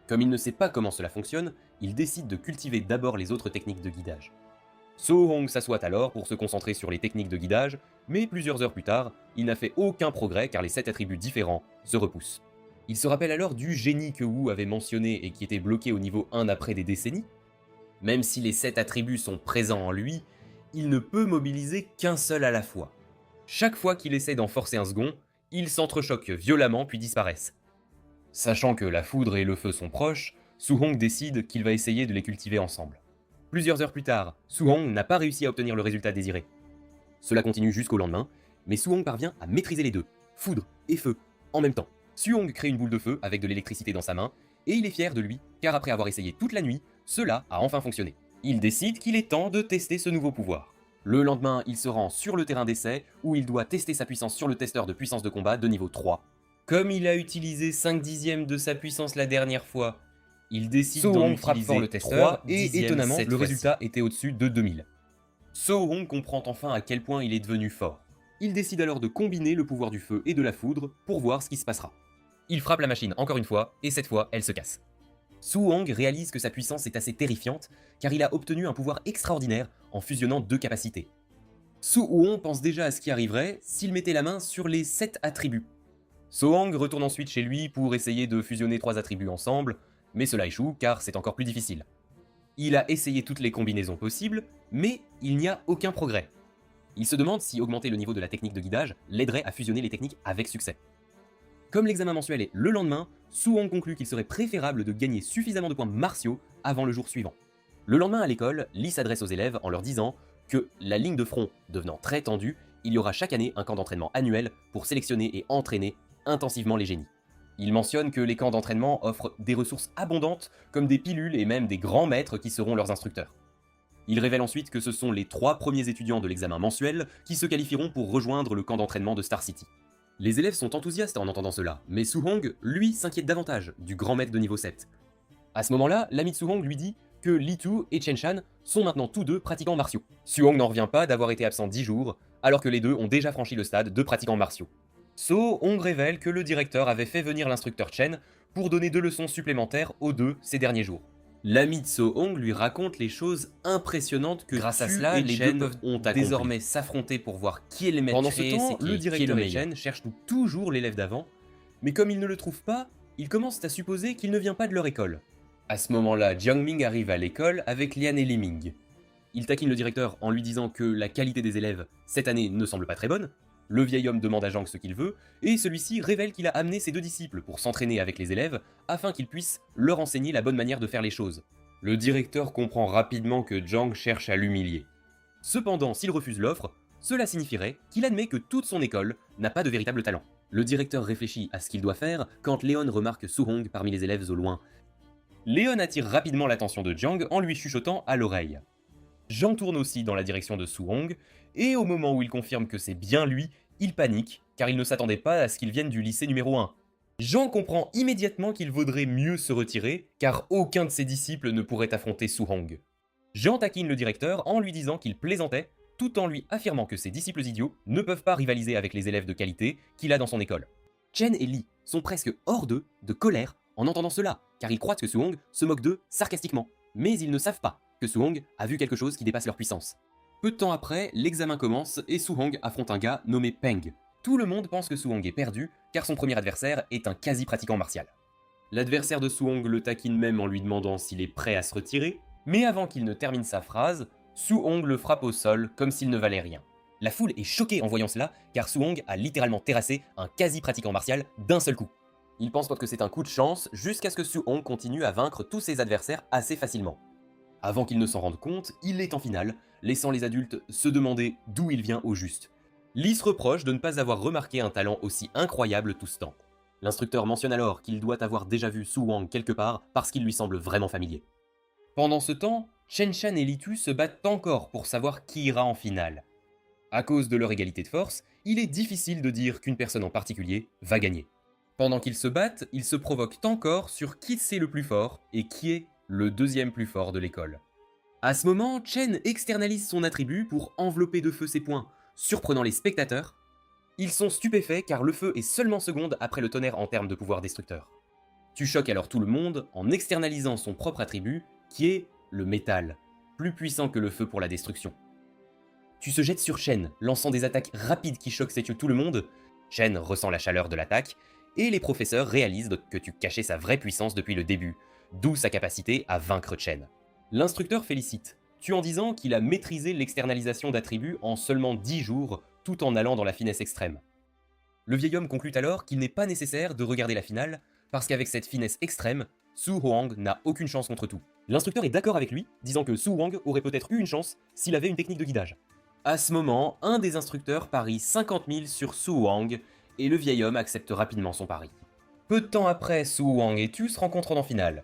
Speaker 1: Comme il ne sait pas comment cela fonctionne, il décide de cultiver d'abord les autres techniques de guidage. Su-hong s'assoit alors pour se concentrer sur les techniques de guidage, mais plusieurs heures plus tard, il n'a fait aucun progrès car les 7 attributs différents se repoussent. Il se rappelle alors du génie que Wu avait mentionné et qui était bloqué au niveau 1 après des décennies. Même si les 7 attributs sont présents en lui, il ne peut mobiliser qu'un seul à la fois. Chaque fois qu'il essaie d'en forcer un second, ils s'entrechoquent violemment puis disparaissent. Sachant que la foudre et le feu sont proches, Su-hong décide qu'il va essayer de les cultiver ensemble. Plusieurs heures plus tard, Su-hong n'a pas réussi à obtenir le résultat désiré. Cela continue jusqu'au lendemain, mais Su-hong parvient à maîtriser les deux, foudre et feu, en même temps. Su-hong crée une boule de feu avec de l'électricité dans sa main, et il est fier de lui, car après avoir essayé toute la nuit, cela a enfin fonctionné. Il décide qu'il est temps de tester ce nouveau pouvoir. Le lendemain, il se rend sur le terrain d'essai, où il doit tester sa puissance sur le testeur de puissance de combat de niveau 3. Comme il a utilisé 5/10 de sa puissance la dernière fois, Il décide
Speaker 2: So
Speaker 1: d'en
Speaker 2: Hong frappe fort
Speaker 1: utiliser
Speaker 2: le testeur
Speaker 1: 3
Speaker 2: et
Speaker 1: dixièmes
Speaker 2: étonnamment,
Speaker 1: cette
Speaker 2: le
Speaker 1: fois-ci.
Speaker 2: résultat était au-dessus de 2000.
Speaker 1: So Hong comprend enfin à quel point il est devenu fort. Il décide alors de combiner le pouvoir du feu et de la foudre pour voir ce qui se passera.
Speaker 2: Il frappe la machine encore une fois, et cette fois, elle se casse.
Speaker 1: Su Hong réalise que sa puissance est assez terrifiante, car il a obtenu un pouvoir extraordinaire en fusionnant 2 capacités. Su Hong pense déjà à ce qui arriverait s'il mettait la main sur les 7 attributs. So Hong retourne ensuite chez lui pour essayer de fusionner 3 attributs ensemble, mais cela échoue car c'est encore plus difficile. Il a essayé toutes les combinaisons possibles, mais il n'y a aucun progrès. Il se demande si augmenter le niveau de la technique de guidage l'aiderait à fusionner les techniques avec succès. Comme l'examen mensuel est le lendemain, Su Hong conclut qu'il serait préférable de gagner suffisamment de points martiaux avant le jour suivant. Le lendemain à l'école, Lee s'adresse aux élèves en leur disant que, la ligne de front devenant très tendue, il y aura chaque année un camp d'entraînement annuel pour sélectionner et entraîner intensivement les génies. Il mentionne que les camps d'entraînement offrent des ressources abondantes comme des pilules et même des grands maîtres qui seront leurs instructeurs. Il révèle ensuite que ce sont les 3 premiers étudiants de l'examen mensuel qui se qualifieront pour rejoindre le camp d'entraînement de Star City. Les élèves sont enthousiastes en entendant cela, mais Su Hong, lui, s'inquiète davantage du grand maître de niveau 7. À ce moment-là, l'ami de Su Hong lui dit que Li Tu et Chen Shan sont maintenant tous deux pratiquants martiaux. Su Hong n'en revient pas d'avoir été absent 10 jours, alors que les deux ont déjà franchi le stade de pratiquants martiaux. So Hong révèle que le directeur avait fait venir l'instructeur Chen pour donner 2 leçons supplémentaires aux deux ces derniers jours. L'ami de So Hong lui raconte les choses impressionnantes que
Speaker 2: Grâce à
Speaker 1: Tu
Speaker 2: cela,
Speaker 1: et
Speaker 2: les
Speaker 1: Chen
Speaker 2: deux peuvent
Speaker 1: ont
Speaker 2: désormais
Speaker 1: s'affronter pour voir qui est le maître.
Speaker 2: Pendant ce temps,
Speaker 1: le directeur et Chen cherchent toujours l'élève d'avant, mais comme ils ne le trouvent pas, ils commencent à supposer qu'il ne vient pas de leur école. À ce moment-là, Jiang Ming arrive à l'école avec Lian et Li Ming. Il taquine le directeur en lui disant que la qualité des élèves cette année ne semble pas très bonne. Le vieil homme demande à Zhang ce qu'il veut, et celui-ci révèle qu'il a amené ses 2 disciples pour s'entraîner avec les élèves afin qu'ils puissent leur enseigner la bonne manière de faire les choses. Le directeur comprend rapidement que Zhang cherche à l'humilier. Cependant, s'il refuse l'offre, cela signifierait qu'il admet que toute son école n'a pas de véritable talent. Le directeur réfléchit à ce qu'il doit faire quand Léon remarque Su Hong parmi les élèves au loin. Léon attire rapidement l'attention de Jiang en lui chuchotant à l'oreille. Jiang tourne aussi dans la direction de Su Hong, et au moment où il confirme que c'est bien lui, il panique, car il ne s'attendait pas à ce qu'il vienne du lycée numéro 1. Jiang comprend immédiatement qu'il vaudrait mieux se retirer, car aucun de ses disciples ne pourrait affronter Su Hong. Jiang taquine le directeur en lui disant qu'il plaisantait, tout en lui affirmant que ses disciples idiots ne peuvent pas rivaliser avec les élèves de qualité qu'il a dans son école. Chen et Li sont presque hors d'eux de colère en entendant cela, car ils croient que Su Hong se moque d'eux sarcastiquement, mais ils ne savent pas que Su Hong a vu quelque chose qui dépasse leur puissance. Peu de temps après, l'examen commence et Su Hong affronte un gars nommé Peng. Tout le monde pense que Su Hong est perdu, car son premier adversaire est un quasi-pratiquant martial. L'adversaire de Su Hong le taquine même en lui demandant s'il est prêt à se retirer, mais avant qu'il ne termine sa phrase, Su Hong le frappe au sol comme s'il ne valait rien. La foule est choquée en voyant cela, car Su Hong a littéralement terrassé un quasi-pratiquant martial d'un seul coup. Ils pensent que c'est un coup de chance, jusqu'à ce que Su Hong continue à vaincre tous ses adversaires assez facilement. Avant qu'il ne s'en rende compte, il est en finale, laissant les adultes se demander d'où il vient au juste. Lee se reproche de ne pas avoir remarqué un talent aussi incroyable tout ce temps. L'instructeur mentionne alors qu'il doit avoir déjà vu Su Hong quelque part parce qu'il lui semble vraiment familier. Pendant ce temps, Chen Shan et Li Tu se battent encore pour savoir qui ira en finale. À cause de leur égalité de force, il est difficile de dire qu'une personne en particulier va gagner. Pendant qu'ils se battent, ils se provoquent encore sur qui c'est le plus fort et qui est le deuxième plus fort de l'école. À ce moment, Chen externalise son attribut pour envelopper de feu ses poings, surprenant les spectateurs. Ils sont stupéfaits car le feu est seulement seconde après le tonnerre en termes de pouvoir destructeur. Tu choques alors tout le monde en externalisant son propre attribut, qui est le métal, plus puissant que le feu pour la destruction. Tu se jettes sur Chen, lançant des attaques rapides qui choquent et tuent tout le monde. Chen ressent la chaleur de l'attaque, et les professeurs réalisent que tu cachais sa vraie puissance depuis le début, d'où sa capacité à vaincre Chen. L'instructeur félicite, tu en disant qu'il a maîtrisé l'externalisation d'attributs en seulement 10 jours, tout en allant dans la finesse extrême. Le vieil homme conclut alors qu'il n'est pas nécessaire de regarder la finale, parce qu'avec cette finesse extrême, Su Hong n'a aucune chance contre tout. L'instructeur est d'accord avec lui, disant que Su Hong aurait peut-être eu une chance s'il avait une technique de guidage. À ce moment, un des instructeurs parie 50 000 sur Su Hong, et le vieil homme accepte rapidement son pari. Peu de temps après, Su Hong et Tu se rencontrent en finale.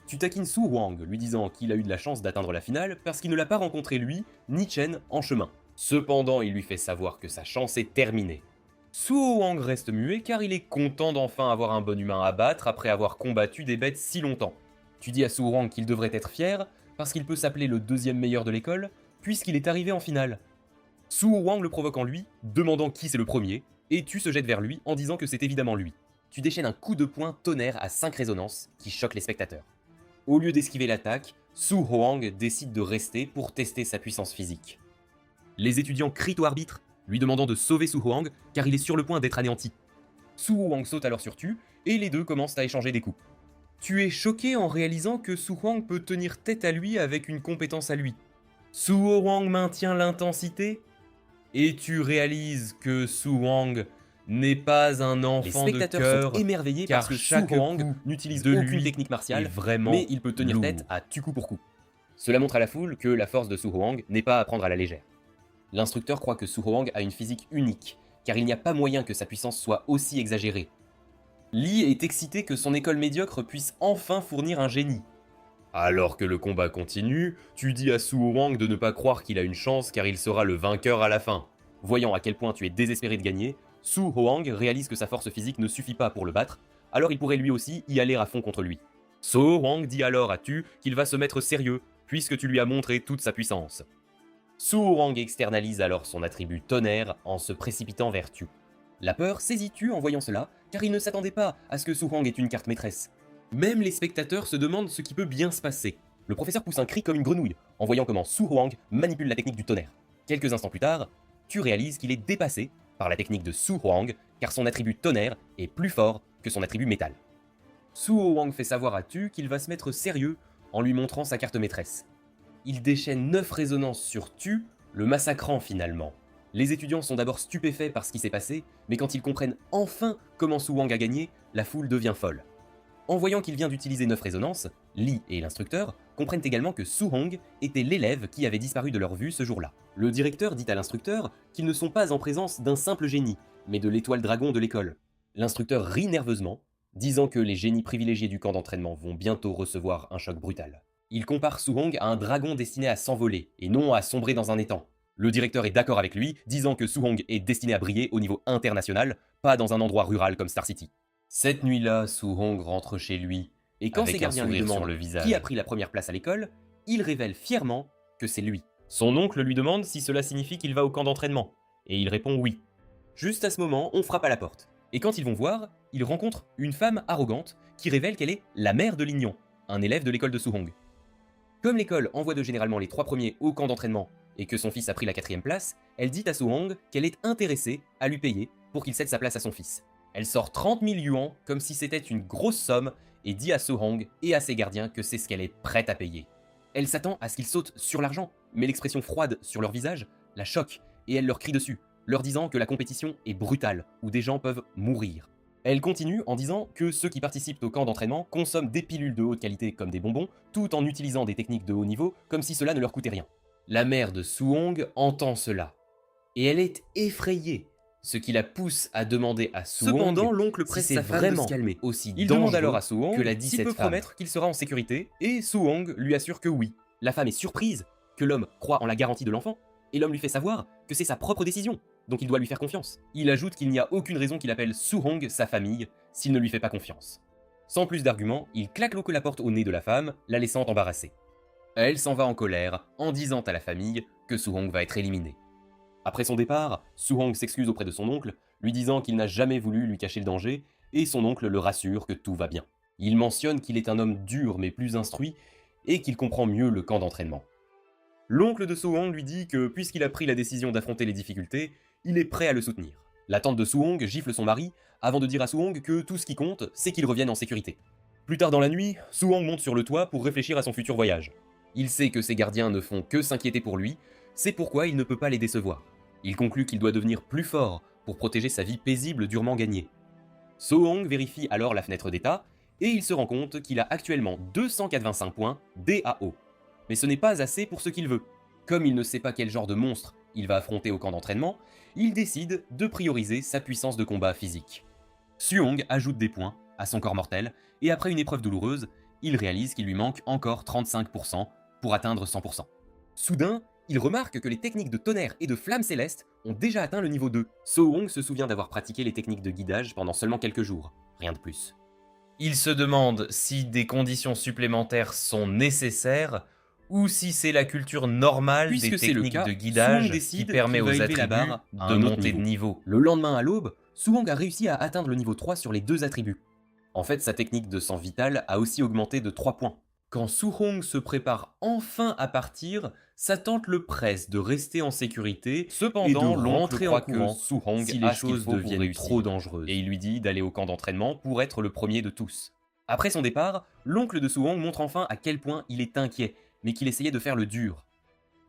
Speaker 1: Tu taquines Su Hong, lui disant qu'il a eu de la chance d'atteindre la finale parce qu'il ne l'a pas rencontré lui, ni Chen, en chemin. Cependant, il lui fait savoir que sa chance est terminée. Su Hong reste muet car il est content d'enfin avoir un bon humain à battre après avoir combattu des bêtes si longtemps. Tu dis à Su Huang qu'il devrait être fier, parce qu'il peut s'appeler le deuxième meilleur de l'école, puisqu'il est arrivé en finale. Su Huang le provoque en lui, demandant qui c'est le premier, et tu se jettes vers lui en disant que c'est évidemment lui. Tu déchaînes un coup de poing tonnerre à 5 résonances qui choque les spectateurs. Au lieu d'esquiver l'attaque, Su Huang décide de rester pour tester sa puissance physique. Les étudiants crient au arbitre, lui demandant de sauver Su Huang car il est sur le point d'être anéanti. Su Huang saute alors sur Tu, et les deux commencent à échanger des coups. Tu es choqué en réalisant que Su Huang peut tenir tête à lui avec une compétence à lui. Su Huang maintient l'intensité, et tu réalises que Su Huang n'est pas un enfant de cœur. Les spectateurs sont émerveillés parce que Su Huang n'utilise aucune technique martiale, vraiment mais il peut tenir tête à tu coup pour coup. Cela montre à la foule que la force de Su Huang n'est pas à prendre à la légère. L'instructeur croit que Su Huang a une physique unique, car il n'y a pas moyen que sa puissance soit aussi exagérée. Li est excité que son école médiocre puisse enfin fournir un génie. Alors que le combat continue, tu dis à Su Huang de ne pas croire qu'il a une chance car il sera le vainqueur à la fin. Voyant à quel point tu es désespéré de gagner, Su Huang réalise que sa force physique ne suffit pas pour le battre, alors il pourrait lui aussi y aller à fond contre lui. Su Huang dit alors à Tu qu'il va se mettre sérieux, puisque tu lui as montré toute sa puissance. Su Huang externalise alors son attribut tonnerre en se précipitant vers Tu. La peur saisit Tu en voyant cela, car il ne s'attendait pas à ce que Su Huang ait une carte maîtresse. Même les spectateurs se demandent ce qui peut bien se passer. Le professeur pousse un cri comme une grenouille, en voyant comment Su Huang manipule la technique du tonnerre. Quelques instants plus tard, Tu réalises qu'il est dépassé par la technique de Su Huang, car son attribut tonnerre est plus fort que son attribut métal. Su Huang fait savoir à Tu qu'il va se mettre sérieux en lui montrant sa carte maîtresse. Il déchaîne 9 résonances sur Tu, le massacrant finalement. Les étudiants sont d'abord stupéfaits par ce qui s'est passé, mais quand ils comprennent enfin comment Su Huang a gagné, la foule devient folle. En voyant qu'il vient d'utiliser 9 résonances, Li et l'instructeur comprennent également que Su Huang était l'élève qui avait disparu de leur vue ce jour-là. Le directeur dit à l'instructeur qu'ils ne sont pas en présence d'un simple génie, mais de l'étoile dragon de l'école. L'instructeur rit nerveusement, disant que les génies privilégiés du camp d'entraînement vont bientôt recevoir un choc brutal. Il compare Su Huang à un dragon destiné à s'envoler, et non à sombrer dans un étang. Le directeur est d'accord avec lui, disant que Su Huang est destiné à briller au niveau international, pas dans un endroit rural comme Star City. Cette nuit-là, Su Huang rentre chez lui, et quand ses gardiens lui demandent qui a pris la première place à l'école, il révèle fièrement que c'est lui. Son oncle lui demande si cela signifie qu'il va au camp d'entraînement, et il répond oui. Juste à ce moment, on frappe à la porte, et quand ils vont voir, ils rencontrent une femme arrogante qui révèle qu'elle est la mère de Lignon, un élève de l'école de Su Huang. Comme l'école envoie généralement les 3 premiers au camp d'entraînement, et que son fils a pris la 4e place, elle dit à Su Huang qu'elle est intéressée à lui payer pour qu'il cède sa place à son fils. Elle sort 30 000 yuans comme si c'était une grosse somme et dit à Su Huang et à ses gardiens que c'est ce qu'elle est prête à payer. Elle s'attend à ce qu'ils sautent sur l'argent, mais l'expression froide sur leur visage la choque et elle leur crie dessus, leur disant que la compétition est brutale, où des gens peuvent mourir. Elle continue en disant que ceux qui participent au camp d'entraînement consomment des pilules de haute qualité comme des bonbons, tout en utilisant des techniques de haut niveau comme si cela ne leur coûtait rien. La mère de Su Huang entend cela, et elle est effrayée, ce qui la pousse à demander à Su Huang. Cependant, l'oncle presse sa femme de se calmer. Aussi il demande alors à Su Huang que la 17 s'il peut promettre qu'il sera en sécurité, et Su Huang lui assure que oui. La femme est surprise que l'homme croit en la garantie de l'enfant, et l'homme lui fait savoir que c'est sa propre décision, donc il doit lui faire confiance. Il ajoute qu'il n'y a aucune raison qu'il appelle Su Huang sa famille s'il ne lui fait pas confiance. Sans plus d'arguments, il claque l'eau que la porte au nez de la femme, la laissant embarrassée. Elle s'en va en colère, en disant à la famille que Su Huang va être éliminé. Après son départ, Su Huang s'excuse auprès de son oncle, lui disant qu'il n'a jamais voulu lui cacher le danger, et son oncle le rassure que tout va bien. Il mentionne qu'il est un homme dur mais plus instruit, et qu'il comprend mieux le camp d'entraînement. L'oncle de Su Huang lui dit que puisqu'il a pris la décision d'affronter les difficultés, il est prêt à le soutenir. La tante de Su Huang gifle son mari, avant de dire à Su Huang que tout ce qui compte, c'est qu'il revienne en sécurité. Plus tard dans la nuit, Su Huang monte sur le toit pour réfléchir à son futur voyage. Il sait que ses gardiens ne font que s'inquiéter pour lui, c'est pourquoi il ne peut pas les décevoir. Il conclut qu'il doit devenir plus fort pour protéger sa vie paisible durement gagnée. Su Huang vérifie alors la fenêtre d'état, et il se rend compte qu'il a actuellement 285 points DAO. Mais ce n'est pas assez pour ce qu'il veut. Comme il ne sait pas quel genre de monstre il va affronter au camp d'entraînement, il décide de prioriser sa puissance de combat physique. Su Huang ajoute des points à son corps mortel, et après une épreuve douloureuse, il réalise qu'il lui manque encore 35% pour atteindre 100%. Soudain, il remarque que les techniques de tonnerre et de flamme céleste ont déjà atteint le niveau 2. Su Huang se souvient d'avoir pratiqué les techniques de guidage pendant seulement quelques jours, rien de plus.
Speaker 2: Il se demande si des conditions supplémentaires sont nécessaires ou si c'est la culture normale
Speaker 1: Puisque
Speaker 2: des
Speaker 1: c'est le
Speaker 2: techniques
Speaker 1: cas,
Speaker 2: de
Speaker 1: Su
Speaker 2: guidage
Speaker 1: Hong
Speaker 2: qui
Speaker 1: décide
Speaker 2: permet
Speaker 1: qu'il va
Speaker 2: aux
Speaker 1: élever la
Speaker 2: attributs
Speaker 1: barre à
Speaker 2: de
Speaker 1: un autre
Speaker 2: monter de
Speaker 1: niveau.
Speaker 2: niveau.
Speaker 1: Le lendemain à l'aube, Su Hong a réussi à atteindre le niveau 3 sur les 2 attributs. En fait, sa technique de sang vital a aussi augmenté de 3 points. Quand Su Hong se prépare enfin à partir, sa tante le presse de rester en sécurité
Speaker 2: Cependant,
Speaker 1: et de
Speaker 2: l'oncle
Speaker 1: rentrer
Speaker 2: croit
Speaker 1: en courant
Speaker 2: que Su Hong
Speaker 1: si les
Speaker 2: a ce qu'il
Speaker 1: choses
Speaker 2: faut pour
Speaker 1: deviennent
Speaker 2: réussir.
Speaker 1: trop dangereuses.
Speaker 2: Et il lui dit d'aller au camp d'entraînement pour être le premier de tous. Après son départ, l'oncle de Su Hong montre enfin à quel point il est inquiet, mais qu'il essayait de faire le dur.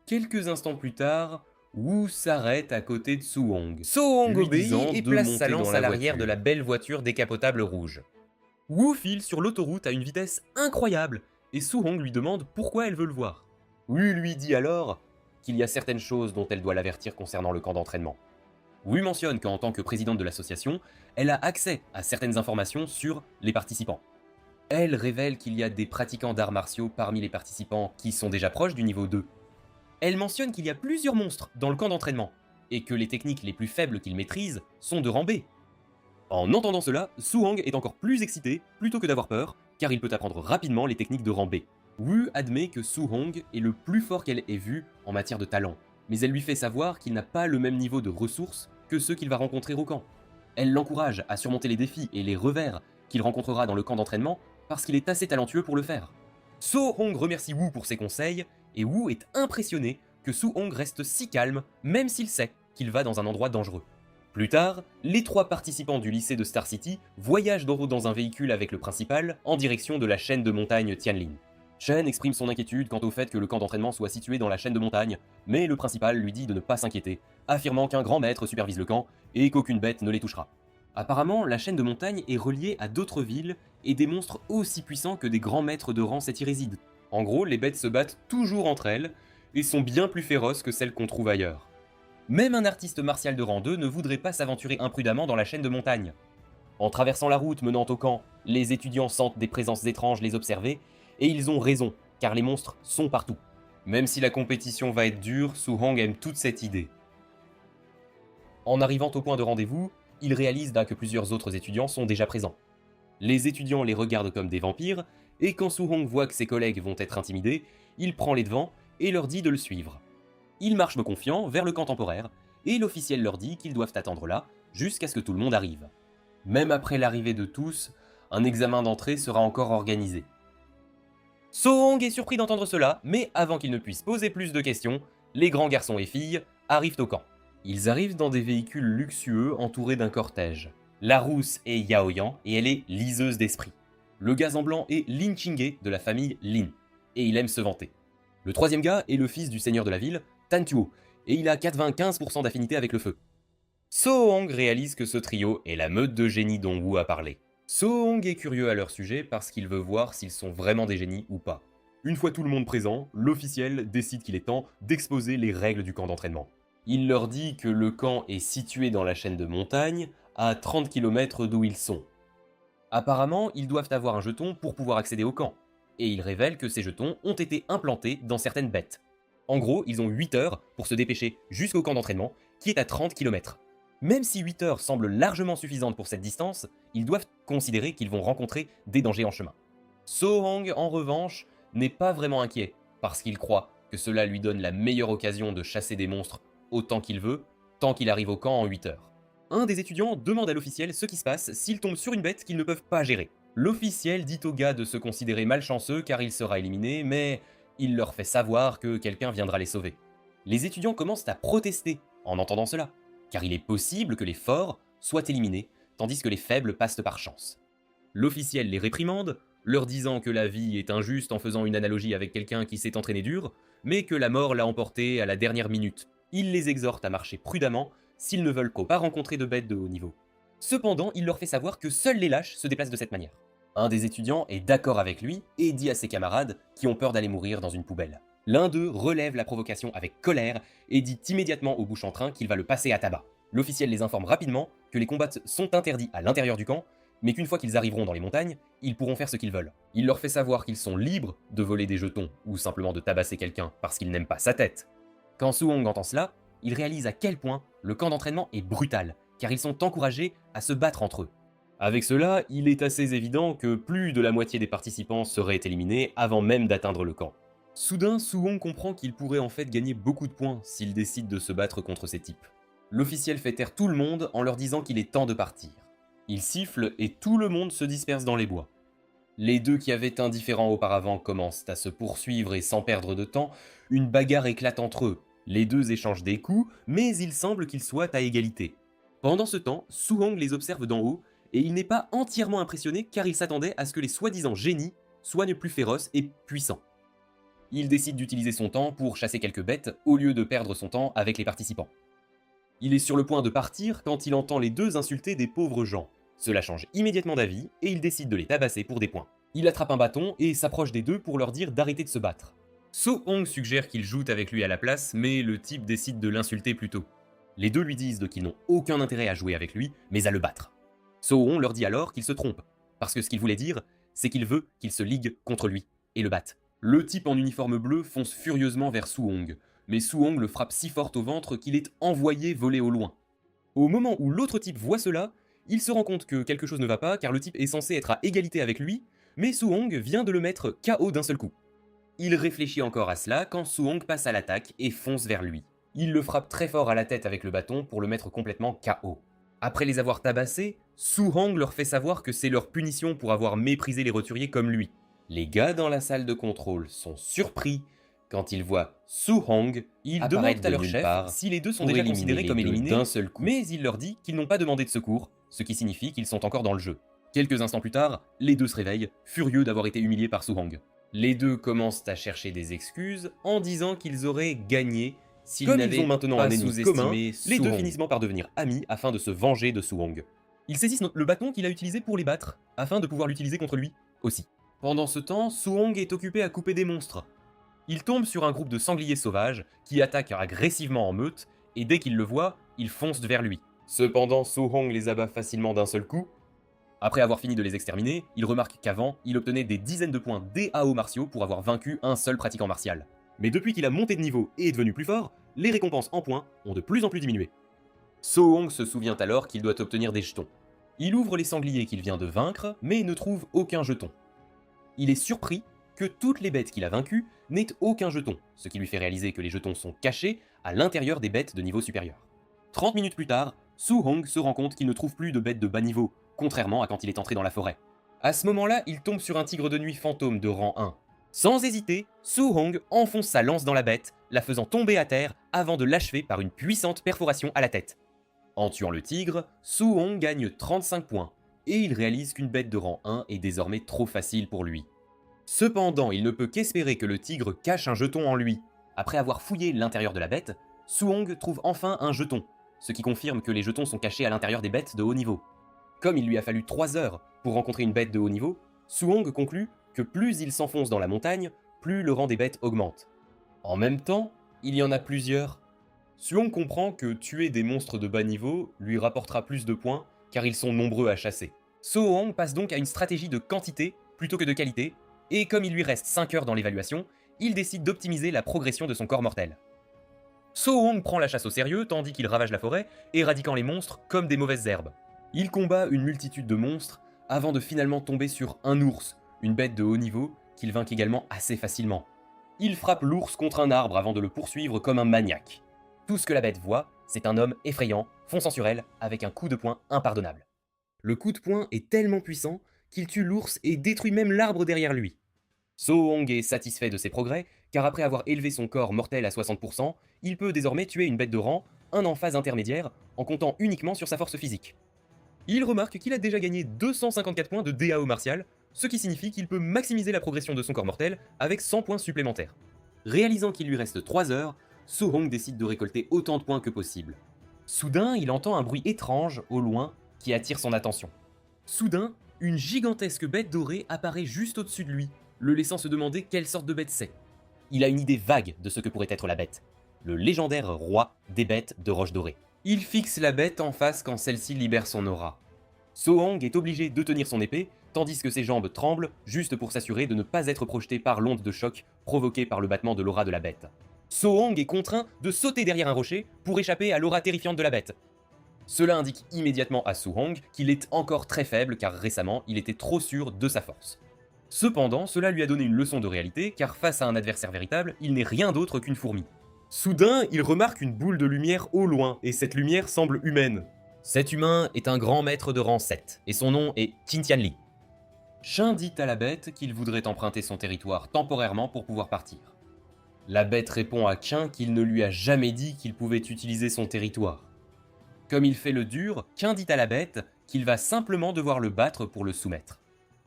Speaker 2: Quelques instants plus tard, Wu s'arrête à côté de Su Hong. Su Hong
Speaker 1: lui
Speaker 2: obéit
Speaker 1: disant
Speaker 2: et
Speaker 1: de
Speaker 2: place
Speaker 1: monter
Speaker 2: sa lance
Speaker 1: dans la
Speaker 2: à l'arrière
Speaker 1: voiture.
Speaker 2: de la belle voiture décapotable rouge.
Speaker 1: Wu file sur l'autoroute à une vitesse incroyable, et Su Hong lui demande pourquoi elle veut le voir. Wu lui dit alors qu'il y a certaines choses dont elle doit l'avertir concernant le camp d'entraînement. Wu mentionne qu'en tant que présidente de l'association, elle a accès à certaines informations sur les participants. Elle révèle qu'il y a des pratiquants d'arts martiaux parmi les participants qui sont déjà proches du niveau 2. Elle mentionne qu'il y a plusieurs monstres dans le camp d'entraînement, et que les techniques les plus faibles qu'ils maîtrisent sont de rang B. En entendant cela, Su Hong est encore plus excité plutôt que d'avoir peur, car il peut apprendre rapidement les techniques de rang B. Wu admet que Su Hong est le plus fort qu'elle ait vu en matière de talent, mais elle lui fait savoir qu'il n'a pas le même niveau de ressources que ceux qu'il va rencontrer au camp. Elle l'encourage à surmonter les défis et les revers qu'il rencontrera dans le camp d'entraînement parce qu'il est assez talentueux pour le faire. Su Hong remercie Wu pour ses conseils, et Wu est impressionné que Su Hong reste si calme même s'il sait qu'il va dans un endroit dangereux. Plus tard, les 3 participants du lycée de Star City voyagent dans un véhicule avec le principal en direction de la chaîne de montagne Tianlin. Shen exprime son inquiétude quant au fait que le camp d'entraînement soit situé dans la chaîne de montagne, mais le principal lui dit de ne pas s'inquiéter, affirmant qu'un grand maître supervise le camp et qu'aucune bête ne les touchera. Apparemment, la chaîne de montagne est reliée à d'autres villes et des monstres aussi puissants que des grands maîtres de rang s'y résident. En gros, les bêtes se battent toujours entre elles et sont bien plus féroces que celles qu'on trouve ailleurs. Même un artiste martial de rang 2 ne voudrait pas s'aventurer imprudemment dans la chaîne de montagne. En traversant la route menant au camp, les étudiants sentent des présences étranges les observer, et ils ont raison, car les monstres sont partout. Même si la compétition va être dure, Su Hong aime toute cette idée. En arrivant au point de rendez-vous, il réalise que plusieurs autres étudiants sont déjà présents. Les étudiants les regardent comme des vampires, et quand Su Hong voit que ses collègues vont être intimidés, il prend les devants et leur dit de le suivre. Ils marchent confiants vers le camp temporaire, et l'officiel leur dit qu'ils doivent attendre là, jusqu'à ce que tout le monde arrive. Même après l'arrivée de tous, un examen d'entrée sera encore organisé. Su Hong est surpris d'entendre cela, mais avant qu'il ne puisse poser plus de questions, les grands garçons et filles arrivent au camp. Ils arrivent dans des véhicules luxueux entourés d'un cortège. La rousse est Yao Yang, et elle est liseuse d'esprit. Le gaz en blanc est Lin Qinghe de la famille Lin, et il aime se vanter. Le troisième gars est le fils du seigneur de la ville, Tan Tuo, et il a 95% d'affinité avec le feu. Su Hong réalise que ce trio est la meute de génies dont Wu a parlé. Su Hong est curieux à leur sujet parce qu'il veut voir s'ils sont vraiment des génies ou pas. Une fois tout le monde présent, l'officiel décide qu'il est temps d'exposer les règles du camp d'entraînement. Il leur dit que le camp est situé dans la chaîne de montagne, à 30 km d'où ils sont. Apparemment, ils doivent avoir un jeton pour pouvoir accéder au camp, et il révèle que ces jetons ont été implantés dans certaines bêtes. En gros, ils ont 8 heures pour se dépêcher jusqu'au camp d'entraînement, qui est à 30 km. Même si 8 heures semblent largement suffisantes pour cette distance, ils doivent considérer qu'ils vont rencontrer des dangers en chemin. Su Hong, en revanche, n'est pas vraiment inquiet, parce qu'il croit que cela lui donne la meilleure occasion de chasser des monstres autant qu'il veut, tant qu'il arrive au camp en 8 heures. Un des étudiants demande à l'officiel ce qui se passe s'ils tombent sur une bête qu'ils ne peuvent pas gérer. L'officiel dit aux gars de se considérer malchanceux car il sera éliminé, mais il leur fait savoir que quelqu'un viendra les sauver. Les étudiants commencent à protester en entendant cela, car il est possible que les forts soient éliminés, tandis que les faibles passent par chance. L'officiel les réprimande, leur disant que la vie est injuste en faisant une analogie avec quelqu'un qui s'est entraîné dur, mais que la mort l'a emporté à la dernière minute. Il les exhorte à marcher prudemment s'ils ne veulent pas rencontrer de bêtes de haut niveau. Cependant, il leur fait savoir que seuls les lâches se déplacent de cette manière. Un des étudiants est d'accord avec lui et dit à ses camarades qui ont peur d'aller mourir dans une poubelle. L'un d'eux relève la provocation avec colère et dit immédiatement au bouche en train qu'il va le passer à tabac. L'officiel les informe rapidement que les combats sont interdits à l'intérieur du camp, mais qu'une fois qu'ils arriveront dans les montagnes, ils pourront faire ce qu'ils veulent. Il leur fait savoir qu'ils sont libres de voler des jetons ou simplement de tabasser quelqu'un parce qu'ils n'aiment pas sa tête. Quand Su Hong entend cela, il réalise à quel point le camp d'entraînement est brutal, car ils sont encouragés à se battre entre eux. Avec cela, il est assez évident que plus de la moitié des participants seraient éliminés avant même d'atteindre le camp. Soudain, Su-hong comprend qu'il pourrait en fait gagner beaucoup de points s'il décide de se battre contre ces types. L'officiel fait taire tout le monde en leur disant qu'il est temps de partir. Il siffle et tout le monde se disperse dans les bois. Les deux qui avaient indifférents auparavant commencent à se poursuivre et sans perdre de temps, une bagarre éclate entre eux. Les deux échangent des coups, mais il semble qu'ils soient à égalité. Pendant ce temps, Su-hong les observe d'en haut, et il n'est pas entièrement impressionné car il s'attendait à ce que les soi-disant génies soignent plus féroces et puissants. Il décide d'utiliser son temps pour chasser quelques bêtes au lieu de perdre son temps avec les participants. Il est sur le point de partir quand il entend les deux insulter des pauvres gens. Cela change immédiatement d'avis et il décide de les tabasser pour des points. Il attrape un bâton et s'approche des deux pour leur dire d'arrêter de se battre. So-hong suggère qu'il joue avec lui à la place, mais le type décide de l'insulter plutôt. Les deux lui disent qu'ils n'ont aucun intérêt à jouer avec lui, mais à le battre. So-hong leur dit alors qu'il se trompe, parce que ce qu'il voulait dire, c'est qu'il veut qu'ils se liguent contre lui et le battent. Le type en uniforme bleu fonce furieusement vers Su-hong, mais Su-hong le frappe si fort au ventre qu'il est envoyé voler au loin. Au moment où l'autre type voit cela, il se rend compte que quelque chose ne va pas car le type est censé être à égalité avec lui, mais Su-hong vient de le mettre KO d'un seul coup. Il réfléchit encore à cela quand Su-hong passe à l'attaque et fonce vers lui. Il le frappe très fort à la tête avec le bâton pour le mettre complètement KO. Après les avoir tabassés, Su-hong leur fait savoir que c'est leur punition pour avoir méprisé les roturiers comme lui. Les gars dans la salle de contrôle sont surpris quand ils voient Su-hong. Ils demandent à leur chef si les deux sont déjà considérés comme éliminés d'un seul coup. Mais il leur dit qu'ils n'ont pas demandé de secours, ce qui signifie qu'ils sont encore dans le jeu. Quelques instants plus tard, les deux se réveillent, furieux d'avoir été humiliés par Su-hong. Les deux commencent à chercher des excuses en disant qu'ils auraient gagné s'ils n'avaient ont maintenant pas un ennemi commun. Les deux finissent par devenir amis afin de se venger de Su-hong. Ils saisissent le bâton qu'il a utilisé pour les battre, afin de pouvoir l'utiliser contre lui aussi. Pendant ce temps, Su-hong est occupé à couper des monstres. Il tombe sur un groupe de sangliers sauvages qui attaquent agressivement en meute, et dès qu'il le voit, il fonce vers lui. Cependant, Su-hong les abat facilement d'un seul coup. Après avoir fini de les exterminer, il remarque qu'avant, il obtenait des dizaines de points DAO martiaux pour avoir vaincu un seul pratiquant martial. Mais depuis qu'il a monté de niveau et est devenu plus fort, les récompenses en points ont de plus en plus diminué. So-hong se souvient alors qu'il doit obtenir des jetons. Il ouvre les sangliers qu'il vient de vaincre, mais ne trouve aucun jeton. Il est surpris que toutes les bêtes qu'il a vaincues n'aient aucun jeton, ce qui lui fait réaliser que les jetons sont cachés à l'intérieur des bêtes de niveau supérieur. 30 minutes plus tard, Su-hong se rend compte qu'il ne trouve plus de bêtes de bas niveau, contrairement à quand il est entré dans la forêt. À ce moment-là, il tombe sur un tigre de nuit fantôme de rang 1. Sans hésiter, Su-hong enfonce sa lance dans la bête, la faisant tomber à terre avant de l'achever par une puissante perforation à la tête. En tuant le tigre, Su-hong gagne 35 points, et il réalise qu'une bête de rang 1 est désormais trop facile pour lui. Cependant, il ne peut qu'espérer que le tigre cache un jeton en lui. Après avoir fouillé l'intérieur de la bête, Su-hong trouve enfin un jeton, ce qui confirme que les jetons sont cachés à l'intérieur des bêtes de haut niveau. Comme il lui a fallu 3 heures pour rencontrer une bête de haut niveau, Su-hong conclut que plus il s'enfonce dans la montagne, plus le rang des bêtes augmente. En même temps, il y en a plusieurs. Su-hong comprend que tuer des monstres de bas niveau lui rapportera plus de points car ils sont nombreux à chasser. So-hong passe donc à une stratégie de quantité plutôt que de qualité, et comme il lui reste 5 heures dans l'évaluation, il décide d'optimiser la progression de son corps mortel. So-hong prend la chasse au sérieux tandis qu'il ravage la forêt, éradiquant les monstres comme des mauvaises herbes. Il combat une multitude de monstres avant de finalement tomber sur un ours, une bête de haut niveau qu'il vainc également assez facilement. Il frappe l'ours contre un arbre avant de le poursuivre comme un maniaque. Tout ce que la bête voit, c'est un homme effrayant, fonçant sur elle avec un coup de poing impardonnable. Le coup de poing est tellement puissant qu'il tue l'ours et détruit même l'arbre derrière lui. So-hong est satisfait de ses progrès, car après avoir élevé son corps mortel à 60%, il peut désormais tuer une bête de rang, un en phase intermédiaire, en comptant uniquement sur sa force physique. Il remarque qu'il a déjà gagné 254 points de DAO martial, ce qui signifie qu'il peut maximiser la progression de son corps mortel avec 100 points supplémentaires. Réalisant qu'il lui reste 3 heures, So-hong décide de récolter autant de points que possible. Soudain, il entend un bruit étrange au loin qui attire son attention. Soudain, une gigantesque bête dorée apparaît juste au-dessus de lui, le laissant se demander quelle sorte de bête c'est. Il a une idée vague de ce que pourrait être la bête. Le légendaire roi des bêtes de Roche Dorée. Il fixe la bête en face quand celle-ci libère son aura. So-hong est obligé de tenir son épée, tandis que ses jambes tremblent, juste pour s'assurer de ne pas être projeté par l'onde de choc provoquée par le battement de l'aura de la bête. So-hong est contraint de sauter derrière un rocher pour échapper à l'aura terrifiante de la bête. Cela indique immédiatement à Su Hong qu'il est encore très faible car récemment il était trop sûr de sa force. Cependant, cela lui a donné une leçon de réalité car face à un adversaire véritable, il n'est rien d'autre qu'une fourmi. Soudain, il remarque une boule de lumière au loin et cette lumière semble humaine. Cet humain est un grand maître de rang 7 et son nom est Qin Tianli. Shin dit à la bête qu'il voudrait emprunter son territoire temporairement pour pouvoir partir. La bête répond à Qin qu'il ne lui a jamais dit qu'il pouvait utiliser son territoire. Comme il fait le dur, Qin dit à la bête qu'il va simplement devoir le battre pour le soumettre.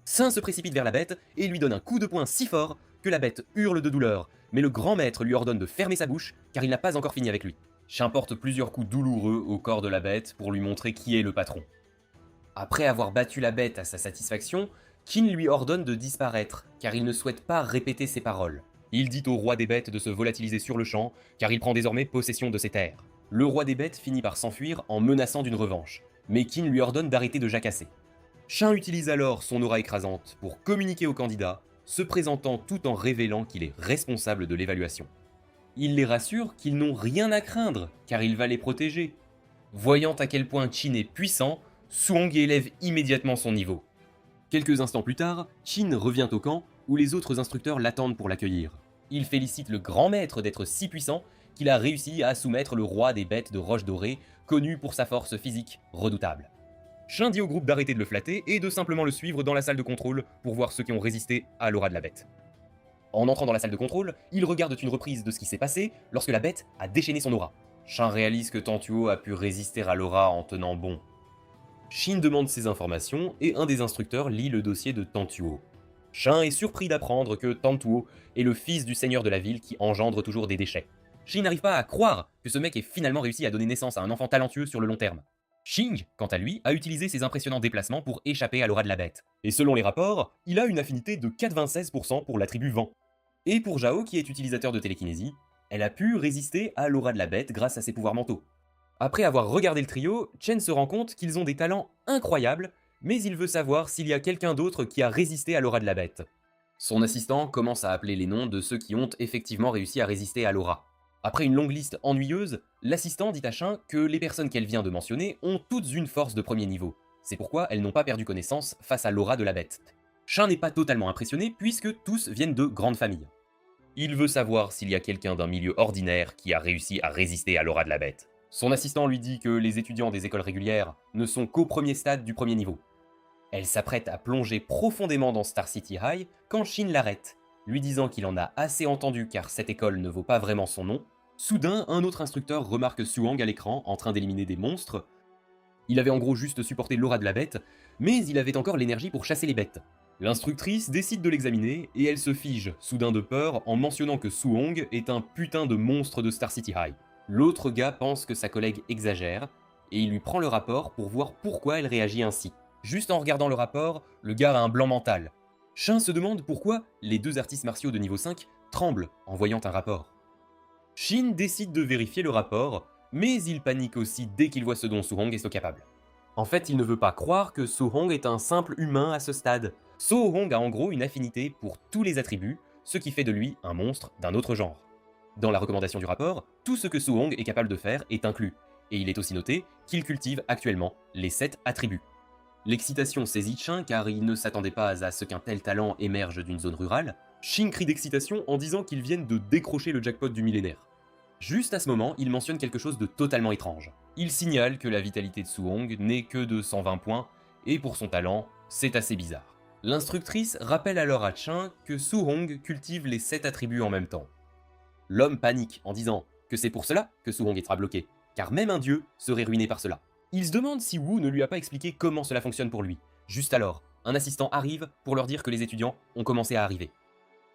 Speaker 1: Shin se précipite vers la bête et lui donne un coup de poing si fort que la bête hurle de douleur, mais le grand maître lui ordonne de fermer sa bouche car il n'a pas encore fini avec lui. Shin porte plusieurs coups douloureux au corps de la bête pour lui montrer qui est le patron. Après avoir battu la bête à sa satisfaction, Qin lui ordonne de disparaître car il ne souhaite pas répéter ses paroles. Il dit au roi des bêtes de se volatiliser sur le champ car il prend désormais possession de ses terres. Le roi des bêtes finit par s'enfuir en menaçant d'une revanche, mais Qin lui ordonne d'arrêter de jacasser. Shin utilise alors son aura écrasante pour communiquer aux candidats, se présentant tout en révélant qu'il est responsable de l'évaluation. Il les rassure qu'ils n'ont rien à craindre, car il va les protéger. Voyant à quel point Qin est puissant, Su Hong élève immédiatement son niveau. Quelques instants plus tard, Qin revient au camp, où les autres instructeurs l'attendent pour l'accueillir. Il félicite le grand maître d'être si puissant qu'il a réussi à soumettre le roi des bêtes de Roche Dorée, connu pour sa force physique redoutable. Shin dit au groupe d'arrêter de le flatter et de simplement le suivre dans la salle de contrôle pour voir ceux qui ont résisté à l'aura de la bête. En entrant dans la salle de contrôle, ils regardent une reprise de ce qui s'est passé lorsque la bête a déchaîné son aura. Shin réalise que Tantuo a pu résister à l'aura en tenant bon. Shin demande ces informations et un des instructeurs lit le dossier de Tantuo. Shin est surpris d'apprendre que Tantuo est le fils du seigneur de la ville qui engendre toujours des déchets. Shin n'arrive pas à croire que ce mec ait finalement réussi à donner naissance à un enfant talentueux sur le long terme. Xing, quant à lui, a utilisé ses impressionnants déplacements pour échapper à l'aura de la bête. Et selon les rapports, il a une affinité de 96% pour l'attribut vent. Et pour Zhao, qui est utilisateur de télékinésie, elle a pu résister à l'aura de la bête grâce à ses pouvoirs mentaux. Après avoir regardé le trio, Chen se rend compte qu'ils ont des talents incroyables, mais il veut savoir s'il y a quelqu'un d'autre qui a résisté à l'aura de la bête. Son assistant commence à appeler les noms de ceux qui ont effectivement réussi à résister à l'aura. Après une longue liste ennuyeuse, l'assistant dit à Shin que les personnes qu'elle vient de mentionner ont toutes une force de premier niveau. C'est pourquoi elles n'ont pas perdu connaissance face à l'aura de la bête. Shin n'est pas totalement impressionné puisque tous viennent de grandes familles. Il veut savoir s'il y a quelqu'un d'un milieu ordinaire qui a réussi à résister à l'aura de la bête. Son assistant lui dit que les étudiants des écoles régulières ne sont qu'au premier stade du premier niveau. Elle s'apprête à plonger profondément dans Star City High quand Shin l'arrête, lui disant qu'il en a assez entendu car cette école ne vaut pas vraiment son nom. Soudain, un autre instructeur remarque Su Hong à l'écran en train d'éliminer des monstres. Il avait en gros juste supporté l'aura de la bête, mais il avait encore l'énergie pour chasser les bêtes. L'instructrice décide de l'examiner et elle se fige, soudain de peur, en mentionnant que Su Hong est un putain de monstre de Star City High. L'autre gars pense que sa collègue exagère, et il lui prend le rapport pour voir pourquoi elle réagit ainsi. Juste en regardant le rapport, le gars a un blanc mental. Shin se demande pourquoi les deux artistes martiaux de niveau 5 tremblent en voyant un rapport. Shin décide de vérifier le rapport, mais il panique aussi dès qu'il voit ce dont Su Hong est capable. En fait, il ne veut pas croire que Su Hong est un simple humain à ce stade. Su Hong a en gros une affinité pour tous les attributs, ce qui fait de lui un monstre d'un autre genre. Dans la recommandation du rapport, tout ce que Su Hong est capable de faire est inclus, et il est aussi noté qu'il cultive actuellement les 7 attributs. L'excitation saisit Shin car il ne s'attendait pas à ce qu'un tel talent émerge d'une zone rurale. Shin crie d'excitation en disant qu'ils viennent de décrocher le jackpot du millénaire. Juste à ce moment, il mentionne quelque chose de totalement étrange. Il signale que la vitalité de Su Hong n'est que de 120 points, et pour son talent, c'est assez bizarre. L'instructrice rappelle alors à Shin que Su Hong cultive les 7 attributs en même temps. L'homme panique en disant que c'est pour cela que Su Hong sera bloqué, car même un dieu serait ruiné par cela. Il se demande si Wu ne lui a pas expliqué comment cela fonctionne pour lui. Juste alors, un assistant arrive pour leur dire que les étudiants ont commencé à arriver.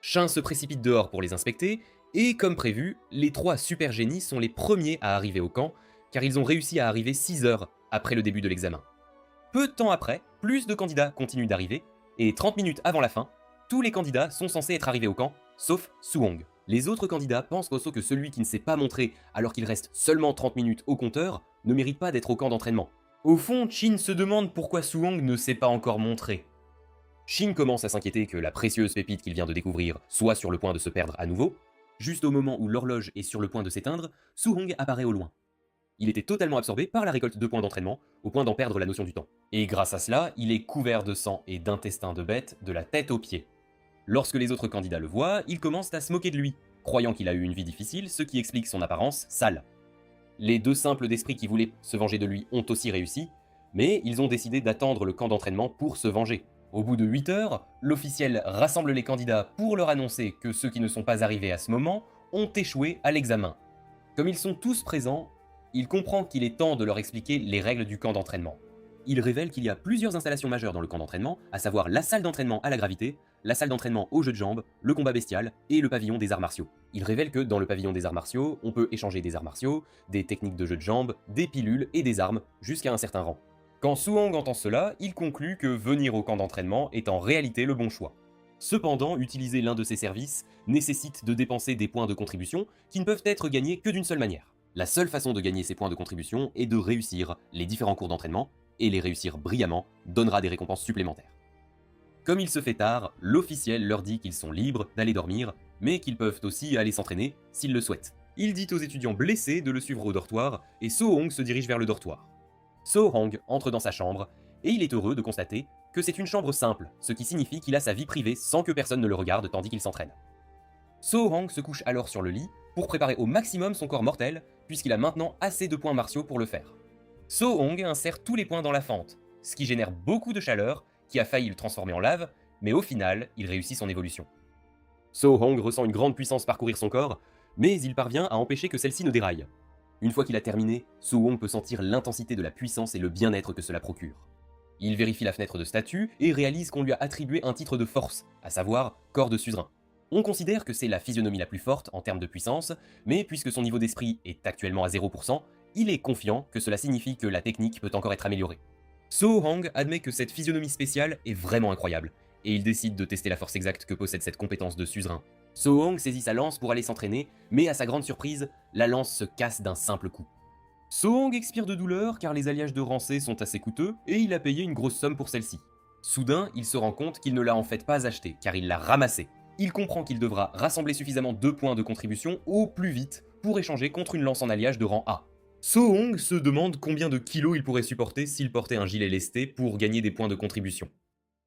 Speaker 1: Shin se précipite dehors pour les inspecter, et comme prévu, les 3 super génies sont les premiers à arriver au camp, car ils ont réussi à arriver 6 heures après le début de l'examen. Peu de temps après, plus de candidats continuent d'arriver, et 30 minutes avant la fin, tous les candidats sont censés être arrivés au camp, sauf Su Hong. Les autres candidats pensent qu'aussi que celui qui ne s'est pas montré alors qu'il reste seulement 30 minutes au compteur ne mérite pas d'être au camp d'entraînement. Au fond, Shin se demande pourquoi Su Hong ne s'est pas encore montré. Shin commence à s'inquiéter que la précieuse pépite qu'il vient de découvrir soit sur le point de se perdre à nouveau. Juste au moment où l'horloge est sur le point de s'éteindre, Su Hong apparaît au loin. Il était totalement absorbé par la récolte de points d'entraînement, au point d'en perdre la notion du temps. Et grâce à cela, il est couvert de sang et d'intestins de bête de la tête aux pieds. Lorsque les autres candidats le voient, ils commencent à se moquer de lui, croyant qu'il a eu une vie difficile, ce qui explique son apparence sale. Les deux simples d'esprit qui voulaient se venger de lui ont aussi réussi, mais ils ont décidé d'attendre le camp d'entraînement pour se venger. Au bout de 8 heures, l'officiel rassemble les candidats pour leur annoncer que ceux qui ne sont pas arrivés à ce moment ont échoué à l'examen. Comme ils sont tous présents, il comprend qu'il est temps de leur expliquer les règles du camp d'entraînement. Il révèle qu'il y a plusieurs installations majeures dans le camp d'entraînement, à savoir la salle d'entraînement à la gravité, la salle d'entraînement au jeu de jambes, le combat bestial et le pavillon des arts martiaux. Il révèle que dans le pavillon des arts martiaux, on peut échanger des arts martiaux, des techniques de jeu de jambes, des pilules et des armes, jusqu'à un certain rang. Quand Su-hong entend cela, il conclut que venir au camp d'entraînement est en réalité le bon choix. Cependant, utiliser l'un de ces services nécessite de dépenser des points de contribution qui ne peuvent être gagnés que d'une seule manière. La seule façon de gagner ces points de contribution est de réussir les différents cours d'entraînement, et les réussir brillamment donnera des récompenses supplémentaires. Comme il se fait tard, l'officiel leur dit qu'ils sont libres d'aller dormir, mais qu'ils peuvent aussi aller s'entraîner s'ils le souhaitent. Il dit aux étudiants blessés de le suivre au dortoir, et So-hong se dirige vers le dortoir. So-hong entre dans sa chambre, et il est heureux de constater que c'est une chambre simple, ce qui signifie qu'il a sa vie privée sans que personne ne le regarde tandis qu'il s'entraîne. So-hong se couche alors sur le lit pour préparer au maximum son corps mortel, puisqu'il a maintenant assez de points martiaux pour le faire. So-hong insère tous les points dans la fente, ce qui génère beaucoup de chaleur, qui a failli le transformer en lave, mais au final, il réussit son évolution. So-hong ressent une grande puissance parcourir son corps, mais il parvient à empêcher que celle-ci ne déraille. Une fois qu'il a terminé, So-hong peut sentir l'intensité de la puissance et le bien-être que cela procure. Il vérifie la fenêtre de statut et réalise qu'on lui a attribué un titre de force, à savoir corps de suzerain. On considère que c'est la physionomie la plus forte en termes de puissance, mais puisque son niveau d'esprit est actuellement à 0%, il est confiant que cela signifie que la technique peut encore être améliorée. So-hong admet que cette physionomie spéciale est vraiment incroyable, et il décide de tester la force exacte que possède cette compétence de suzerain. So-hong saisit sa lance pour aller s'entraîner, mais à sa grande surprise, la lance se casse d'un simple coup. So-hong expire de douleur car les alliages de Rancé sont assez coûteux, et il a payé une grosse somme pour celle-ci. Soudain, il se rend compte qu'il ne l'a en fait pas achetée, car il l'a ramassée. Il comprend qu'il devra rassembler suffisamment de points de contribution au plus vite pour échanger contre une lance en alliage de rang A. So-hong se demande combien de kilos il pourrait supporter s'il portait un gilet lesté pour gagner des points de contribution.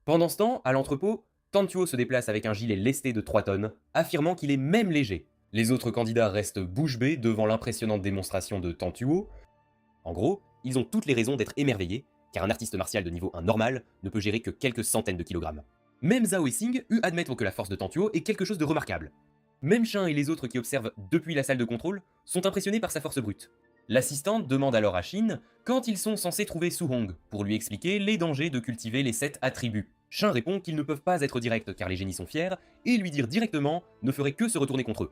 Speaker 1: Pendant ce temps, à l'entrepôt, Tantuo se déplace avec un gilet lesté de 3 tonnes, affirmant qu'il est même léger. Les autres candidats restent bouche bée devant l'impressionnante démonstration de Tantuo. En gros, ils ont toutes les raisons d'être émerveillés, car un artiste martial de niveau 1 normal ne peut gérer que quelques centaines de kilogrammes. Même Zhao et Xing admettent que la force de Tantuo est quelque chose de remarquable. Même Shin et les autres qui observent depuis la salle de contrôle sont impressionnés par sa force brute. L'assistante demande alors à Shin quand ils sont censés trouver Su-hong pour lui expliquer les dangers de cultiver les 7 attributs. Shin répond qu'ils ne peuvent pas être directs car les génies sont fiers, et lui dire directement ne ferait que se retourner contre eux.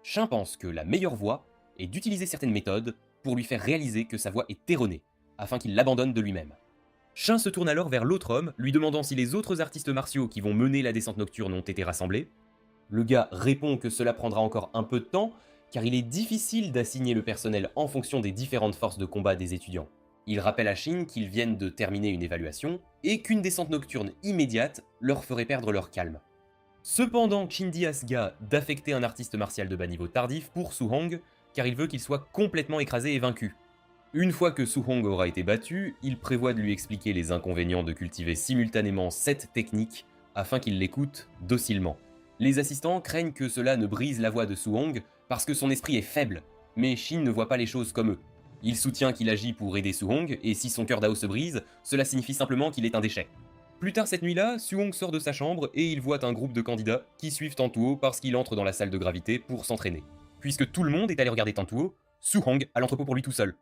Speaker 1: Shin pense que la meilleure voie est d'utiliser certaines méthodes pour lui faire réaliser que sa voie est erronée, afin qu'il l'abandonne de lui-même. Shin se tourne alors vers l'autre homme, lui demandant si les autres artistes martiaux qui vont mener la descente nocturne ont été rassemblés. Le gars répond que cela prendra encore un peu de temps, car il est difficile d'assigner le personnel en fonction des différentes forces de combat des étudiants. Il rappelle à Shin qu'ils viennent de terminer une évaluation, et qu'une descente nocturne immédiate leur ferait perdre leur calme. Cependant, Shin dit à ce gars d'affecter un artiste martial de bas niveau tardif pour Su-hong, car il veut qu'il soit complètement écrasé et vaincu. Une fois que Su-hong aura été battu, il prévoit de lui expliquer les inconvénients de cultiver simultanément 7 techniques, afin qu'il l'écoute docilement. Les assistants craignent que cela ne brise la voix de Su-hong, parce que son esprit est faible, mais Shin ne voit pas les choses comme eux. Il soutient qu'il agit pour aider Su-hong, et si son cœur d'Ao se brise, cela signifie simplement qu'il est un déchet. Plus tard cette nuit-là, Su-hong sort de sa chambre et il voit un groupe de candidats qui suivent Tantuo parce qu'il entre dans la salle de gravité pour s'entraîner. Puisque tout le monde est allé regarder Tantuo, Su-hong a l'entrepôt pour lui tout seul.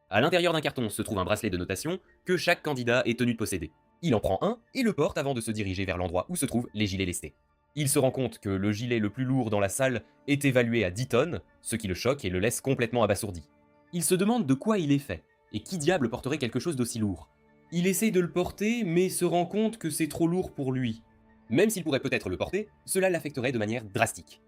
Speaker 1: À l'intérieur d'un carton se trouve un bracelet de notation que chaque candidat est tenu de posséder. Il en prend un et le porte avant de se diriger vers l'endroit où se trouvent les gilets lestés. Il se rend compte que le gilet le plus lourd dans la salle est évalué à 10 tonnes, ce qui le choque et le laisse complètement abasourdi. Il se demande de quoi il est fait, et qui diable porterait quelque chose d'aussi lourd. Il essaye de le porter, mais se rend compte que c'est trop lourd pour lui. Même s'il pourrait peut-être le porter, cela l'affecterait de manière drastique.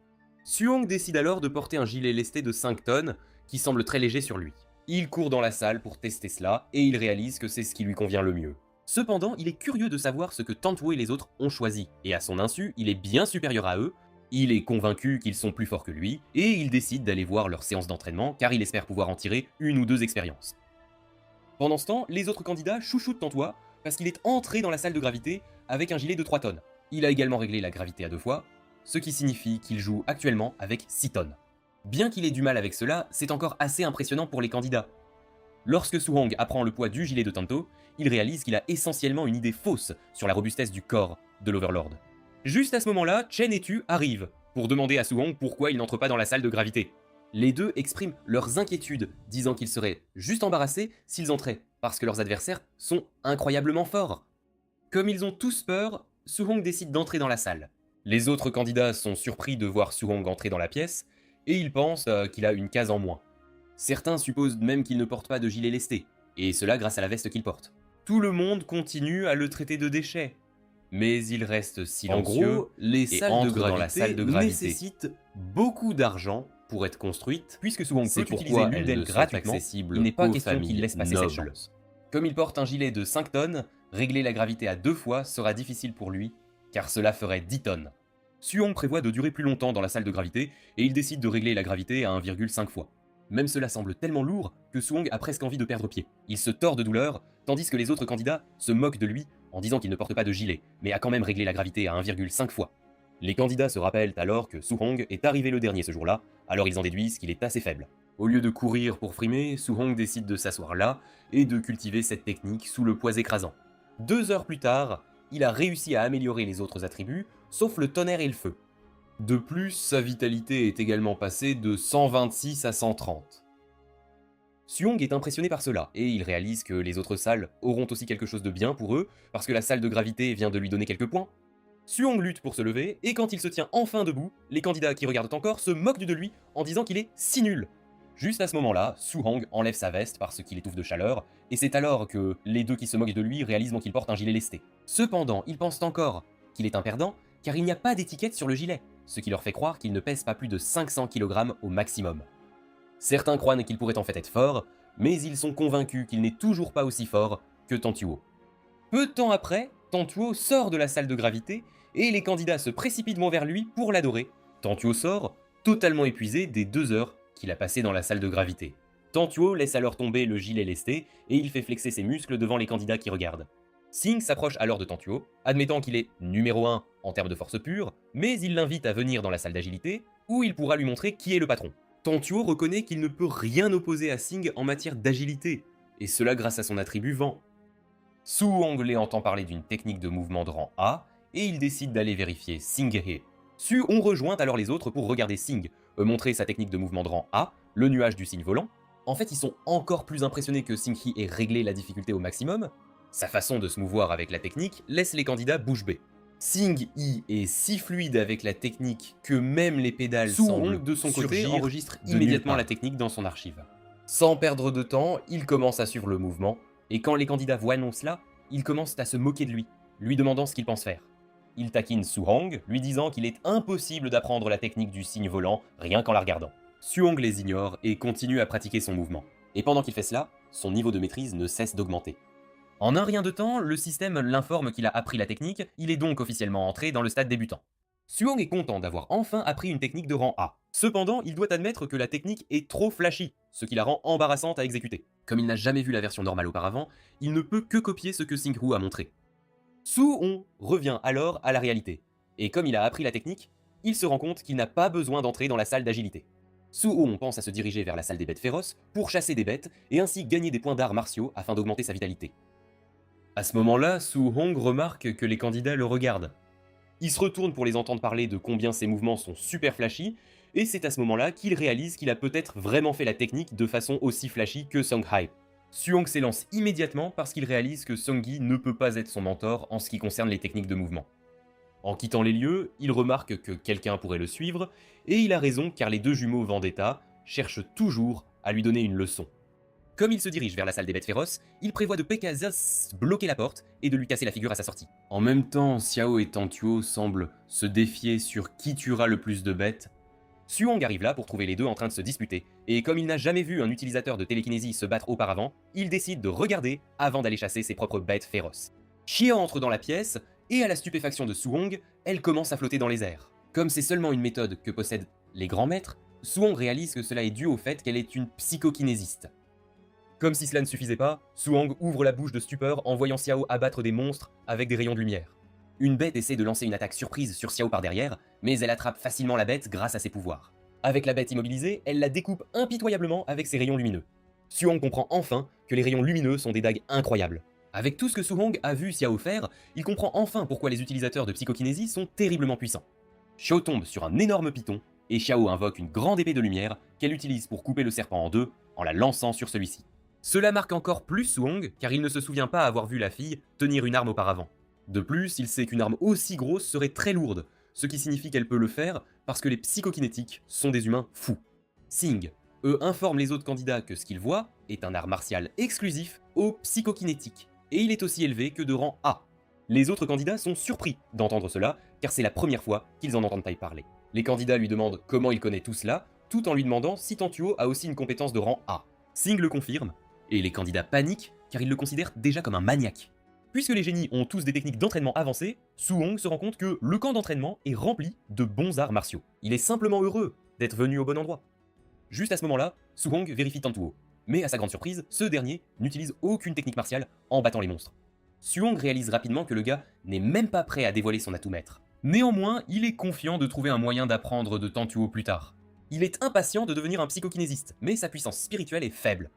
Speaker 1: Su-hong décide alors de porter un gilet lesté de 5 tonnes, qui semble très léger sur lui. Il court dans la salle pour tester cela, et il réalise que c'est ce qui lui convient le mieux. Cependant, il est curieux de savoir ce que Tantuo et les autres ont choisi, et à son insu, il est bien supérieur à eux, Il est convaincu qu'ils sont plus forts que lui, et il décide d'aller voir leur séance d'entraînement car il espère pouvoir en tirer une ou deux expériences. Pendant ce temps, les autres candidats chouchoutent Tantua parce qu'il est entré dans la salle de gravité avec un gilet de 3 tonnes. Il a également réglé la gravité à 2 fois, ce qui signifie qu'il joue actuellement avec 6 tonnes. Bien qu'il ait du mal avec cela, c'est encore assez impressionnant pour les candidats. Lorsque Su-hong apprend le poids du gilet de Tanto, il réalise qu'il a essentiellement une idée fausse sur la robustesse du corps de l'Overlord. Juste à ce moment-là, Chen et Tu arrivent pour demander à Su-hong pourquoi il n'entre pas dans la salle de gravité. Les deux expriment leurs inquiétudes, disant qu'ils seraient juste embarrassés s'ils entraient, parce que leurs adversaires sont incroyablement forts. Comme ils ont tous peur, Su-hong décide d'entrer dans la salle. Les autres candidats sont surpris de voir Su-hong entrer dans la pièce, et ils pensent qu'il a une case en moins. Certains supposent même qu'il ne porte pas de gilet lesté, et cela grâce à la veste qu'il porte. Tout le monde continue à le traiter de déchet. Mais il reste silencieux. En gros, les salles de gravité nécessitent beaucoup d'argent pour être construites, puisque Su-hong peut utiliser l'une d'elles gratuitement, il n'est pas question qu'il laisse passer cette chance. Comme il porte un gilet de 5 tonnes, régler la gravité à 2 fois sera difficile pour lui, car cela ferait 10 tonnes. Su-hong prévoit de durer plus longtemps dans la salle de gravité, et il décide de régler la gravité à 1,5 fois. Même cela semble tellement lourd que Su-hong a presque envie de perdre pied. Il se tord de douleur, tandis que les autres candidats se moquent de lui en disant qu'il ne porte pas de gilet, mais a quand même réglé la gravité à 1,5 fois. Les candidats se rappellent alors que Su-hong est arrivé le dernier ce jour-là, alors ils en déduisent qu'il est assez faible. Au lieu de courir pour frimer, Su-hong décide de s'asseoir là et de cultiver cette technique sous le poids écrasant. 2 heures plus tard, il a réussi à améliorer les autres attributs, sauf le tonnerre et le feu. De plus, sa vitalité est également passée de 126 à 130. Su-hong est impressionné par cela, et il réalise que les autres salles auront aussi quelque chose de bien pour eux, parce que la salle de gravité vient de lui donner quelques points. Su-hong lutte pour se lever, et quand il se tient enfin debout, les candidats qui regardent encore se moquent de lui en disant qu'il est si nul. Juste à ce moment-là, Su-hong enlève sa veste parce qu'il étouffe de chaleur, et c'est alors que les deux qui se moquent de lui réalisent qu'il porte un gilet lesté. Cependant, ils pensent encore qu'il est un perdant, car il n'y a pas d'étiquette sur le gilet, ce qui leur fait croire qu'il ne pèse pas plus de 500 kg au maximum. Certains croient qu'il pourrait en fait être fort, mais ils sont convaincus qu'il n'est toujours pas aussi fort que Tantuo. Peu de temps après, Tantuo sort de la salle de gravité, et les candidats se précipitent vers lui pour l'adorer. Tantuo sort, totalement épuisé des 2 heures qu'il a passées dans la salle de gravité. Tantuo laisse alors tomber le gilet lesté, et il fait flexer ses muscles devant les candidats qui regardent. Singh s'approche alors de Tantuo, admettant qu'il est numéro 1 en termes de force pure, mais il l'invite à venir dans la salle d'agilité, où il pourra lui montrer qui est le patron. Tantuo reconnaît qu'il ne peut rien opposer à Singh en matière d'agilité, et cela grâce à son attribut vent. Su-hong entend parler d'une technique de mouvement de rang A, et il décide d'aller vérifier Singhe. Su-hong rejoint alors les autres pour regarder Singh montrer sa technique de mouvement de rang A, le nuage du signe volant. En fait, ils sont encore plus impressionnés que Singhe ait réglé la difficulté au maximum. Sa façon de se mouvoir avec la technique laisse les candidats bouche bée. Singhe est si fluide avec la technique que même les pédales semblent de son côté enregistre immédiatement la technique dans son archive. Sans perdre de temps, il commence à suivre le mouvement, et quand les candidats voient cela, ils commencent à se moquer de lui demandant ce qu'il pense faire. Il taquine Su-hong, lui disant qu'il est impossible d'apprendre la technique du signe volant rien qu'en la regardant. Su-hong les ignore et continue à pratiquer son mouvement. Et pendant qu'il fait cela, son niveau de maîtrise ne cesse d'augmenter. En un rien de temps, le système l'informe qu'il a appris la technique, il est donc officiellement entré dans le stade débutant. Su-hong est content d'avoir enfin appris une technique de rang A. Cependant, il doit admettre que la technique est trop flashy, ce qui la rend embarrassante à exécuter. Comme il n'a jamais vu la version normale auparavant, il ne peut que copier ce que Singhu a montré. Su-hong revient alors à la réalité, et comme il a appris la technique, il se rend compte qu'il n'a pas besoin d'entrer dans la salle d'agilité. Su-hong pense à se diriger vers la salle des bêtes féroces pour chasser des bêtes et ainsi gagner des points d'arts martiaux afin d'augmenter sa vitalité. À ce moment-là, Su-hong remarque que les candidats le regardent. Il se retourne pour les entendre parler de combien ses mouvements sont super flashy, et c'est à ce moment-là qu'il réalise qu'il a peut-être vraiment fait la technique de façon aussi flashy que Songhai. Su-hong s'élance immédiatement parce qu'il réalise que Songhi ne peut pas être son mentor en ce qui concerne les techniques de mouvement. En quittant les lieux, il remarque que quelqu'un pourrait le suivre, et il a raison car les deux jumeaux Vendetta cherchent toujours à lui donner une leçon. Comme il se dirige vers la salle des bêtes féroces, il prévoit de Pegasus bloquer la porte et de lui casser la figure à sa sortie. En même temps, Xiao et Tantuo semblent se défier sur qui tuera le plus de bêtes. Su-hong arrive là pour trouver les deux en train de se disputer, et comme il n'a jamais vu un utilisateur de télékinésie se battre auparavant, il décide de regarder avant d'aller chasser ses propres bêtes féroces. Xia entre dans la pièce, et à la stupéfaction de Su-hong, elle commence à flotter dans les airs.
Speaker 2: Comme c'est seulement une méthode que possèdent les grands maîtres, Su-hong réalise que cela est dû au fait qu'elle est une psychokinésiste. Comme si cela ne suffisait pas, Su-hong ouvre la bouche de stupeur en voyant Xiao abattre des monstres avec des rayons de lumière. Une bête essaie de lancer une attaque surprise sur Xiao par derrière, mais elle attrape facilement la bête grâce à ses pouvoirs. Avec la bête immobilisée, elle la découpe impitoyablement avec ses rayons lumineux. Su-hong comprend enfin que les rayons lumineux sont des dagues incroyables. Avec tout ce que Su-hong a vu Xiao faire, il comprend enfin pourquoi les utilisateurs de psychokinésie sont terriblement puissants. Xiao tombe sur un énorme python, et Xiao invoque une grande épée de lumière qu'elle utilise pour couper le serpent en deux en la lançant sur celui-ci. Cela marque encore plus Su-hong car il ne se souvient pas avoir vu la fille tenir une arme auparavant. De plus, il sait qu'une arme aussi grosse serait très lourde, ce qui signifie qu'elle peut le faire parce que les psychokinétiques sont des humains fous. Sing, eux, informent les autres candidats que ce qu'ils voient est un art martial exclusif aux psychokinétiques, et il est aussi élevé que de rang A. Les autres candidats sont surpris d'entendre cela, car c'est la première fois qu'ils en entendent parler. Les candidats lui demandent comment il connaît tout cela, tout en lui demandant si Tantuo a aussi une compétence de rang A. Sing le confirme, et les candidats paniquent car ils le considèrent déjà comme un maniaque. Puisque les génies ont tous des techniques d'entraînement avancées, Su-hong se rend compte que le camp d'entraînement est rempli de bons arts martiaux. Il est simplement heureux d'être venu au bon endroit. Juste à ce moment-là, Su-hong vérifie Tantuo, mais à sa grande surprise, ce dernier n'utilise aucune technique martiale en battant les monstres. Su-hong réalise rapidement que le gars n'est même pas prêt à dévoiler son atout maître. Néanmoins, il est confiant de trouver un moyen d'apprendre de Tantuo plus tard. Il est impatient de devenir un psychokinésiste, mais sa puissance spirituelle est faible.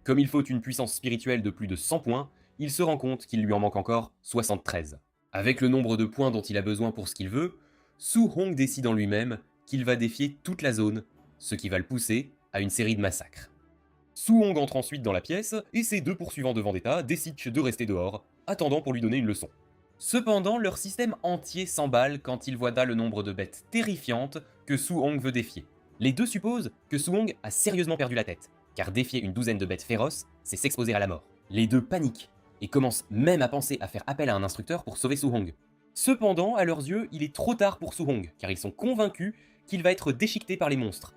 Speaker 2: Comme il faut une puissance spirituelle de plus de 100 points, il se rend compte qu'il lui en manque encore 73. Avec le nombre de points dont il a besoin pour ce qu'il veut, Su-hong décide en lui-même qu'il va défier toute la zone, ce qui va le pousser à une série de massacres. Su-hong entre ensuite dans la pièce, et ses deux poursuivants de Vendetta décident de rester dehors, attendant pour lui donner une leçon. Cependant, leur système entier s'emballe quand ils voient le nombre de bêtes terrifiantes que Su-hong veut défier. Les deux supposent que Su-hong a sérieusement perdu la tête, car défier une douzaine de bêtes féroces, c'est s'exposer à la mort. Les deux paniquent, et commencent même à penser à faire appel à un instructeur pour sauver Su-hong. Cependant, à leurs yeux, il est trop tard pour Su-hong, car ils sont convaincus qu'il va être déchiqueté par les monstres.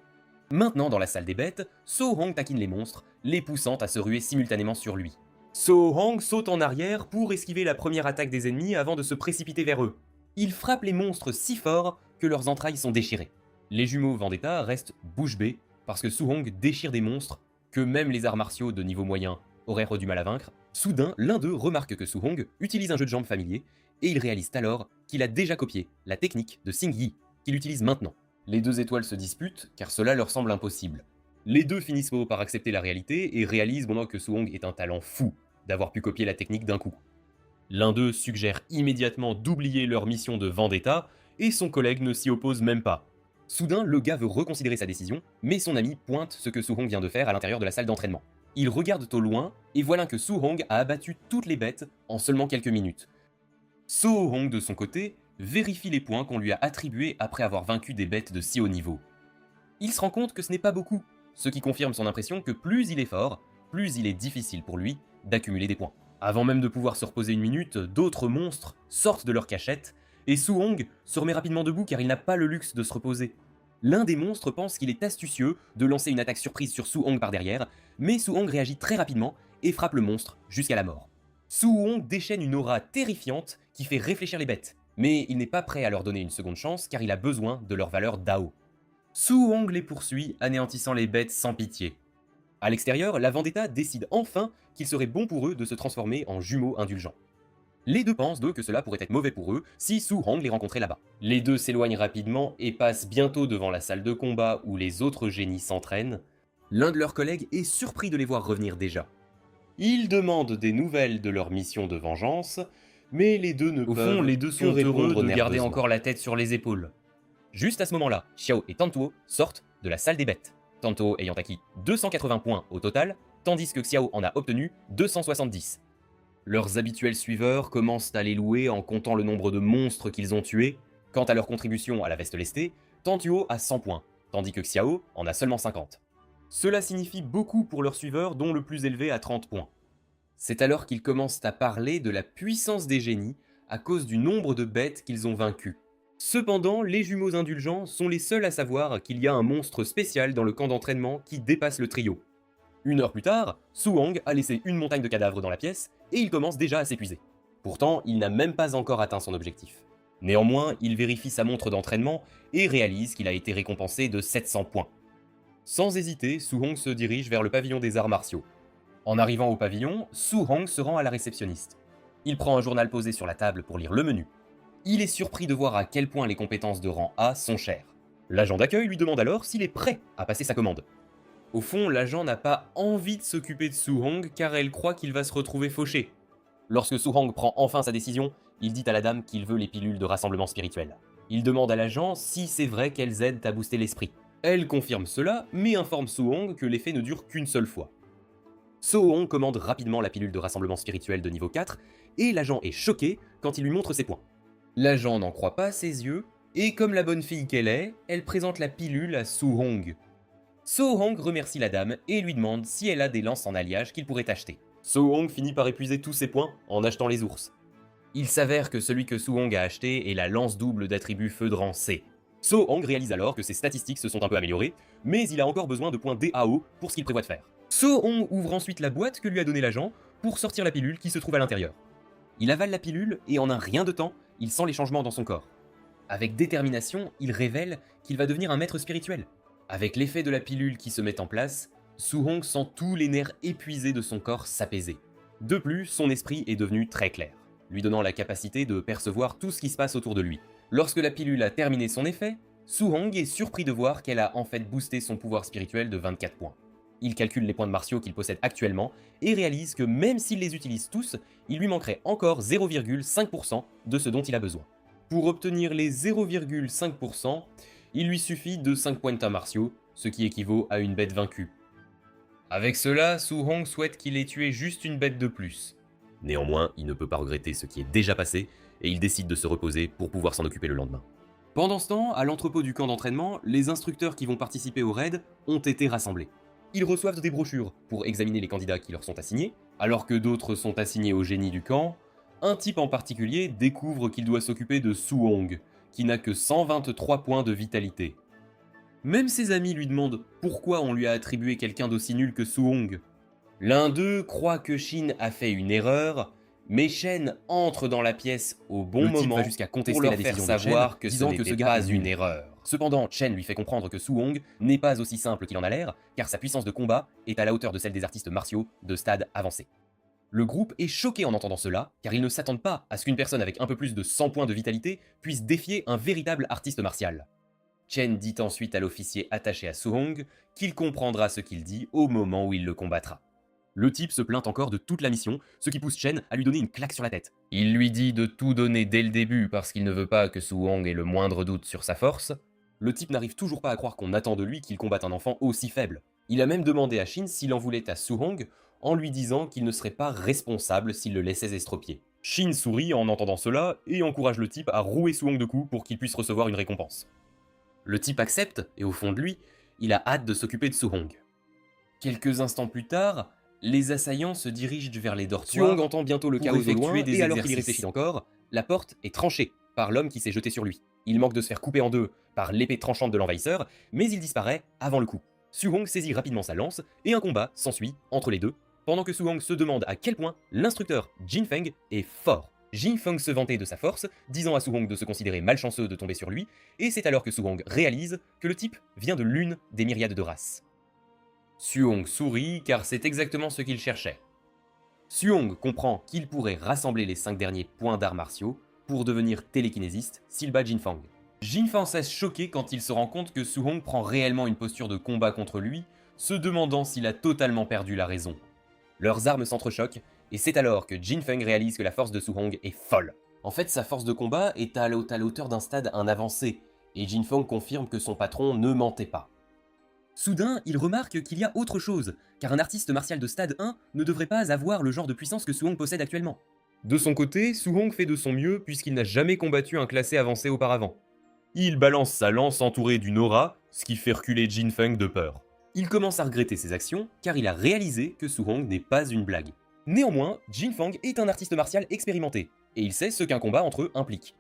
Speaker 2: Maintenant, dans la salle des bêtes, So-hong taquine les monstres, les poussant à se ruer simultanément sur lui. So-hong saute en arrière pour esquiver la première attaque des ennemis avant de se précipiter vers eux. Il frappe les monstres si fort que leurs entrailles sont déchirées. Les jumeaux Vendetta restent bouche bée parce que Su-hong déchire des monstres que même les arts martiaux de niveau moyen auraient du mal à vaincre. Soudain, l'un d'eux remarque que Su-hong utilise un jeu de jambes familier et ils réalisent alors qu'il a déjà copié la technique de Sing Yi, qu'il utilise maintenant. Les deux étoiles se disputent car cela leur semble impossible. Les deux finissent par accepter la réalité et réalisent que Su-hong est un talent fou d'avoir pu copier la technique d'un coup. L'un d'eux suggère immédiatement d'oublier leur mission de vendetta et son collègue ne s'y oppose même pas. Soudain, le gars veut reconsidérer sa décision, mais son ami pointe ce que Su-hong vient de faire à l'intérieur de la salle d'entraînement. Ils regardent au loin et voilà que Su-hong a abattu toutes les bêtes en seulement quelques minutes. So-hong de son côté vérifie les points qu'on lui a attribués après avoir vaincu des bêtes de si haut niveau. Il se rend compte que ce n'est pas beaucoup, ce qui confirme son impression que plus il est fort, plus il est difficile pour lui d'accumuler des points. Avant même de pouvoir se reposer une minute, d'autres monstres sortent de leur cachette, et Su-hong se remet rapidement debout car il n'a pas le luxe de se reposer. L'un des monstres pense qu'il est astucieux de lancer une attaque surprise sur Su-hong par derrière, mais Su-hong réagit très rapidement et frappe le monstre jusqu'à la mort. Su-hong déchaîne une aura terrifiante qui fait réfléchir les bêtes, mais il n'est pas prêt à leur donner une seconde chance car il a besoin de leur valeur Dao. Su-hong les poursuit, anéantissant les bêtes sans pitié. À l'extérieur, la Vendetta décide enfin qu'il serait bon pour eux de se transformer en jumeaux indulgents. Les deux pensent donc que cela pourrait être mauvais pour eux si Su-hong les rencontrait là-bas. Les deux s'éloignent rapidement et passent bientôt devant la salle de combat où les autres génies s'entraînent. L'un de leurs collègues est surpris de les voir revenir déjà. Ils demandent des nouvelles de leur mission de vengeance, mais les deux ne peuvent. Au fond, les deux sont heureux de garder encore la tête sur les épaules. Juste à ce moment-là, Xiao et Tantuo sortent de la salle des bêtes. Tantuo ayant acquis 280 points au total, tandis que Xiao en a obtenu 270. Leurs habituels suiveurs commencent à les louer en comptant le nombre de monstres qu'ils ont tués. Quant à leur contribution à la veste lestée, Tantuo a 100 points, tandis que Xiao en a seulement 50. Cela signifie beaucoup pour leurs suiveurs, dont le plus élevé a 30 points. C'est alors qu'ils commencent à parler de la puissance des génies à cause du nombre de bêtes qu'ils ont vaincues. Cependant, les jumeaux indulgents sont les seuls à savoir qu'il y a un monstre spécial dans le camp d'entraînement qui dépasse le trio. Une heure plus tard, Su-hong a laissé une montagne de cadavres dans la pièce et il commence déjà à s'épuiser. Pourtant, il n'a même pas encore atteint son objectif.
Speaker 1: Néanmoins, il vérifie sa montre d'entraînement et réalise qu'il a été récompensé de 700 points. Sans hésiter, Su-hong se dirige vers le pavillon des arts martiaux. En arrivant au pavillon, Su-hong se rend à la réceptionniste. Il prend un journal posé sur la table pour lire le menu. Il est surpris de voir à quel point les compétences de rang A sont chères. L'agent d'accueil lui demande alors s'il est prêt à passer sa commande. Au fond, l'agent n'a pas envie de s'occuper de Su-hong car elle croit qu'il va se retrouver fauché. Lorsque Su-hong prend enfin sa décision, il dit à la dame qu'il veut les pilules de rassemblement spirituel. Il demande à l'agent si c'est vrai qu'elles aident à booster l'esprit. Elle confirme cela, mais informe Su-hong que l'effet ne dure qu'une seule fois. Su-hong commande rapidement la pilule de rassemblement spirituel de niveau 4, et l'agent est choqué quand il lui montre ses points. L'agent n'en croit pas ses yeux, et comme la bonne fille qu'elle est, elle présente la pilule à Su-hong. Su-hong remercie la dame et lui demande si elle a des lances en alliage qu'il pourrait acheter. Su-hong finit par épuiser tous ses points en achetant les ours. Il s'avère que celui que Su-hong a acheté est la lance double d'attribut feu de rang C. Su-hong réalise alors que ses statistiques se sont un peu améliorées, mais il a encore besoin de points DAO pour ce qu'il prévoit de faire. Su-hong ouvre ensuite la boîte que lui a donnée l'agent pour sortir la pilule qui se trouve à l'intérieur. Il avale la pilule et en un rien de temps, il sent les changements dans son corps. Avec détermination, il révèle qu'il va devenir un maître spirituel. Avec l'effet de la pilule qui se met en place, Su-hong sent tous les nerfs épuisés de son corps s'apaiser. De plus, son esprit est devenu très clair, lui donnant la capacité de percevoir tout ce qui se passe autour de lui. Lorsque la pilule a terminé son effet, Su-hong est surpris de voir qu'elle a en fait boosté son pouvoir spirituel de 24 points. Il calcule les points de martiaux qu'il possède actuellement et réalise que même s'il les utilise tous, il lui manquerait encore 0,5% de ce dont il a besoin. Pour obtenir les 0,5%, il lui suffit de 5 points de temps martiaux, ce qui équivaut à une bête vaincue. Avec cela, Su-hong souhaite qu'il ait tué juste une bête de plus. Néanmoins, il ne peut pas regretter ce qui est déjà passé, et il décide de se reposer pour pouvoir s'en occuper le lendemain. Pendant ce temps, à l'entrepôt du camp d'entraînement, les instructeurs qui vont participer au raid ont été rassemblés. Ils reçoivent des brochures pour examiner les candidats qui leur sont assignés, alors que d'autres sont assignés au génie du camp. Un type en particulier découvre qu'il doit s'occuper de Su-hong, qui n'a que 123 points de vitalité. Même ses amis lui demandent pourquoi on lui a attribué quelqu'un d'aussi nul que Su-hong. L'un d'eux croit que Shin a fait une erreur, mais Shen entre dans la pièce au bon moment va jusqu'à contester pour leur faire savoir que ce n'était pas une erreur. Cependant, Chen lui fait comprendre que Su-hong n'est pas aussi simple qu'il en a l'air, car sa puissance de combat est à la hauteur de celle des artistes martiaux de stade avancé. Le groupe est choqué en entendant cela, car ils ne s'attendent pas à ce qu'une personne avec un peu plus de 100 points de vitalité puisse défier un véritable artiste martial. Chen dit ensuite à l'officier attaché à Su-hong qu'il comprendra ce qu'il dit au moment où il le combattra. Le type se plaint encore de toute la mission, ce qui pousse Chen à lui donner une claque sur la tête. Il lui dit de tout donner dès le début parce qu'il ne veut pas que Su-hong ait le moindre doute sur sa force. Le type n'arrive toujours pas à croire qu'on attend de lui qu'il combatte un enfant aussi faible. Il a même demandé à Shin s'il en voulait à Su-hong en lui disant qu'il ne serait pas responsable s'il le laissait estropier. Shin sourit en entendant cela et encourage le type à rouer Su-hong de coups pour qu'il puisse recevoir une récompense. Le type accepte et au fond de lui, il a hâte de s'occuper de Su-hong. Quelques instants plus tard, les assaillants se dirigent vers les dortoirs. Su-hong entend bientôt le chaos au loin, et alors qu'il y réfléchit encore, la porte est tranchée par l'homme qui s'est jeté sur lui. Il manque de se faire couper en deux par l'épée tranchante de l'envahisseur, mais il disparaît avant le coup. Su-hong saisit rapidement sa lance, et un combat s'ensuit entre les deux, pendant que Su-hong se demande à quel point l'instructeur Jin Feng est fort. Jin Feng se vantait de sa force, disant à Su-hong de se considérer malchanceux de tomber sur lui, et c'est alors que Su-hong réalise que le type vient de l'une des myriades de races. Su-hong sourit car c'est exactement ce qu'il cherchait. Su-hong comprend qu'il pourrait rassembler les 5 derniers points d'arts martiaux pour devenir télékinésiste s'il bat Jin Feng. Jin Feng cesse choqué quand il se rend compte que Su-hong prend réellement une posture de combat contre lui, se demandant s'il a totalement perdu la raison. Leurs armes s'entrechoquent, et c'est alors que Jin Feng réalise que la force de Su-hong est folle. En fait, sa force de combat est à l'auteur d'un stade avancé, et Jin Feng confirme que son patron ne mentait pas. Soudain, il remarque qu'il y a autre chose, car un artiste martial de stade 1 ne devrait pas avoir le genre de puissance que Su-hong possède actuellement. De son côté, Su-hong fait de son mieux puisqu'il n'a jamais combattu un classé avancé auparavant. Il balance sa lance entourée d'une aura, ce qui fait reculer Jin Feng de peur. Il commence à regretter ses actions, car il a réalisé que Su-hong n'est pas une blague. Néanmoins, Jin Feng est un artiste martial expérimenté, et il sait ce qu'un combat entre eux implique.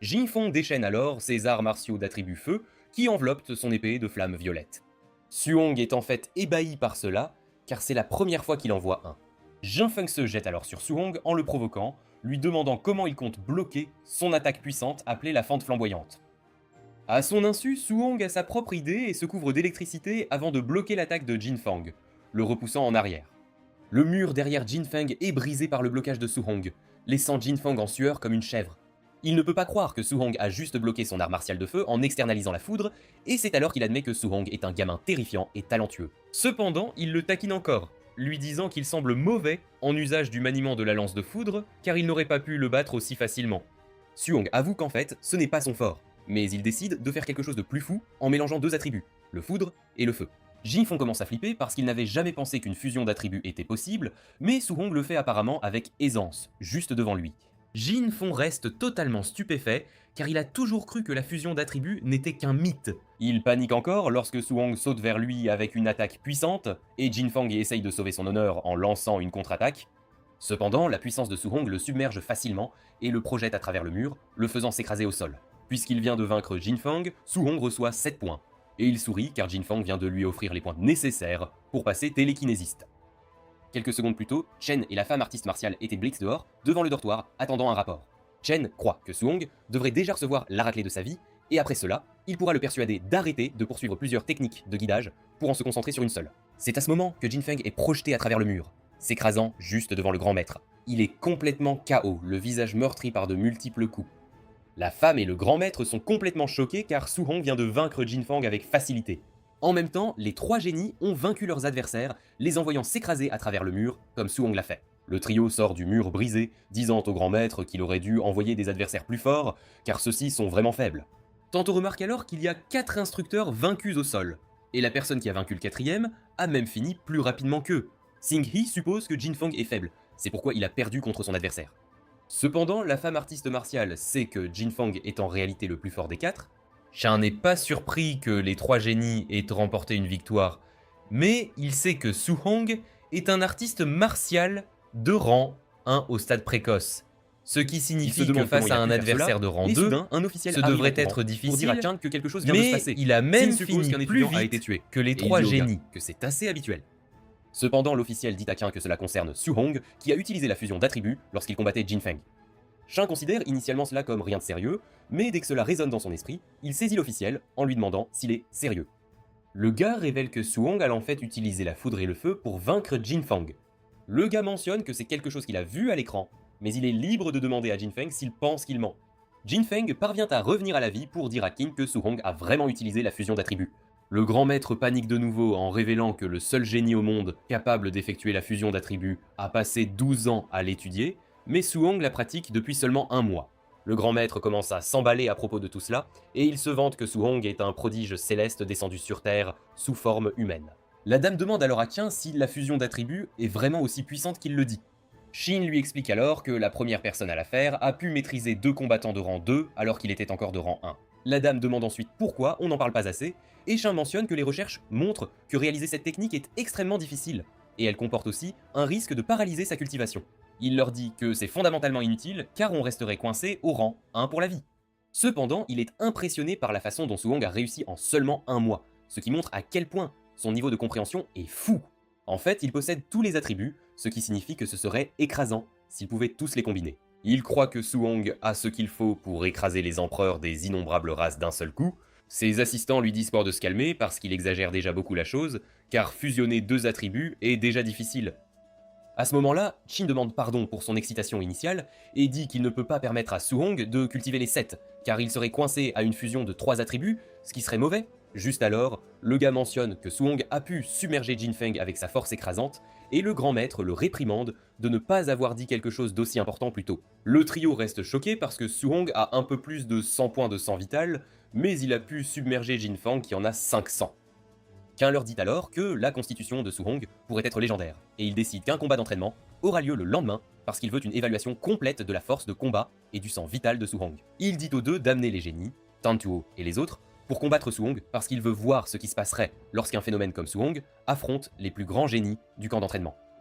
Speaker 1: Jin Feng déchaîne alors ses arts martiaux d'attribut feu, qui enveloppent son épée de flamme violette. Su-hong est en fait ébahi par cela, car c'est la première fois qu'il en voit un.
Speaker 2: Jinfeng se jette alors sur Su-hong en le provoquant, lui demandant comment il compte bloquer son attaque puissante appelée la fente flamboyante. À son insu, Su-hong a sa propre idée et se couvre d'électricité avant de bloquer l'attaque de Jinfeng, le repoussant en arrière. Le mur derrière Jinfeng est brisé par le blocage de Su-hong, laissant Jinfeng en sueur comme une chèvre. Il ne peut pas croire que Su-hong a juste bloqué son art martial de feu en externalisant la foudre, et c'est alors qu'il admet que Su-hong est un gamin terrifiant et talentueux. Cependant, il le taquine encore, lui disant qu'il semble mauvais en usage du maniement de la lance de foudre, car il n'aurait pas pu le battre aussi facilement. Su-hong avoue qu'en fait, ce n'est pas son fort, mais il décide de faire quelque chose de plus fou en mélangeant deux attributs, le foudre et le feu. Jinfeng commence à flipper parce qu'il n'avait jamais pensé qu'une fusion d'attributs était possible, mais Su-hong le fait apparemment avec aisance, juste devant lui. Jinfeng reste totalement stupéfait, car il a toujours cru que la fusion d'attributs n'était qu'un mythe. Il panique encore lorsque Su-hong saute vers lui avec une attaque puissante, et Jinfeng essaye de sauver son honneur en lançant une contre-attaque. Cependant, la puissance de Su-hong le submerge facilement et le projette à travers le mur, le faisant s'écraser au sol. Puisqu'il vient de vaincre Jinfeng, Su-hong reçoit 7 points. Et il sourit car Jinfeng vient de lui offrir les points nécessaires pour passer télékinésiste. Quelques secondes plus tôt, Chen et la femme artiste martiale étaient blitz dehors, devant le dortoir, attendant un rapport. Chen croit que Su-hong devrait déjà recevoir la raclée de sa vie, et après cela, il pourra le persuader d'arrêter de poursuivre plusieurs techniques de guidage pour en se concentrer sur une seule. C'est à ce moment que Jinfeng est projeté à travers le mur, s'écrasant juste devant le grand maître. Il est complètement KO, le visage meurtri par de multiples coups. La femme et le grand maître sont complètement choqués car Su-hong vient de vaincre Jinfeng avec facilité. En même temps, les trois génies ont vaincu leurs adversaires, les envoyant s'écraser à travers le mur, comme Su-hong l'a fait. Le trio sort du mur brisé, disant au grand maître qu'il aurait dû envoyer des adversaires plus forts, car ceux-ci sont vraiment faibles. Tantôt remarque alors qu'il y a 4 instructeurs vaincus au sol, et la personne qui a vaincu le quatrième a même fini plus rapidement qu'eux. Sing-hee suppose que Jinfeng est faible, c'est pourquoi il a perdu contre son adversaire. Cependant, la femme artiste martiale sait que Jinfeng est en réalité le plus fort des 4. Shan n'est pas surpris que les 3 génies aient remporté une victoire, mais il sait que Su-hong est un artiste martial de rang 1 au stade précoce. Ce qui signifie que face à un adversaire de rang 2,
Speaker 1: soudain, un officiel
Speaker 2: ce devrait être difficile,
Speaker 1: pour dire à Tian que quelque chose vient de se
Speaker 2: mais
Speaker 1: passer.
Speaker 2: il a même
Speaker 1: Sin suppose
Speaker 2: fini
Speaker 1: qu'un
Speaker 2: plus
Speaker 1: étudiant a
Speaker 2: vite
Speaker 1: été tué.
Speaker 2: que les
Speaker 1: Et il
Speaker 2: 3
Speaker 1: dit au gars
Speaker 2: génies.
Speaker 1: que c'est assez habituel. Cependant, l'officiel dit à Tian que cela concerne Su-hong, qui a utilisé la fusion d'attributs lorsqu'il combattait Jinfeng. Shan considère initialement cela comme rien de sérieux, mais dès que cela résonne dans son esprit, il saisit l'officiel en lui demandant s'il est sérieux. Le gars révèle que Su-hong a en fait utilisé la foudre et le feu pour vaincre Jinfeng. Le gars mentionne que c'est quelque chose qu'il a vu à l'écran, mais il est libre de demander à Jinfeng s'il pense qu'il ment. Jinfeng parvient à revenir à la vie pour dire à Qin que Su-hong a vraiment utilisé la fusion d'attributs. Le grand maître panique de nouveau en révélant que le seul génie au monde capable d'effectuer la fusion d'attributs a passé 12 ans à l'étudier, mais Su-hong la pratique depuis seulement 1 mois. Le grand maître commence à s'emballer à propos de tout cela, et il se vante que Su-hong est un prodige céleste descendu sur Terre sous forme humaine. La dame demande alors à Qin si la fusion d'attributs est vraiment aussi puissante qu'il le dit. Shin lui explique alors que la première personne à la faire a pu maîtriser 2 combattants de rang 2 alors qu'il était encore de rang 1. La dame demande ensuite pourquoi on n'en parle pas assez, et Shin mentionne que les recherches montrent que réaliser cette technique est extrêmement difficile, et elle comporte aussi un risque de paralyser sa cultivation. Il leur dit que c'est fondamentalement inutile car on resterait coincé au rang 1 pour la vie. Cependant, il est impressionné par la façon dont Su-hong a réussi en seulement 1 mois, ce qui montre à quel point son niveau de compréhension est fou. En fait, il possède tous les attributs, ce qui signifie que ce serait écrasant s'il pouvait tous les combiner. Il croit que Su-hong a ce qu'il faut pour écraser les empereurs des innombrables races d'un seul coup. Ses assistants lui disent de se calmer parce qu'il exagère déjà beaucoup la chose, car fusionner 2 attributs est déjà difficile. À ce moment-là, Qin demande pardon pour son excitation initiale et dit qu'il ne peut pas permettre à Su-hong de cultiver les 7, car il serait coincé à une fusion de 3 attributs, ce qui serait mauvais. Juste alors, le gars mentionne que Su-hong a pu submerger Jinfeng avec sa force écrasante, et le grand maître le réprimande de ne pas avoir dit quelque chose d'aussi important plus tôt. Le trio reste choqué parce que Su-hong a un peu plus de 100 points de sang vital, mais il a pu submerger Jinfeng qui en a 500. Qin leur dit alors que la constitution de Su-hong pourrait être légendaire, et il décide qu'un combat d'entraînement aura lieu le lendemain parce qu'il veut une évaluation complète de la force de combat et du sang vital de Su-hong. Il dit aux deux d'amener les génies, Tantuo et les autres, pour combattre Su-hong parce qu'il veut voir ce qui se passerait lorsqu'un phénomène comme Su-hong affronte les plus grands génies du camp d'entraînement.